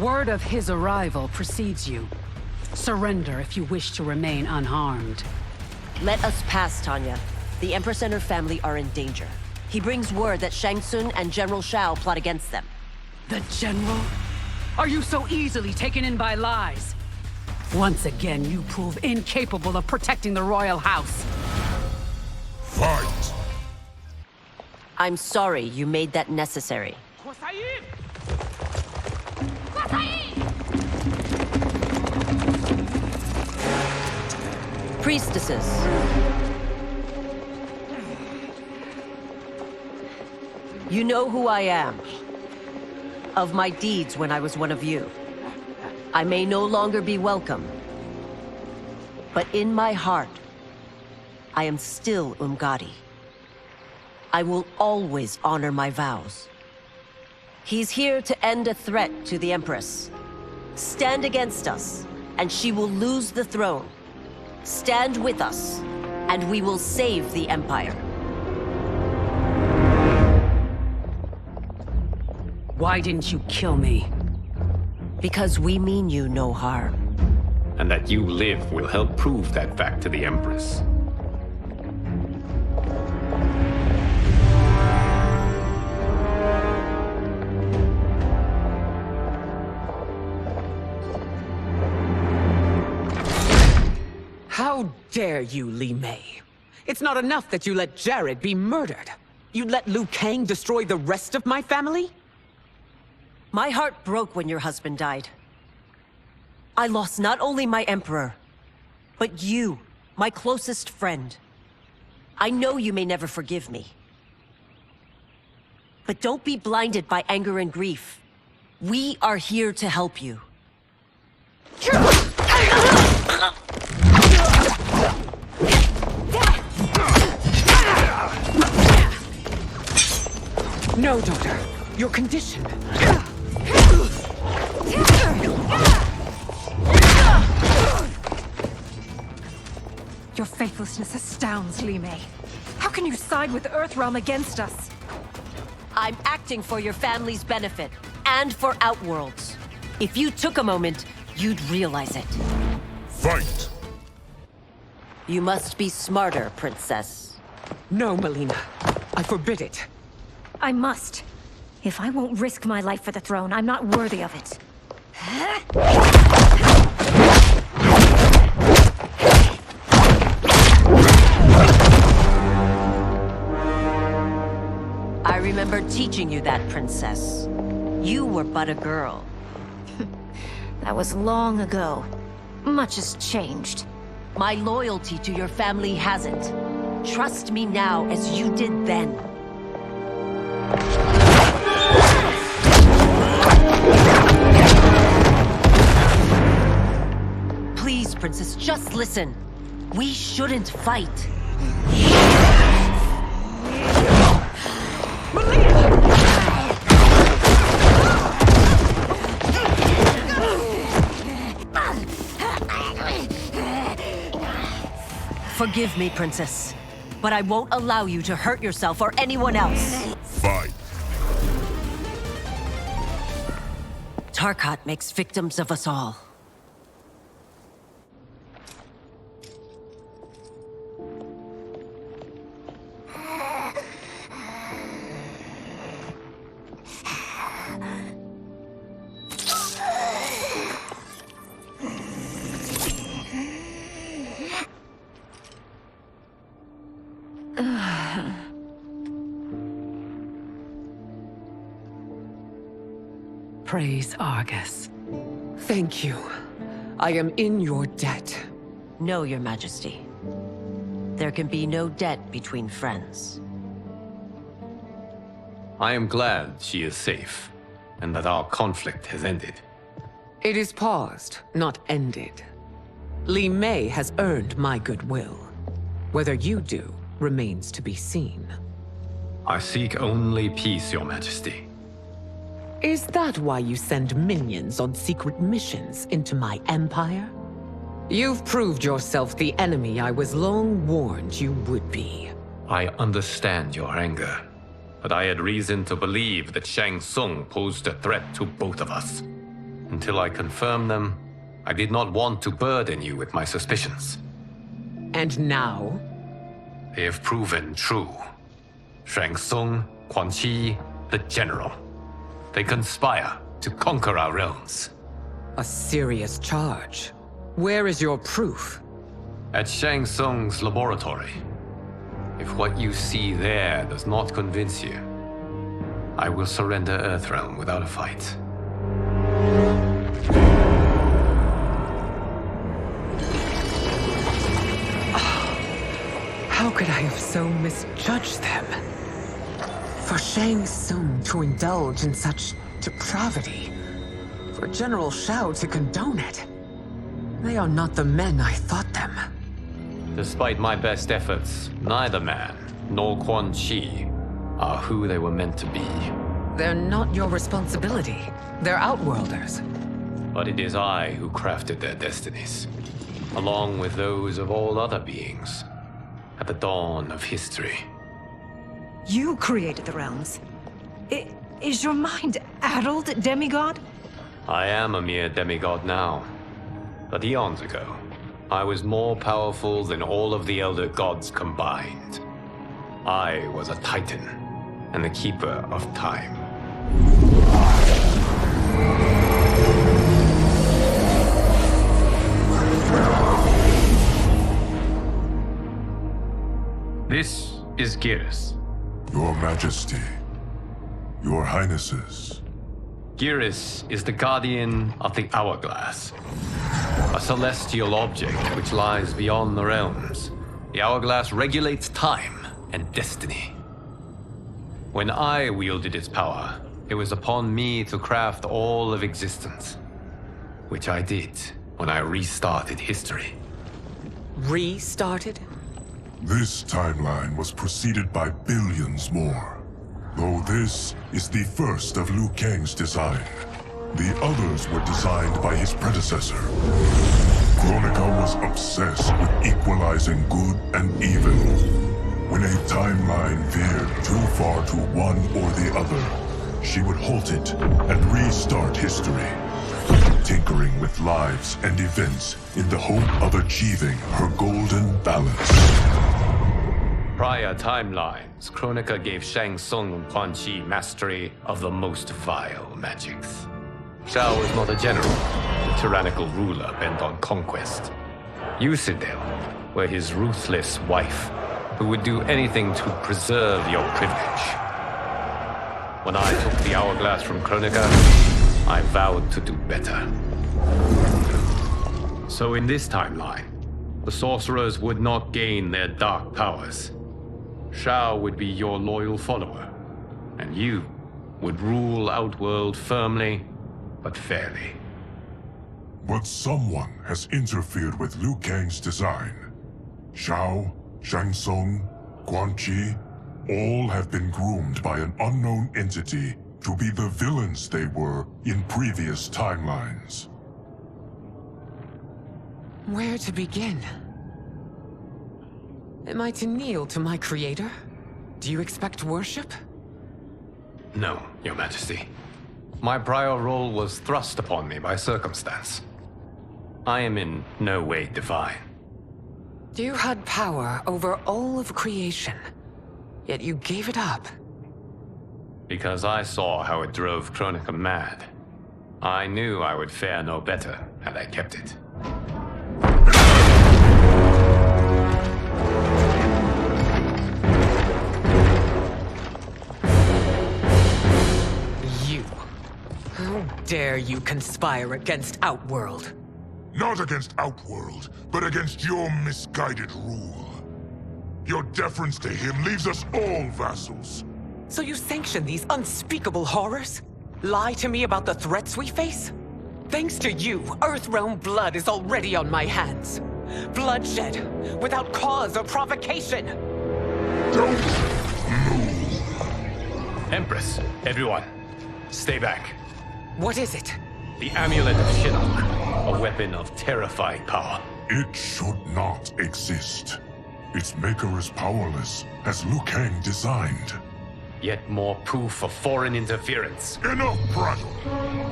Word of his arrival precedes you. Surrender if you wish to remain unharmed. Let us pass, Tanya. The Empress and her family are in danger. He brings word that Shang Tsung and General Shao plot against them. The General? Are you so easily taken in by lies? Once again, you prove incapable of protecting the royal house. Fight! I'm sorry you made that necessary. priestesses. You know who I am. Of my deeds when I was one of you. I may no longer be welcome. But in my heart, I am still Umgadi. I will always honor my vows. He's here to end a threat to the Empress. Stand against us, and she will lose the throne. Stand with us, and we will save the Empire. Why didn't you kill me? Because we mean you no harm. And that you live will help prove that fact to the Empress. How dare you, Li Mei? It's not enough that you let Jared be murdered. You'd let Liu Kang destroy the rest of my family? My heart broke when your husband died. I lost not only my Emperor, but you, my closest friend. I know you may never forgive me. But don't be blinded by anger and grief. We are here to help you. No, Doctor. Your condition. Your faithlessness astounds, Li Mei. How can you side with Earthrealm against us? I'm acting for your family's benefit, and for Outworld's. If you took a moment, you'd realize it. Fight! You must be smarter, Princess. No, Melina. I forbid it. I must. If I won't risk my life for the throne, I'm not worthy of it. I remember teaching you that, Princess. You were but a girl. That was long ago. Much has changed. My loyalty to your family hasn't. Trust me now as you did then. Please, Princess, just listen. We shouldn't fight. Forgive me, Princess, but I won't allow you to hurt yourself or anyone else. Fight. Tarkat makes victims of us all. Praise Argus. Thank you. I am in your debt. No, Your Majesty. There can be no debt between friends. I am glad she is safe, and that our conflict has ended. It is paused, not ended. Li Mei has earned my goodwill. Whether you do remains to be seen. I seek only peace, Your Majesty. Is that why you send minions on secret missions into my empire? You've proved yourself the enemy I was long warned you would be. I understand your anger, but I had reason to believe that Shang Tsung posed a threat to both of us. Until I confirmed them, I did not want to burden you with my suspicions. And now? They have proven true. Shang Tsung, Quan Chi, the General. They conspire to conquer our realms. A serious charge. Where is your proof? At Shang Tsung's laboratory. If what you see there does not convince you, I will surrender Earthrealm without a fight. could I have so misjudged them? For Shang Tsung to indulge in such depravity, for General Shao to condone it, they are not the men I thought them. Despite my best efforts, neither man nor Quan Chi are who they were meant to be. They're not your responsibility. They're Outworlders. But it is I who crafted their destinies, along with those of all other beings, at the dawn of history. You created the realms. Is your mind addled, demigod? I am a mere demigod now. But eons ago, I was more powerful than all of the Elder Gods combined. I was a Titan, and the Keeper of Time. This is Geras. Your Majesty. Your Highnesses. Geras is the guardian of the Hourglass, a celestial object which lies beyond the realms. The Hourglass regulates time and destiny. When I wielded its power, it was upon me to craft all of existence, which I did when I restarted history. Restarted? This timeline was preceded by billions more. Though this is the first of Liu Kang's design. The others were designed by his predecessor. Kronika was obsessed with equalizing good and evil. When a timeline veered too far to one or the other, she would halt it and restart history, tinkering with lives and events in the hope of achieving her golden balance. Prior timelines, Kronika gave Shang Tsung and Quan Chi mastery of the most vile magics. Shao was not a general, a tyrannical ruler bent on conquest. Yusidel were his ruthless wife, who would do anything to preserve your privilege. When I took the Hourglass from Kronika, I vowed to do better. So in this timeline, the sorcerers would not gain their dark powers. Shao would be your loyal follower, and you would rule Outworld firmly, but fairly. But someone has interfered with Liu Kang's design. Shao, Shang Tsung, Quan Chi, all have been groomed by an unknown entity to be the villains they were in previous timelines. Where to begin? Am I to kneel to my creator? Do you expect worship? No, Your Majesty. My prior role was thrust upon me by circumstance. I am in no way divine. You had power over all of creation, yet you gave it up. Because I saw how it drove Kronika mad. I knew I would fare no better had I kept it. How dare you conspire against Outworld? Not against Outworld, but against your misguided rule. Your deference to him leaves us all vassals. So you sanction these unspeakable horrors? Lie to me about the threats we face? Thanks to you, Earthrealm blood is already on my hands. Bloodshed, without cause or provocation. Don't move. Empress, everyone, stay back. What is it? The Amulet of Shinnok, a weapon of terrifying power. It should not exist. Its maker is powerless, as Liu Kang designed. Yet more proof of foreign interference. Enough prattle!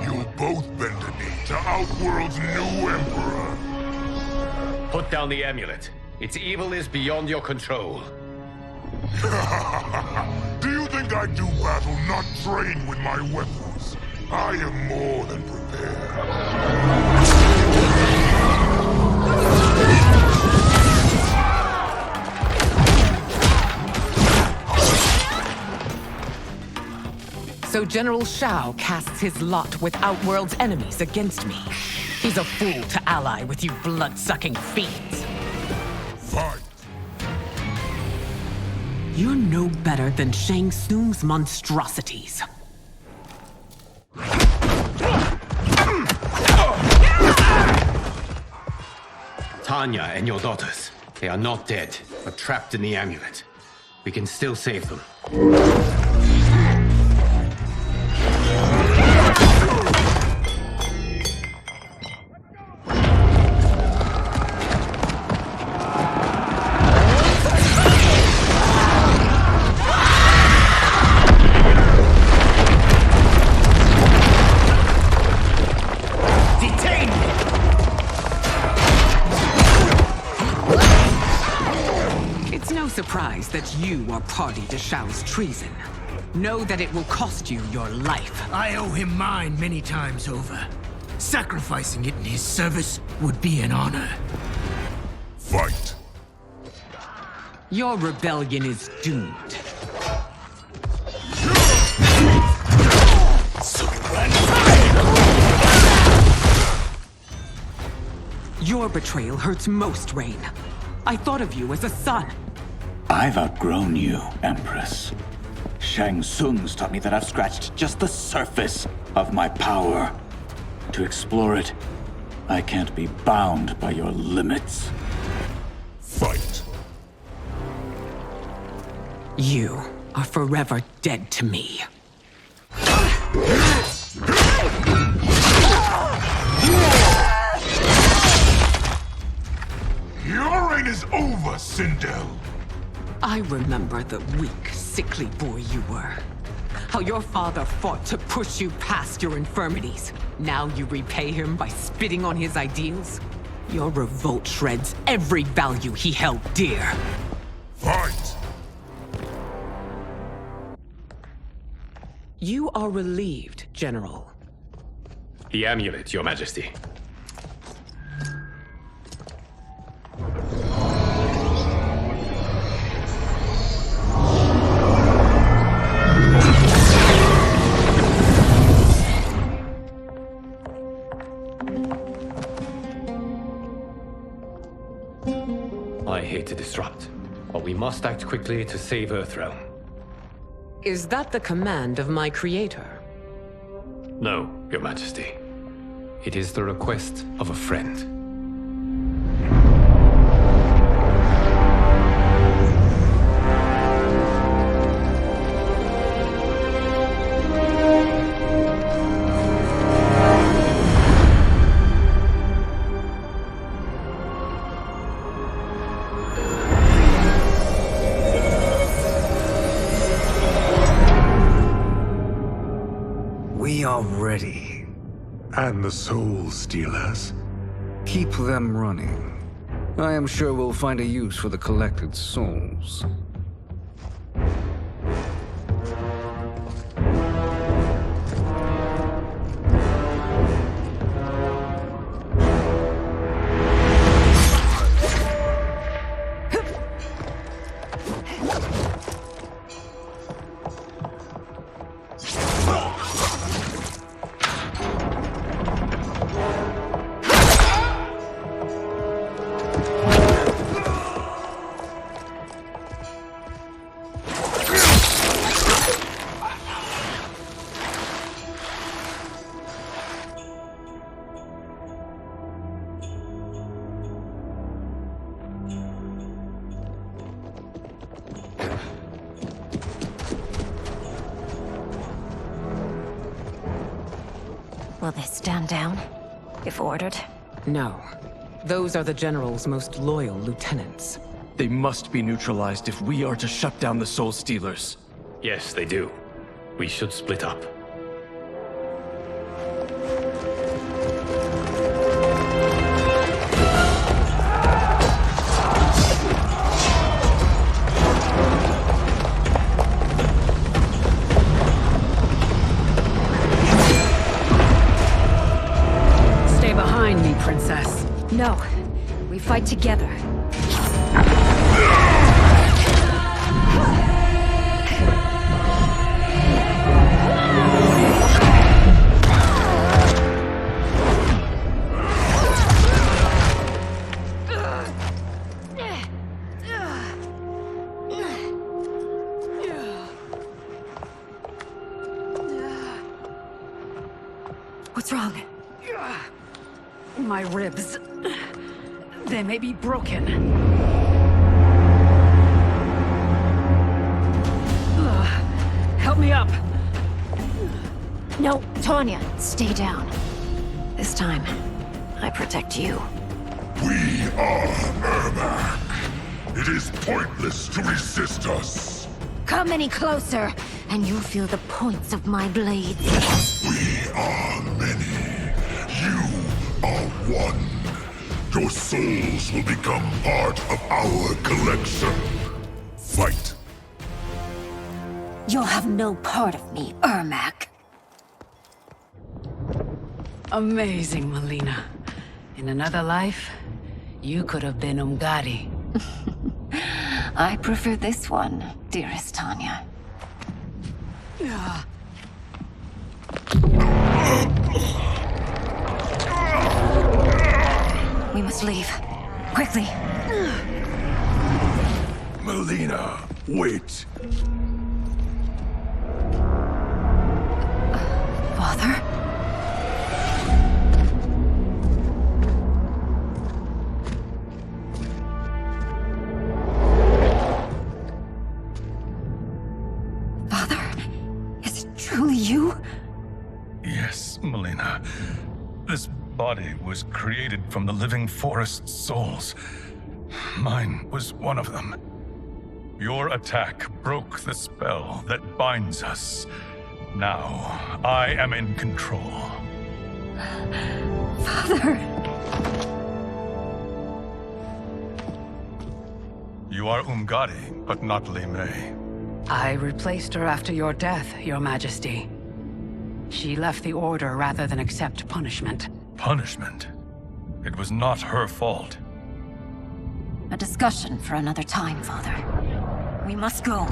You'll both bend a knee to Outworld's new Emperor. Put down the amulet. Its evil is beyond your control. Do you think I do battle not trained with my weapons? I am more than prepared. So General Shao casts his lot with Outworld's enemies against me. He's a fool to ally with you blood-sucking fiends. Fight! You're no better than Shang Tsung's monstrosities. Tanya and your daughters. They are not dead, but trapped in the amulet. We can still save them. Surprised that you are party to Shao's treason. Know that it will cost you your life. I owe him mine many times over. Sacrificing it in his service would be an honor. Fight. Your rebellion is doomed. Your betrayal hurts most, Rain. I thought of you as a son. I've outgrown you, Empress. Shang Tsung's taught me that I've scratched just the surface of my power. To explore it, I can't be bound by your limits. Fight. You are forever dead to me. Your reign is over, Sindel. I remember the weak, sickly boy you were. How your father fought to push you past your infirmities. Now you repay him by spitting on his ideals? Your revolt shreds every value he held dear. Fight! You are relieved, General. The amulet, Your Majesty. I hate to disrupt, but we must act quickly to save Earthrealm. Is that the command of my creator? No, Your Majesty. It is the request of a friend. Ready. And the Soul Stealers? Keep them running. I am sure we'll find a use for the collected souls. Will they stand down, if ordered? No. Those are the General's most loyal lieutenants. They must be neutralized if we are to shut down the Soul Stealers. Yes, they do. We should split up. Princess. No. We fight together. What's wrong? My ribs. They may be broken. Help me up. No, Tanya, stay down. This time, I protect you. We are Ermac. It is pointless to resist us. Come any closer, and you'll feel the points of my blades. We are many. You are one. Your souls will become part of our collection. Fight. You'll have no part of me, Ermac. Amazing, Melina. In another life, you could have been Umgadi. I prefer this one, dearest Tanya. We must leave. Quickly. Melina, wait. Father? Father? Is it truly you? Yes, Melina. This body was created from the living forest's souls. Mine was one of them. Your attack broke the spell that binds us. Now, I am in control. Father! You are Umgadi, but not Li Mei. I replaced her after your death, Your Majesty. She left the Order rather than accept punishment. Punishment? It was not her fault. A discussion for another time, Father. We must go.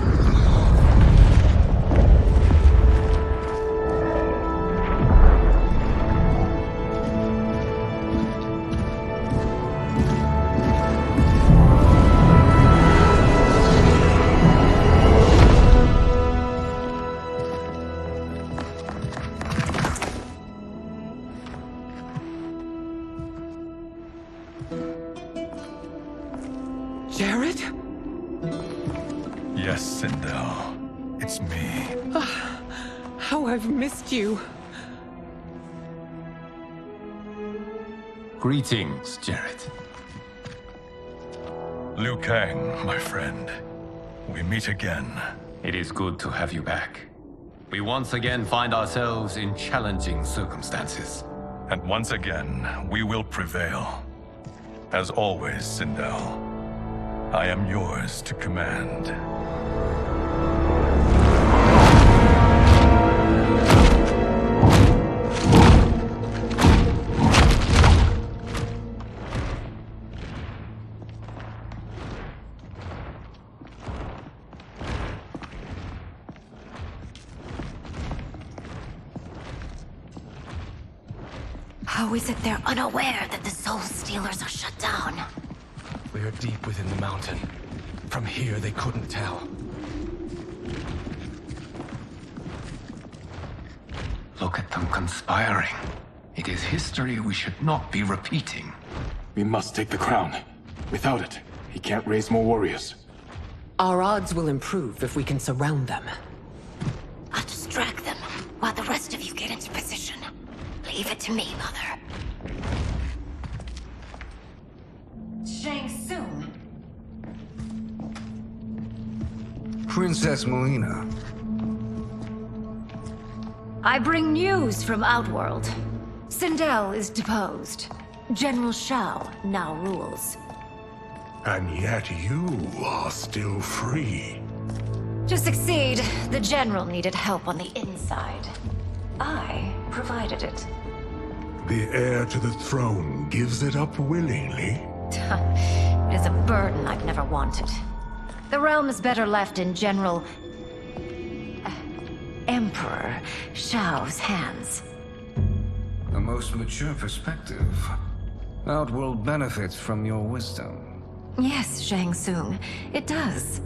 Jared? Yes, Sindel. It's me. How I've missed you. Greetings, Jared. Liu Kang, my friend. We meet again. It is good to have you back. We once again find ourselves in challenging circumstances. And once again, we will prevail. As always, Sindel, I am yours to command. How is it they're unaware that the Soul Stealers are shut down? We are deep within the mountain. From here, they couldn't tell. Look at them conspiring. It is history we should not be repeating. We must take the crown. Without it, he can't raise more warriors. Our odds will improve if we can surround them. I'll distract them while the rest of you get into position. Leave it to me, Mother. Shang Tsung. Princess Melina. I bring news from Outworld. Sindel is deposed. General Shao now rules. And yet you are still free. To succeed, the General needed help on the inside. I provided it. The heir to the throne gives it up willingly. It is a burden I've never wanted. The realm is better left in General... Emperor Shao's hands. A most mature perspective. Outworld benefits from your wisdom. Yes, Shang Tsung, it does.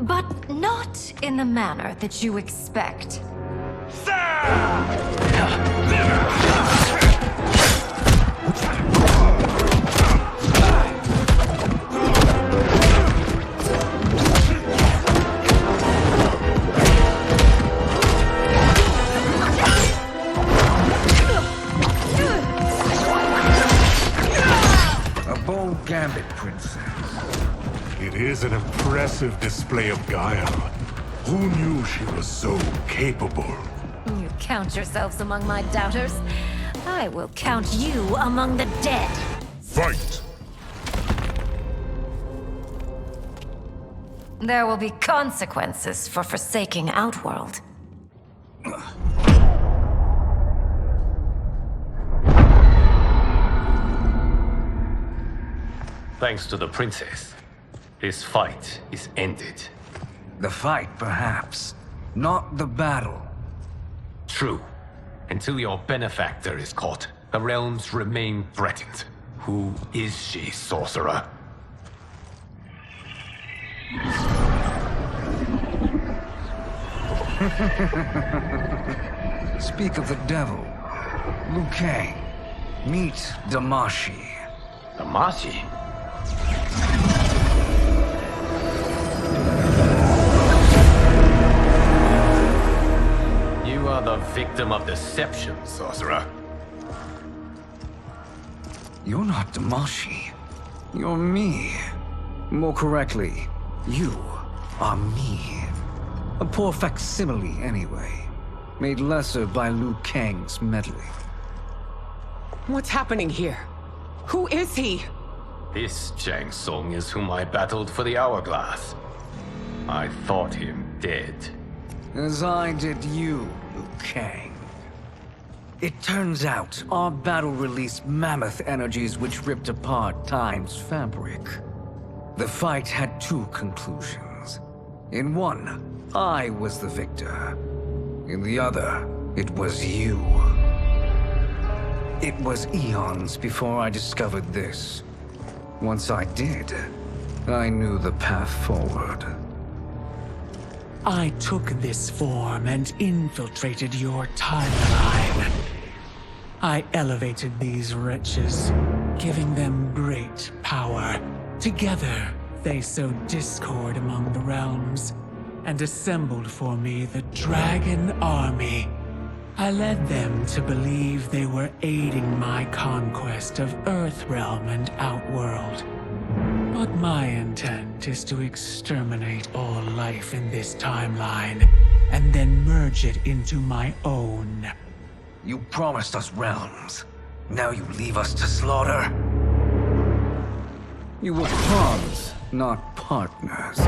But not in the manner that you expect. Sir! princess. It is an impressive display of guile. Who knew she was so capable? You count yourselves among my doubters. I will count you among the dead. Fight! There will be consequences for forsaking Outworld. Thanks to the princess, this fight is ended. The fight, perhaps. Not the battle. True. Until your benefactor is caught, the realms remain threatened. Who is she, sorcerer? Speak of the devil. Liu Kang. Meet Damashi. Damashi? You are the victim of deception, sorcerer. You're not Damashi. You're me. More correctly, you are me. A poor facsimile, anyway. Made lesser by Liu Kang's meddling. What's happening here? Who is he? This Shang Tsung is whom I battled for the Hourglass. I thought him dead. As I did you, Liu Kang. It turns out our battle released mammoth energies which ripped apart time's fabric. The fight had two conclusions. In one, I was the victor. In the other, it was you. It was eons before I discovered this. Once I did, I knew the path forward. I took this form and infiltrated your timeline. I elevated these wretches, giving them great power. Together, they sowed discord among the realms, and assembled for me the Dragon Army. I led them to believe they were aiding my conquest of Earthrealm and Outworld. But my intent is to exterminate all life in this timeline, and then merge it into my own. You promised us realms. Now you leave us to slaughter? You were pawns, not partners.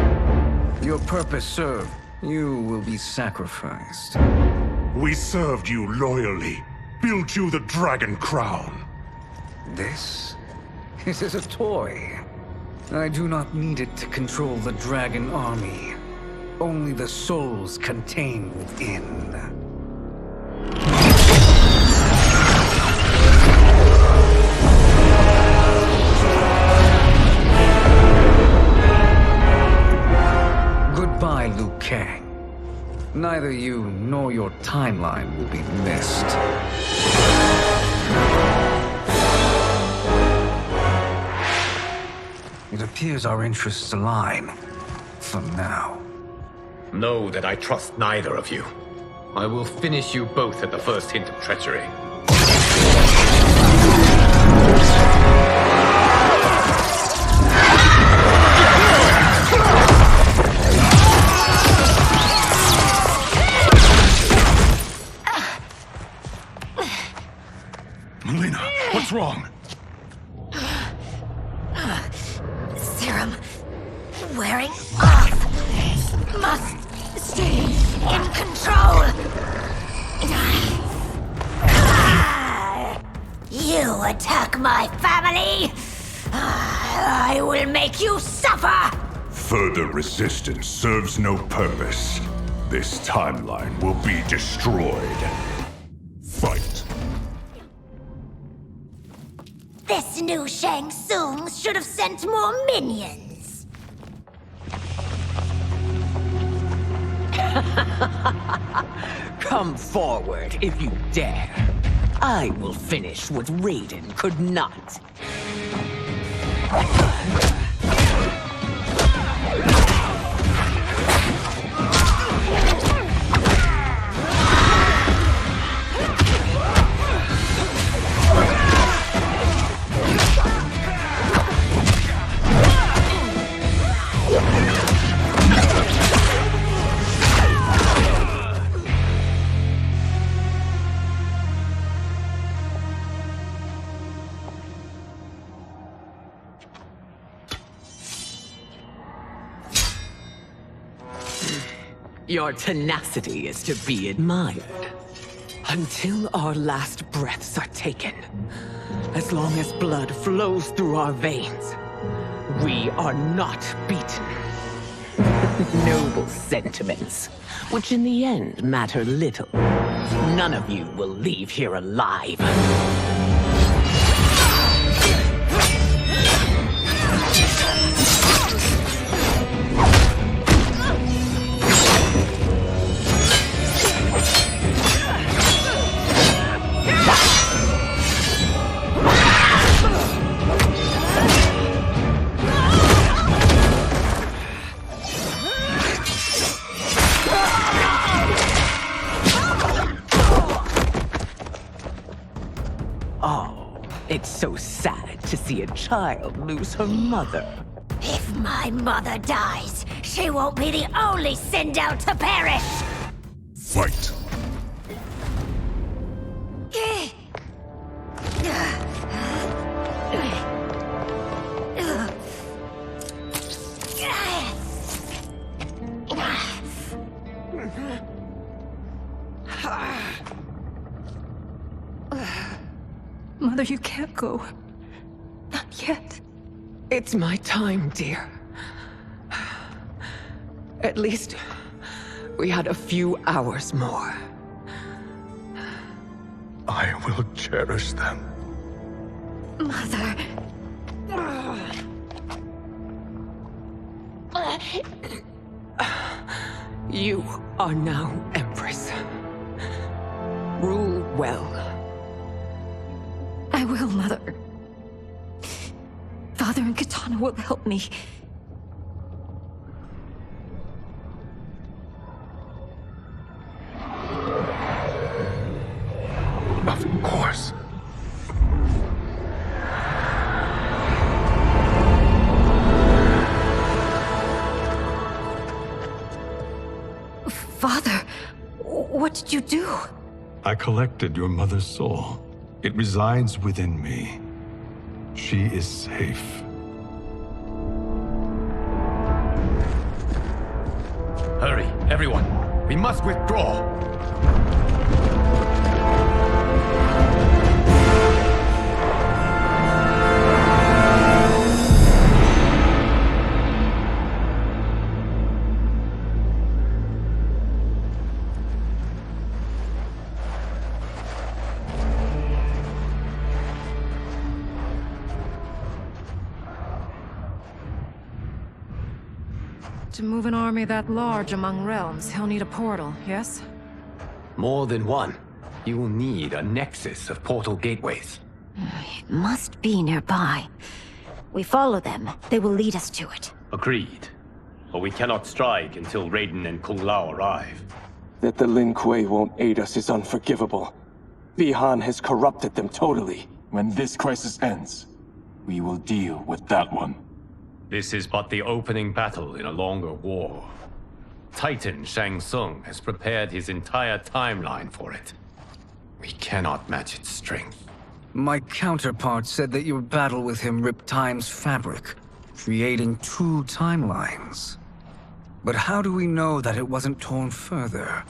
Your purpose served. You will be sacrificed. We served you loyally, built you the Dragon Crown. This is a toy. I do not need it to control the Dragon Army. Only the souls contained within. Goodbye, Liu Kang. Neither you nor your timeline will be missed. It appears our interests align. For now. Know that I trust neither of you. I will finish you both at the first hint of treachery. Melina, what's wrong? Serum wearing off. Must stay in control. You attack my family. I will make you suffer. Further resistance serves no purpose. This timeline will be destroyed. Fight. This new Shang Tsung should have sent more minions. Come forward if you dare. I will finish what Raiden could not. Your tenacity is to be admired. Until our last breaths are taken, as long as blood flows through our veins, we are not beaten. Noble sentiments, which in the end matter little. None of you will leave here alive. It's so sad to see a child lose her mother. If my mother dies, she won't be the only send out to perish! Fight! Mother, you can't go. Not yet. It's my time, dear. At least, we had a few hours more. I will cherish them. Mother... You are now Empress. Rule well. I will, Mother. Father and Katana will help me. Of course. Father, what did you do? I collected your mother's soul. It resides within me. She is safe. Hurry, everyone. We must withdraw. To move an army that large among realms, he'll need a portal, yes? More than one. You will need a nexus of portal gateways. It must be nearby. We follow them, they will lead us to it. Agreed. But we cannot strike until Raiden and Kung Lao arrive. That the Lin Kuei won't aid us is unforgivable. Bi-Han has corrupted them totally. When this crisis ends, we will deal with that one. This is but the opening battle in a longer war. Titan Shang Tsung has prepared his entire timeline for it. We cannot match its strength. My counterpart said that your battle with him ripped time's fabric, creating 2 timelines. But how do we know that it wasn't torn further?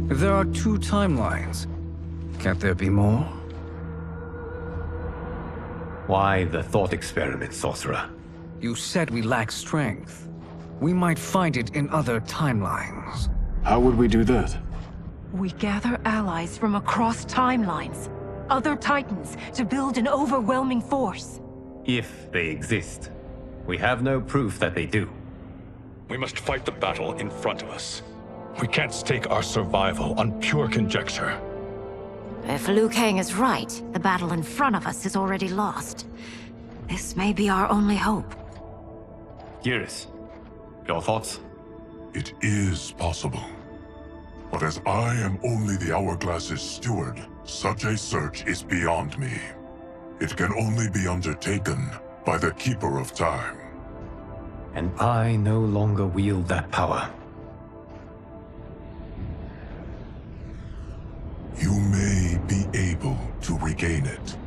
If there are 2 timelines, can't there be more? Why the thought experiment, sorcerer? You said we lack strength. We might find it in other timelines. How would we do that? We gather allies from across timelines, other titans, to build an overwhelming force. If they exist. We have no proof that they do. We must fight the battle in front of us. We can't stake our survival on pure conjecture. If Liu Kang is right, the battle in front of us is already lost. This may be our only hope. Geras, your thoughts? It is possible. But as I am only the Hourglass's steward, such a search is beyond me. It can only be undertaken by the Keeper of Time. And I no longer wield that power. You may be able to regain it.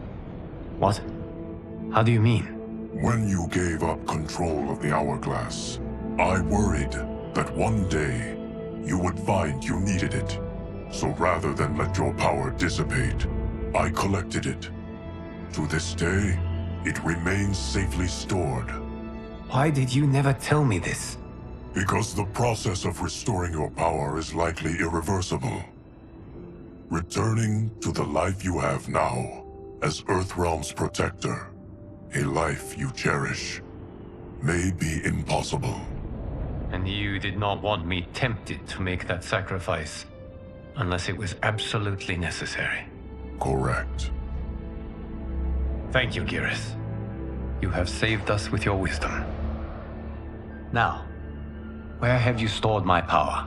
What? How do you mean? When you gave up control of the Hourglass, I worried that one day you would find you needed it. So rather than let your power dissipate, I collected it. To this day, it remains safely stored. Why did you never tell me this? Because the process of restoring your power is likely irreversible. Returning to the life you have now, as Earthrealm's protector, a life you cherish, may be impossible. And you did not want me tempted to make that sacrifice, unless it was absolutely necessary. Correct. Thank you, Geras. You have saved us with your wisdom. Now, where have you stored my power?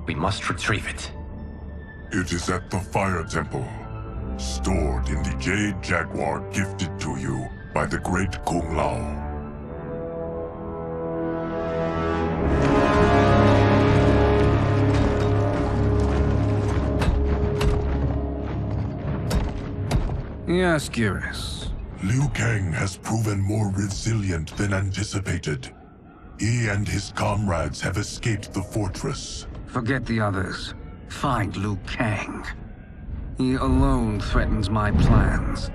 We must retrieve it. It is at the Fire Temple, stored in the Jade Jaguar gifted to you by the great Kung Lao. Yes, Geras. Liu Kang has proven more resilient than anticipated. He and his comrades have escaped the fortress. Forget the others. Find Liu Kang. He alone threatens my plans.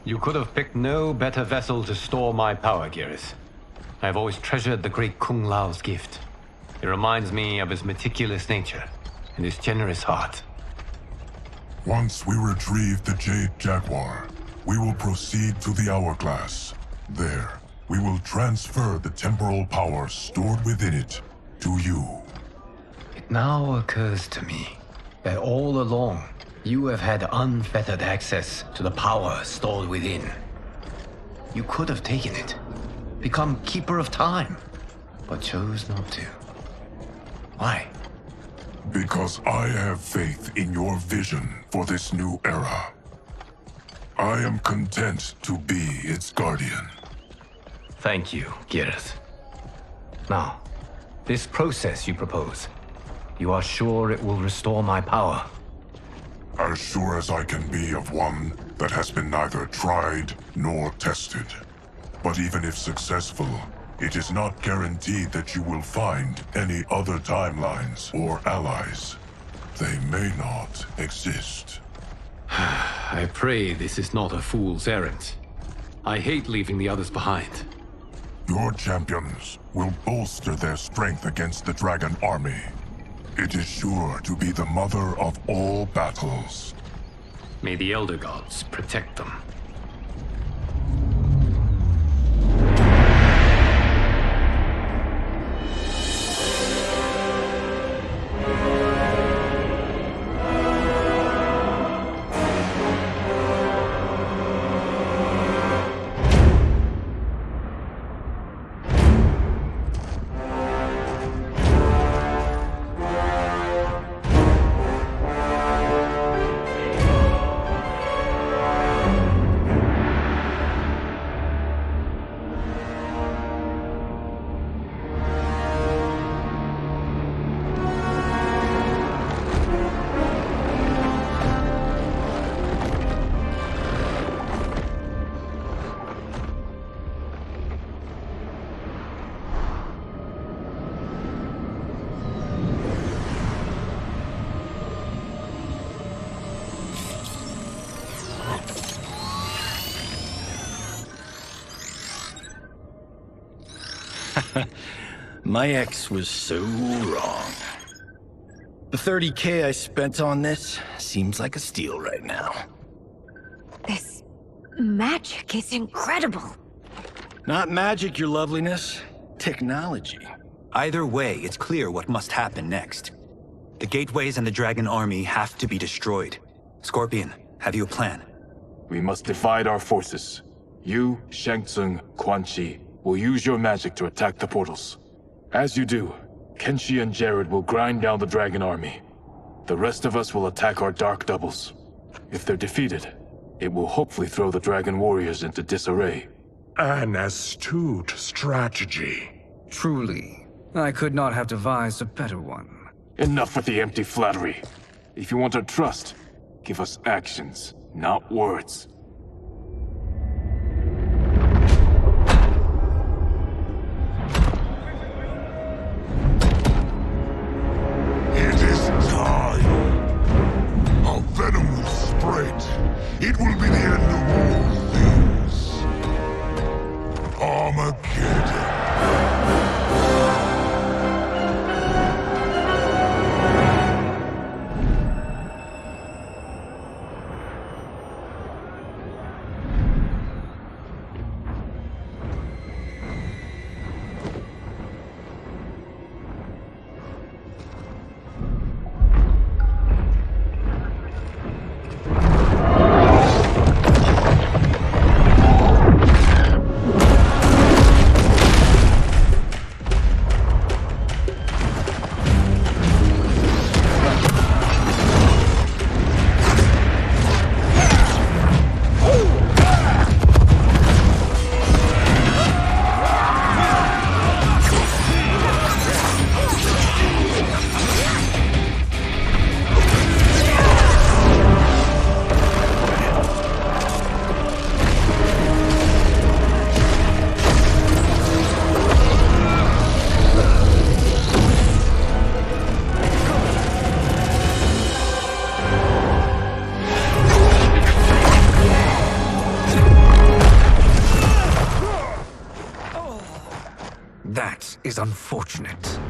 You could have picked no better vessel to store my power, Geras. I have always treasured the great Kung Lao's gift. It reminds me of his meticulous nature and his generous heart. Once we retrieve the Jade Jaguar, we will proceed to the Hourglass. There, we will transfer the temporal power stored within it to you. It now occurs to me that all along, you have had unfettered access to the power stored within. You could have taken it, become Keeper of Time, but chose not to. Why? Because I have faith in your vision for this new era. I am content to be its guardian. Thank you, Geras. Now, this process you propose, you are sure it will restore my power? As sure as I can be of one that has been neither tried nor tested. But even if successful, it is not guaranteed that you will find any other timelines or allies. They may not exist. I pray this is not a fool's errand. I hate leaving the others behind. Your champions will bolster their strength against the Dragon Army. It is sure to be the mother of all battles. May the Elder Gods protect them. My ex was so wrong. The 30K I spent on this seems like a steal right now. This magic is incredible. Not magic, your loveliness. Technology. Either way, it's clear what must happen next. The gateways and the Dragon Army have to be destroyed. Scorpion, have you a plan? We must divide our forces. You, Shang Tsung, Quan Chi, will use your magic to attack the portals. As you do, Kenshi and Jared will grind down the Dragon Army. The rest of us will attack our dark doubles. If they're defeated, it will hopefully throw the Dragon Warriors into disarray. An astute strategy. Truly, I could not have devised a better one. Enough with the empty flattery. If you want our trust, give us actions, not words. is unfortunate.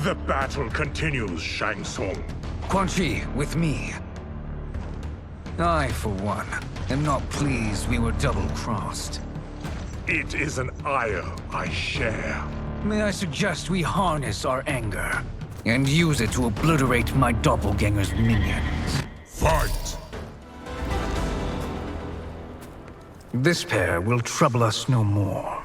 The battle continues, Shang Tsung. Quan Chi, with me. I, for one, am not pleased we were double-crossed. It is an ire I share. May I suggest we harness our anger and use it to obliterate my doppelganger's minions? Fight! This pair will trouble us no more.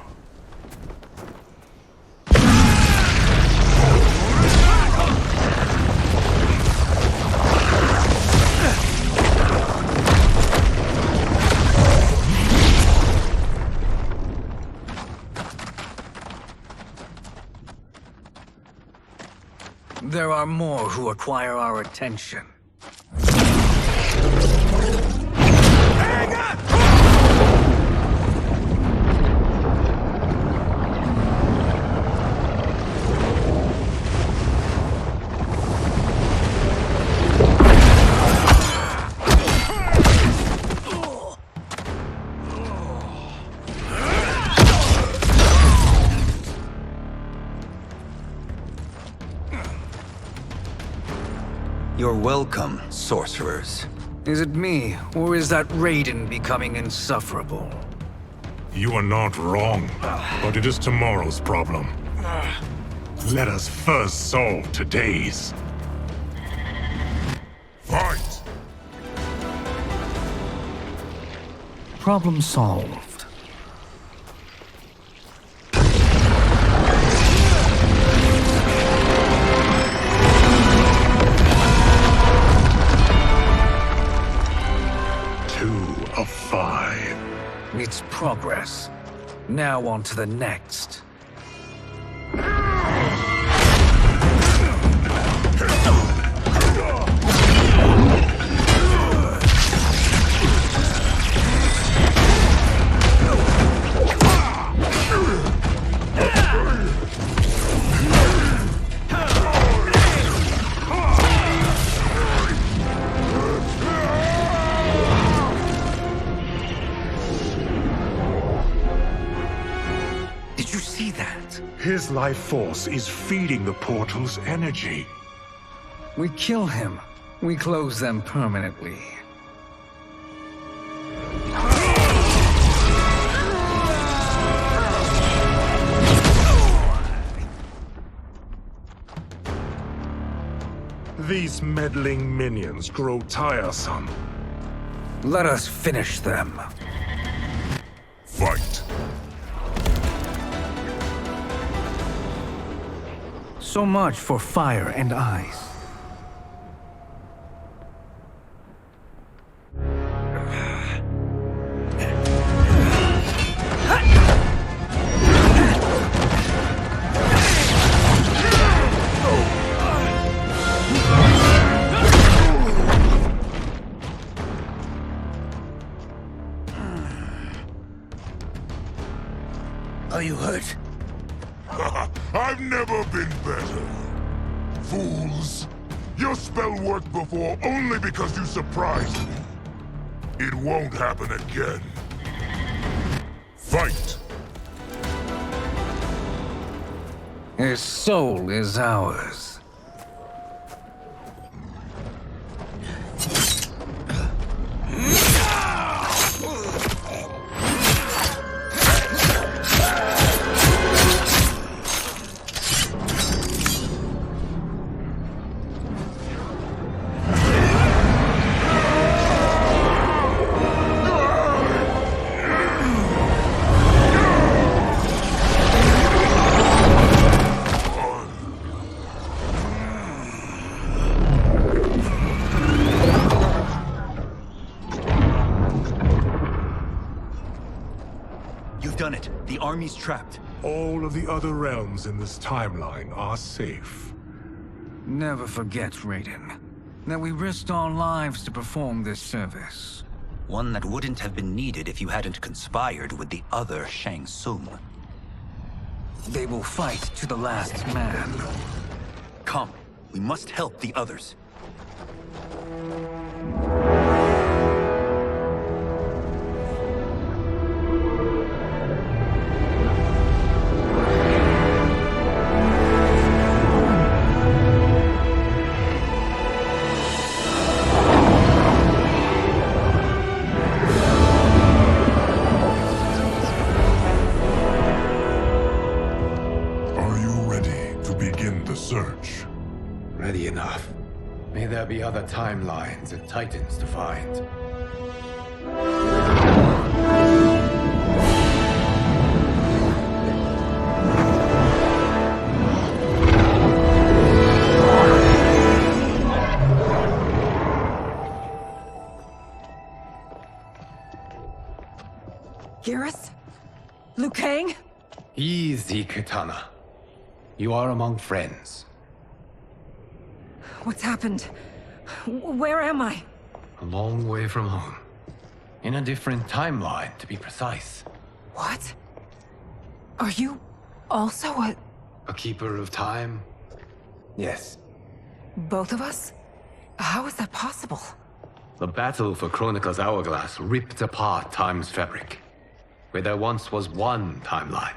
There are more who require our attention. You're welcome, sorcerers. Is it me, or is that Raiden becoming insufferable? You are not wrong, but it is tomorrow's problem. Let us first solve today's. Fight! Problem solved. Of 5. It's progress. Now on to the next. His life force is feeding the portal's energy. We kill him. We close them permanently. These meddling minions grow tiresome. Let us finish them. Fight! So much for fire and ice. Are you hurt? I've never been better. Fools! Your spell worked before only because you surprised me. It won't happen again. Fight! His soul is ours. Done it. The army's trapped. All of the other realms in this timeline are safe. Never forget, Raiden, that we risked our lives to perform this service. One that wouldn't have been needed if you hadn't conspired with the other Shang Tsung. They will fight to the last man. Come, we must help the others. the search. Ready enough. May there be other timelines and titans to find. Geras? Liu Kang? Easy, Kitana. You are among friends. What's happened? Where am I? A long way from home. In a different timeline, to be precise. What? Are you also a... A keeper of time? Yes. both of us? How is that possible? The battle for Chronica's hourglass ripped apart time's fabric. Where there once was one timeline,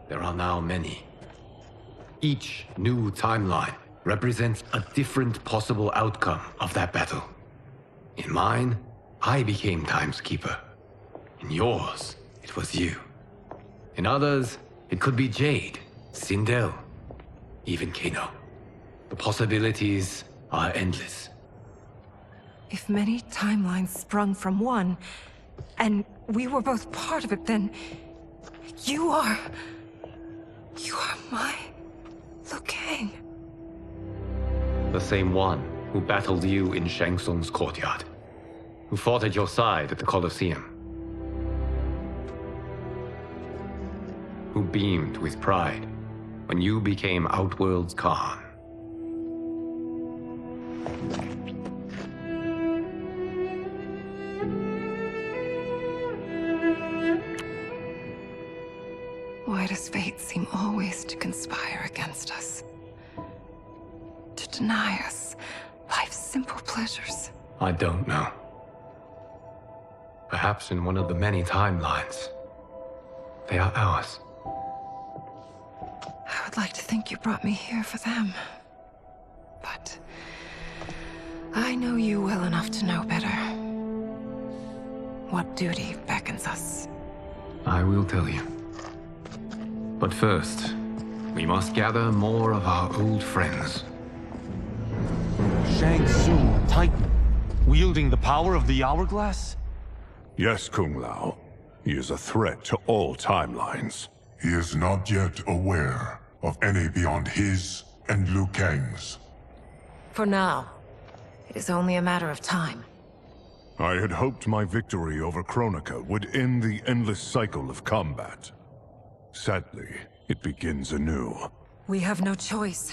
there are now many. Each new timeline represents a different possible outcome of that battle. In mine, I became Time's Keeper. In yours, it was you. In others, it could be Jade, Sindel, even Kano. The possibilities are endless. If many timelines sprung from one, and we were both part of it, then you are my Liu Kang. The same one who battled you in Shang Tsung's courtyard. Who fought at your side at the Colosseum. Who beamed with pride when you became Outworld's Khan. Why does fate seem always to conspire against us? To deny us life's simple pleasures? I don't know. Perhaps in one of the many timelines, they are ours. I would like to think you brought me here for them. But I know you well enough to know better. What duty beckons us? I will tell you. But first, we must gather more of our old friends. Shang Tsung, Titan, wielding the power of the hourglass? Yes, Kung Lao. He is a threat to all timelines. He is not yet aware of any beyond his and Liu Kang's. For now, it is only a matter of time. I had hoped my victory over Chronica would end the endless cycle of combat. Sadly, it begins anew. We have no choice.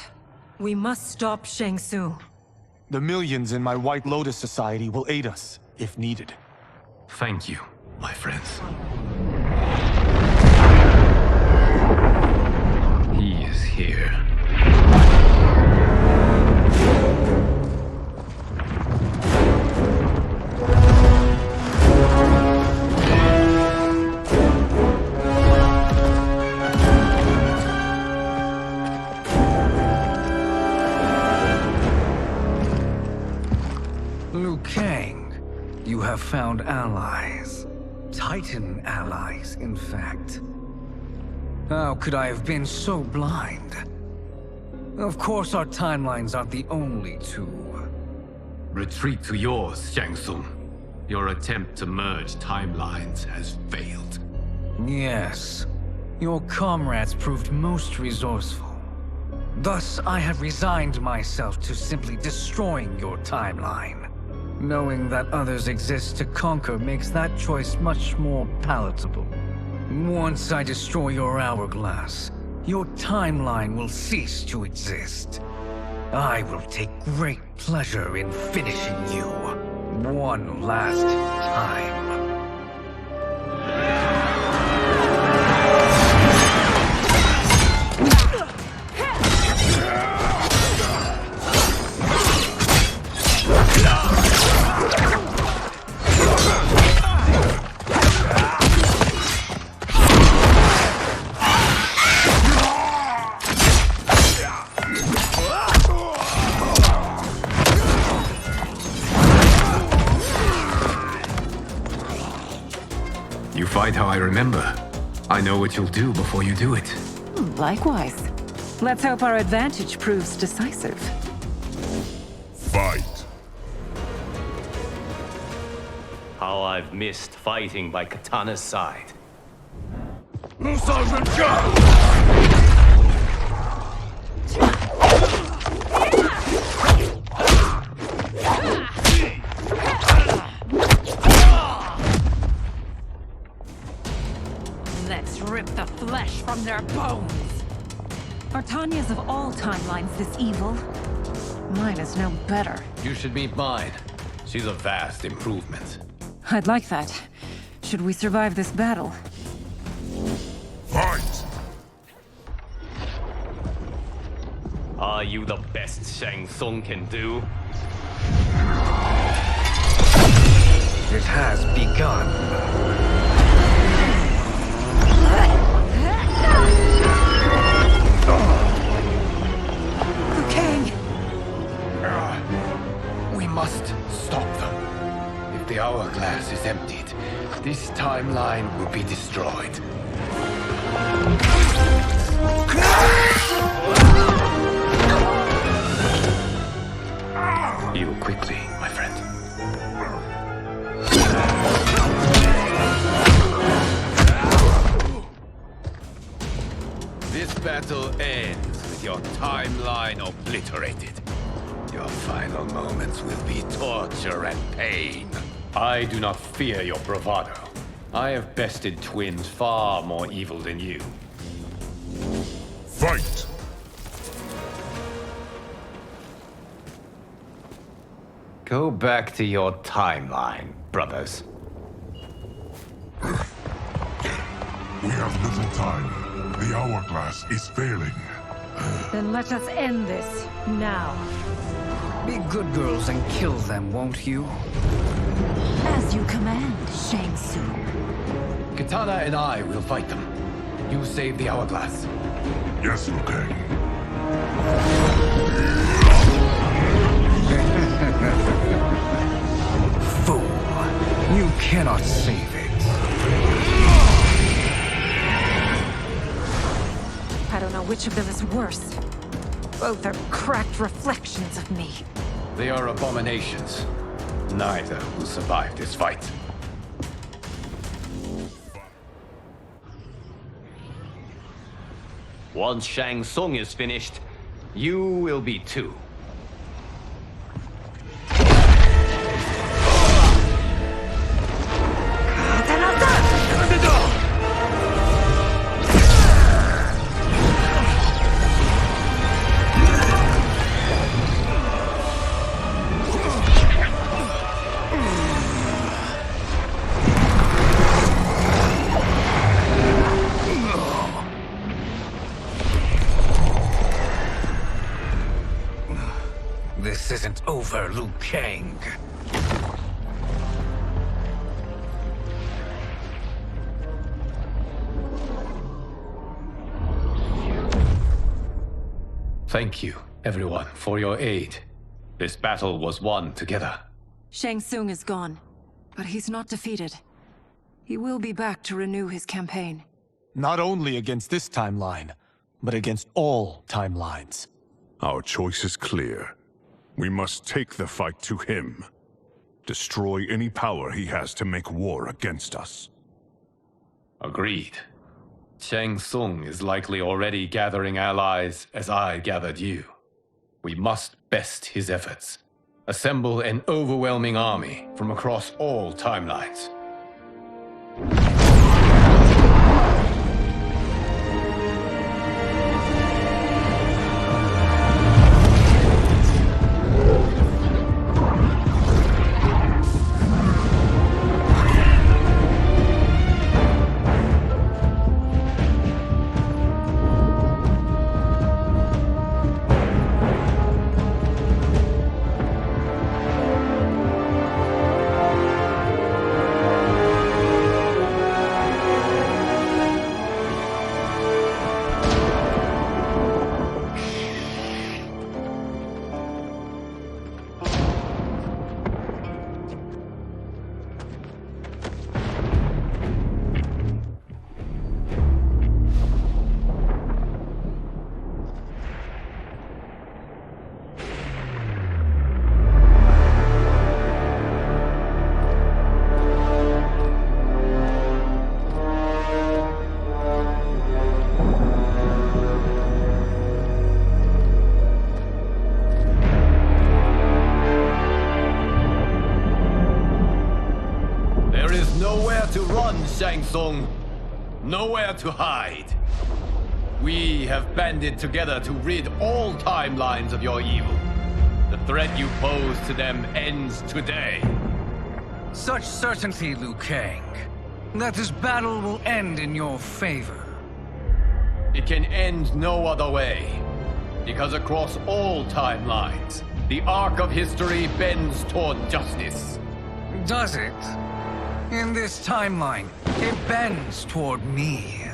We must stop Shang Tsung. The millions in my White Lotus Society will aid us, if needed. Thank you, my friends. He is here. Liu Kang. You have found allies. Titan allies, in fact. How could I have been so blind? Of course our timelines aren't the only two. Retreat to yours, Shang Tsung. Your attempt to merge timelines has failed. Yes. Your comrades proved most resourceful. Thus, I have resigned myself to simply destroying your timeline. Knowing that others exist to conquer makes that choice much more palatable. Once I destroy your hourglass, your timeline will cease to exist. I will take great pleasure in finishing you one last time. You fight how I remember. I know what you'll do before you do it. Likewise. Let's hope our advantage proves decisive. Fight! How I've missed fighting by Katana's side. Let's rip the flesh from their bones. Are Tanya's of all timelines this evil? Mine is no better. You should meet mine. She's a vast improvement. I'd like that. Should we survive this battle? Fight! Are you the best Shang Tsung can do? It has begun. Liu Kang! We must stop them. If the hourglass is emptied, this timeline will be destroyed. Heal quickly, my friend. This battle ends with your timeline obliterated. Your final moments will be torture and pain. I do not fear your bravado. I have bested twins far more evil than you. Fight! Go back to your timeline, brothers. We have little time. The hourglass is failing. Then let us end this, now. Be good girls and kill them, won't you? As you command, Shang Tsung. Katana and I will fight them. You save the hourglass. Yes, Liu Kang. Fool. You cannot save it. I don't know which of them is worse. Both are cracked reflections of me. They are abominations. Neither will survive this fight. Once Shang Tsung is finished, you will be too. This isn't over, Liu Kang. Thank you, everyone, for your aid. This battle was won together. Shang Tsung is gone, but he's not defeated. He will be back to renew his campaign. Not only against this timeline, but against all timelines. Our choice is clear. We must take the fight to him. Destroy any power he has to make war against us. Agreed. Shang Tsung is likely already gathering allies as I gathered you. We must best his efforts. Assemble an overwhelming army from across all timelines. Shang Tsung. Nowhere to hide. We have banded together to rid all timelines of your evil. The threat you pose to them ends today. Such certainty, Liu Kang, that this battle will end in your favor. It can end no other way. Because across all timelines, the arc of history bends toward justice. Does it? In this timeline, it bends toward me.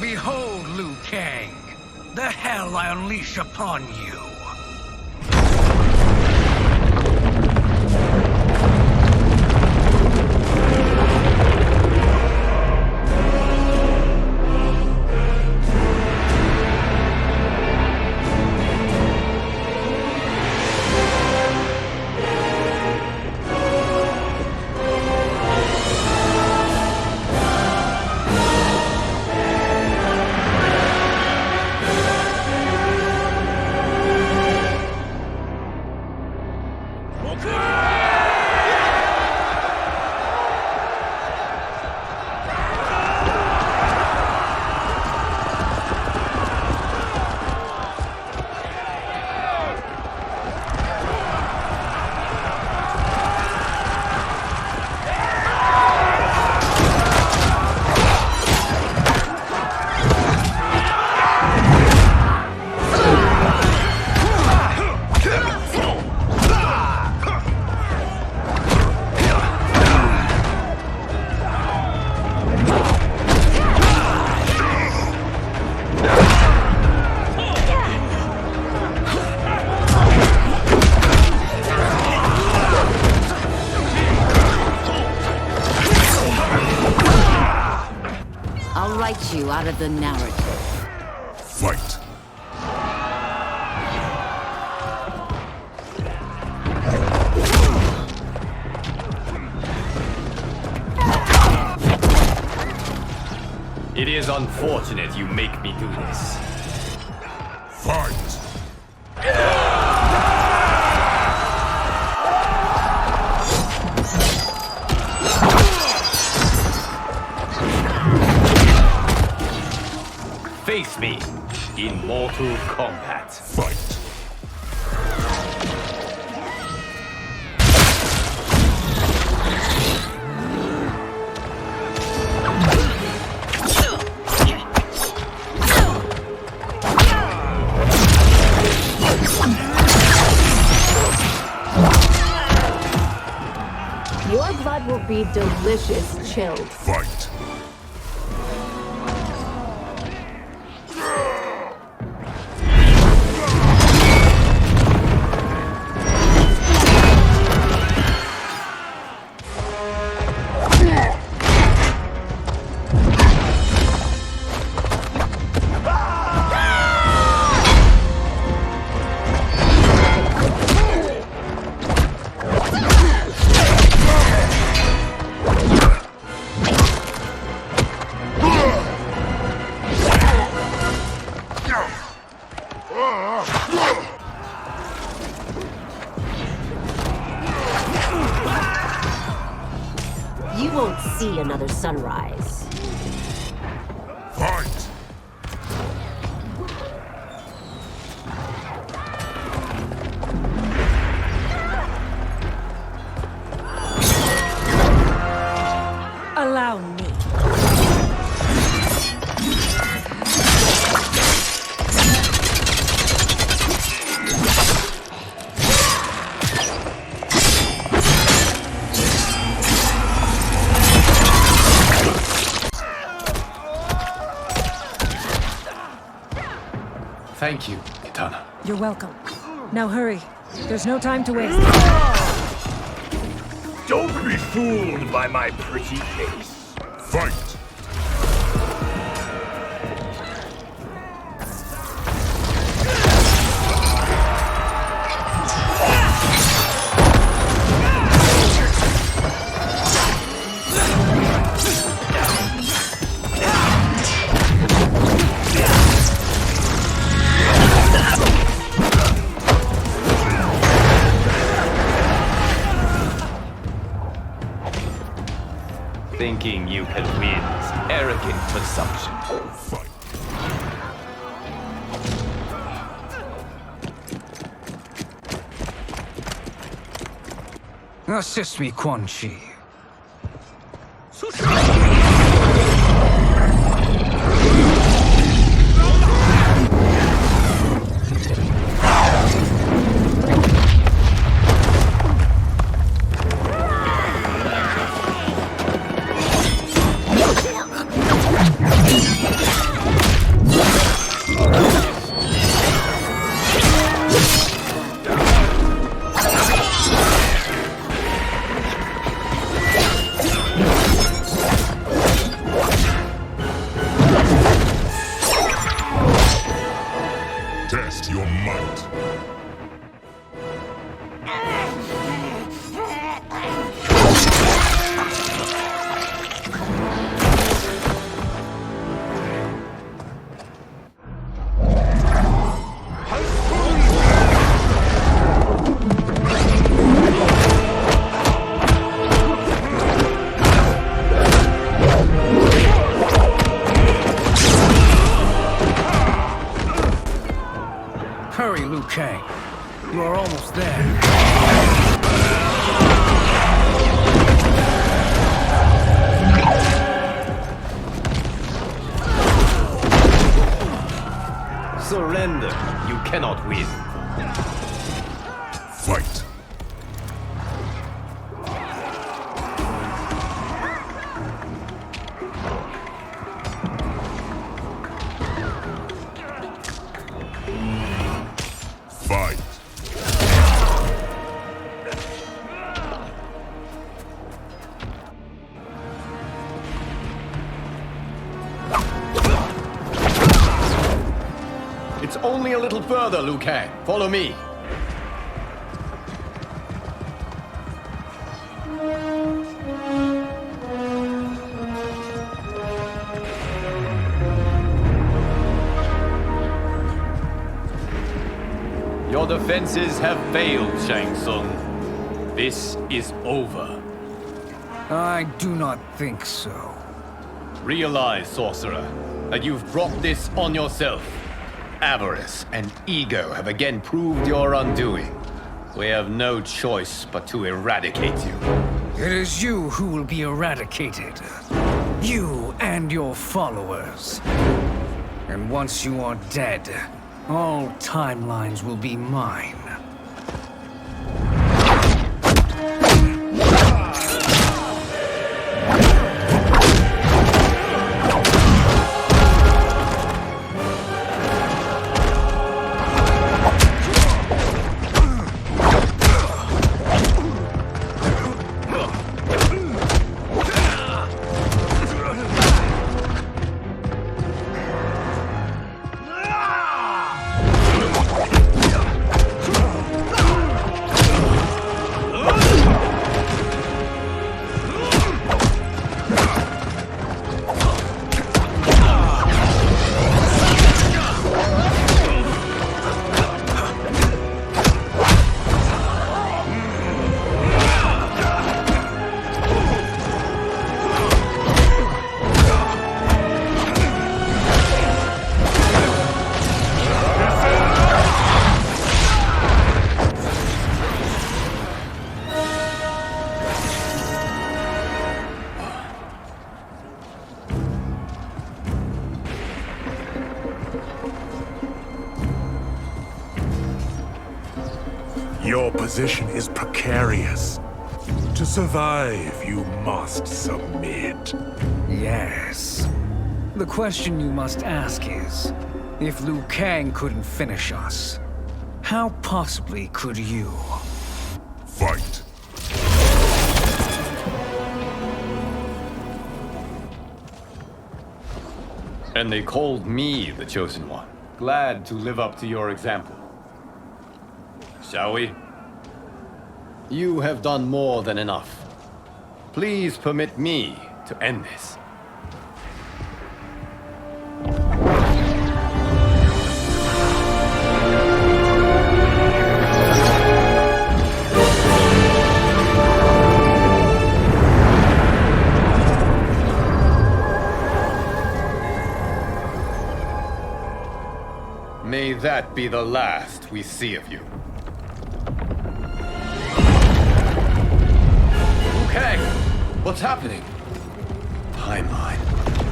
Behold, Liu Kang, the hell I unleash upon you. You out of the narrative. Fight! It is unfortunate you make me do this. Fight! Face me in Mortal Kombat. Fight! Your blood will be delicious chilled. Fight! You won't see another sunrise. Fight! Allow me. Thank you, Kitana. You're welcome. Now hurry. There's no time to waste. Don't be fooled by my pretty face. Fight! Thinking you can win is arrogant presumption. Assist me, Quan Chi. Test your might. Hurry, Liu Kang. You are almost there. Surrender. You cannot win. Fight. Fight. It's only a little further, Liu Kang. Follow me. Your defenses have failed, Shang Tsung. This is over. I do not think so. Realize, sorcerer, that you've brought this on yourself. Avarice and ego have again proved your undoing. We have no choice but to eradicate you. It is you who will be eradicated. You and your followers. And once you are dead, all timelines will be mine. Your position is precarious. To survive, you must submit. Yes. The question you must ask is, if Liu Kang couldn't finish us, how possibly could you? Fight. And they called me the Chosen One. Glad to live up to your example. Shall we? You have done more than enough. Please permit me to end this. that be the last we see of you. Okay, what's happening? Timeline.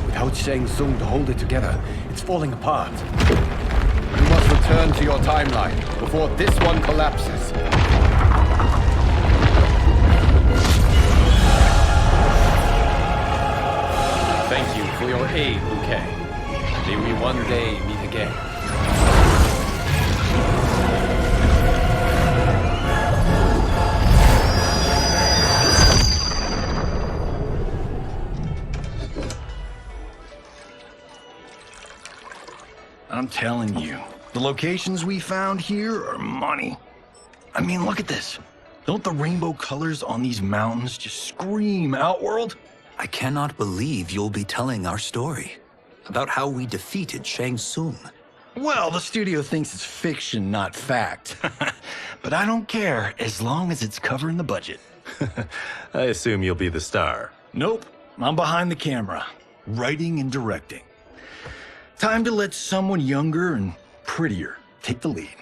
Without Shang Tsung to hold it together, it's falling apart. You must return to your timeline before this one collapses. Thank you for your aid, Liu Kang. May we one day meet again. I'm telling you, the locations we found here are money. I mean, look at this. Don't the rainbow colors on these mountains just scream Outworld? I cannot believe you'll be telling our story about how we defeated Shang Tsung. Well, the studio thinks it's fiction, not fact. But I don't care, as long as it's covering the budget. I assume you'll be the star. Nope, I'm behind the camera, writing and directing. Time to let someone younger and prettier take the lead.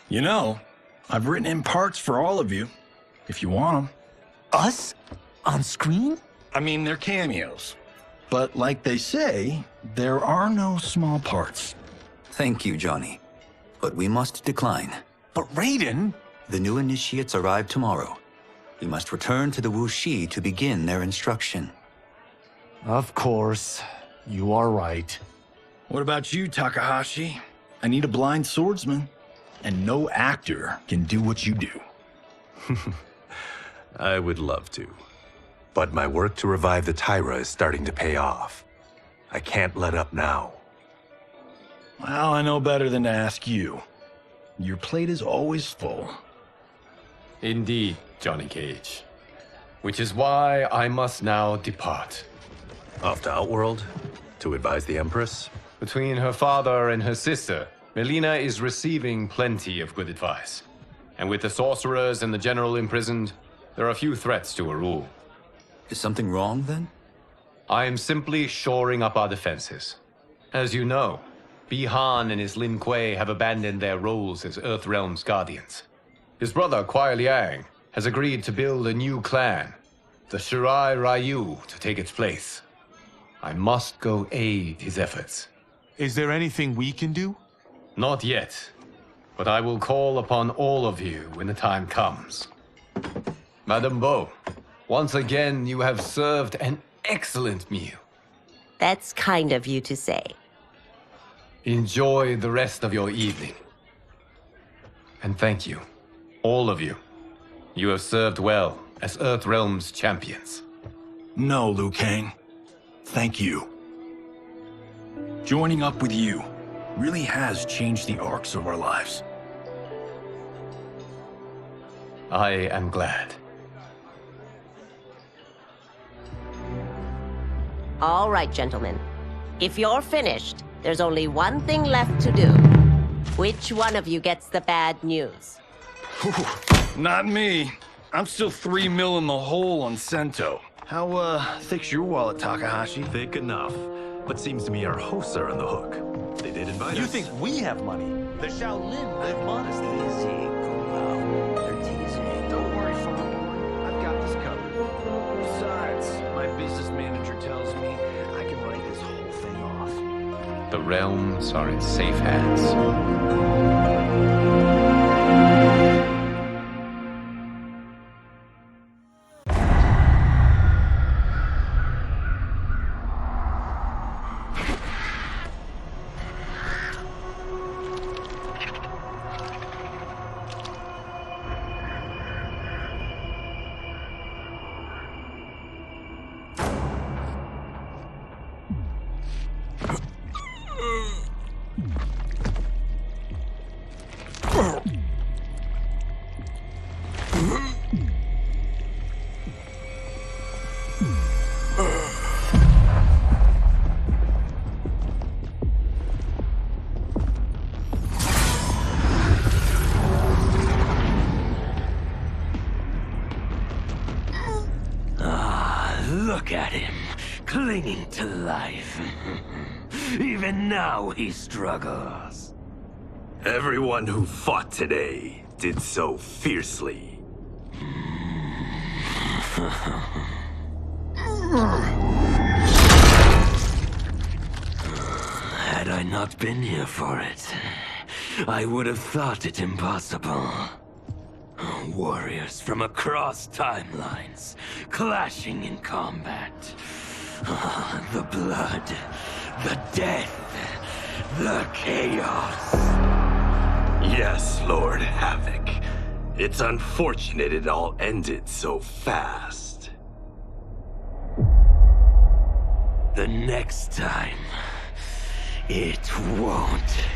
You know, I've written in parts for all of you, if you want them. Us? On screen? I mean, they're cameos. But like they say, there are no small parts. Thank you, Johnny. But we must decline. But Raiden? The new initiates arrive tomorrow. We must return to the Wuxi to begin their instruction. Of course. You are right. What about you, Takahashi? I need a blind swordsman. And no actor can do what you do. I would love to. But my work to revive the Tyra is starting to pay off. I can't let up now. Well, I know better than to ask you. Your plate is always full. Indeed, Johnny Cage. Which is why I must now depart. Off to Outworld? To advise the Empress? Between her father and her sister, Melina is receiving plenty of good advice. And with the sorcerers and the general imprisoned, there are few threats to her rule. Is something wrong, then? I am simply shoring up our defenses. As you know, Bi-Han and his Lin Kuei have abandoned their roles as Earthrealm's guardians. His brother, Kuai Liang, has agreed to build a new clan, the Shirai Ryu, to take its place. I must go aid his efforts. Is there anything we can do? Not yet, but I will call upon all of you when the time comes. Madame Bo, once again you have served an excellent meal. That's kind of you to say. Enjoy the rest of your evening. And thank you, all of you. You have served well as Earthrealm's champions. No, Liu Kang. Thank you. Joining up with you really has changed the arcs of our lives. I am glad. All right, gentlemen. If you're finished, there's only one thing left to do. Which one of you gets the bad news? Not me. I'm still 3 mil in the hole on Sento. How, thick's your wallet, Takahashi? Thick enough. But seems to me our hosts are on the hook. They did invite us. You think we have money? The Shaolin live modestly. Easy, Kung Lao. They're teasing. Don't worry, Farm. I've got this covered. Besides, my business manager tells me I can write this whole thing off. The realms are in safe hands. Look at him, clinging to life. Even now he struggles. Everyone who fought today did so fiercely. Had I not been here for it, I would have thought it impossible. Warriors from across timelines, clashing in combat. The blood, the death, the chaos. Yes, Lord Havoc. It's unfortunate it all ended so fast. The next time, it won't.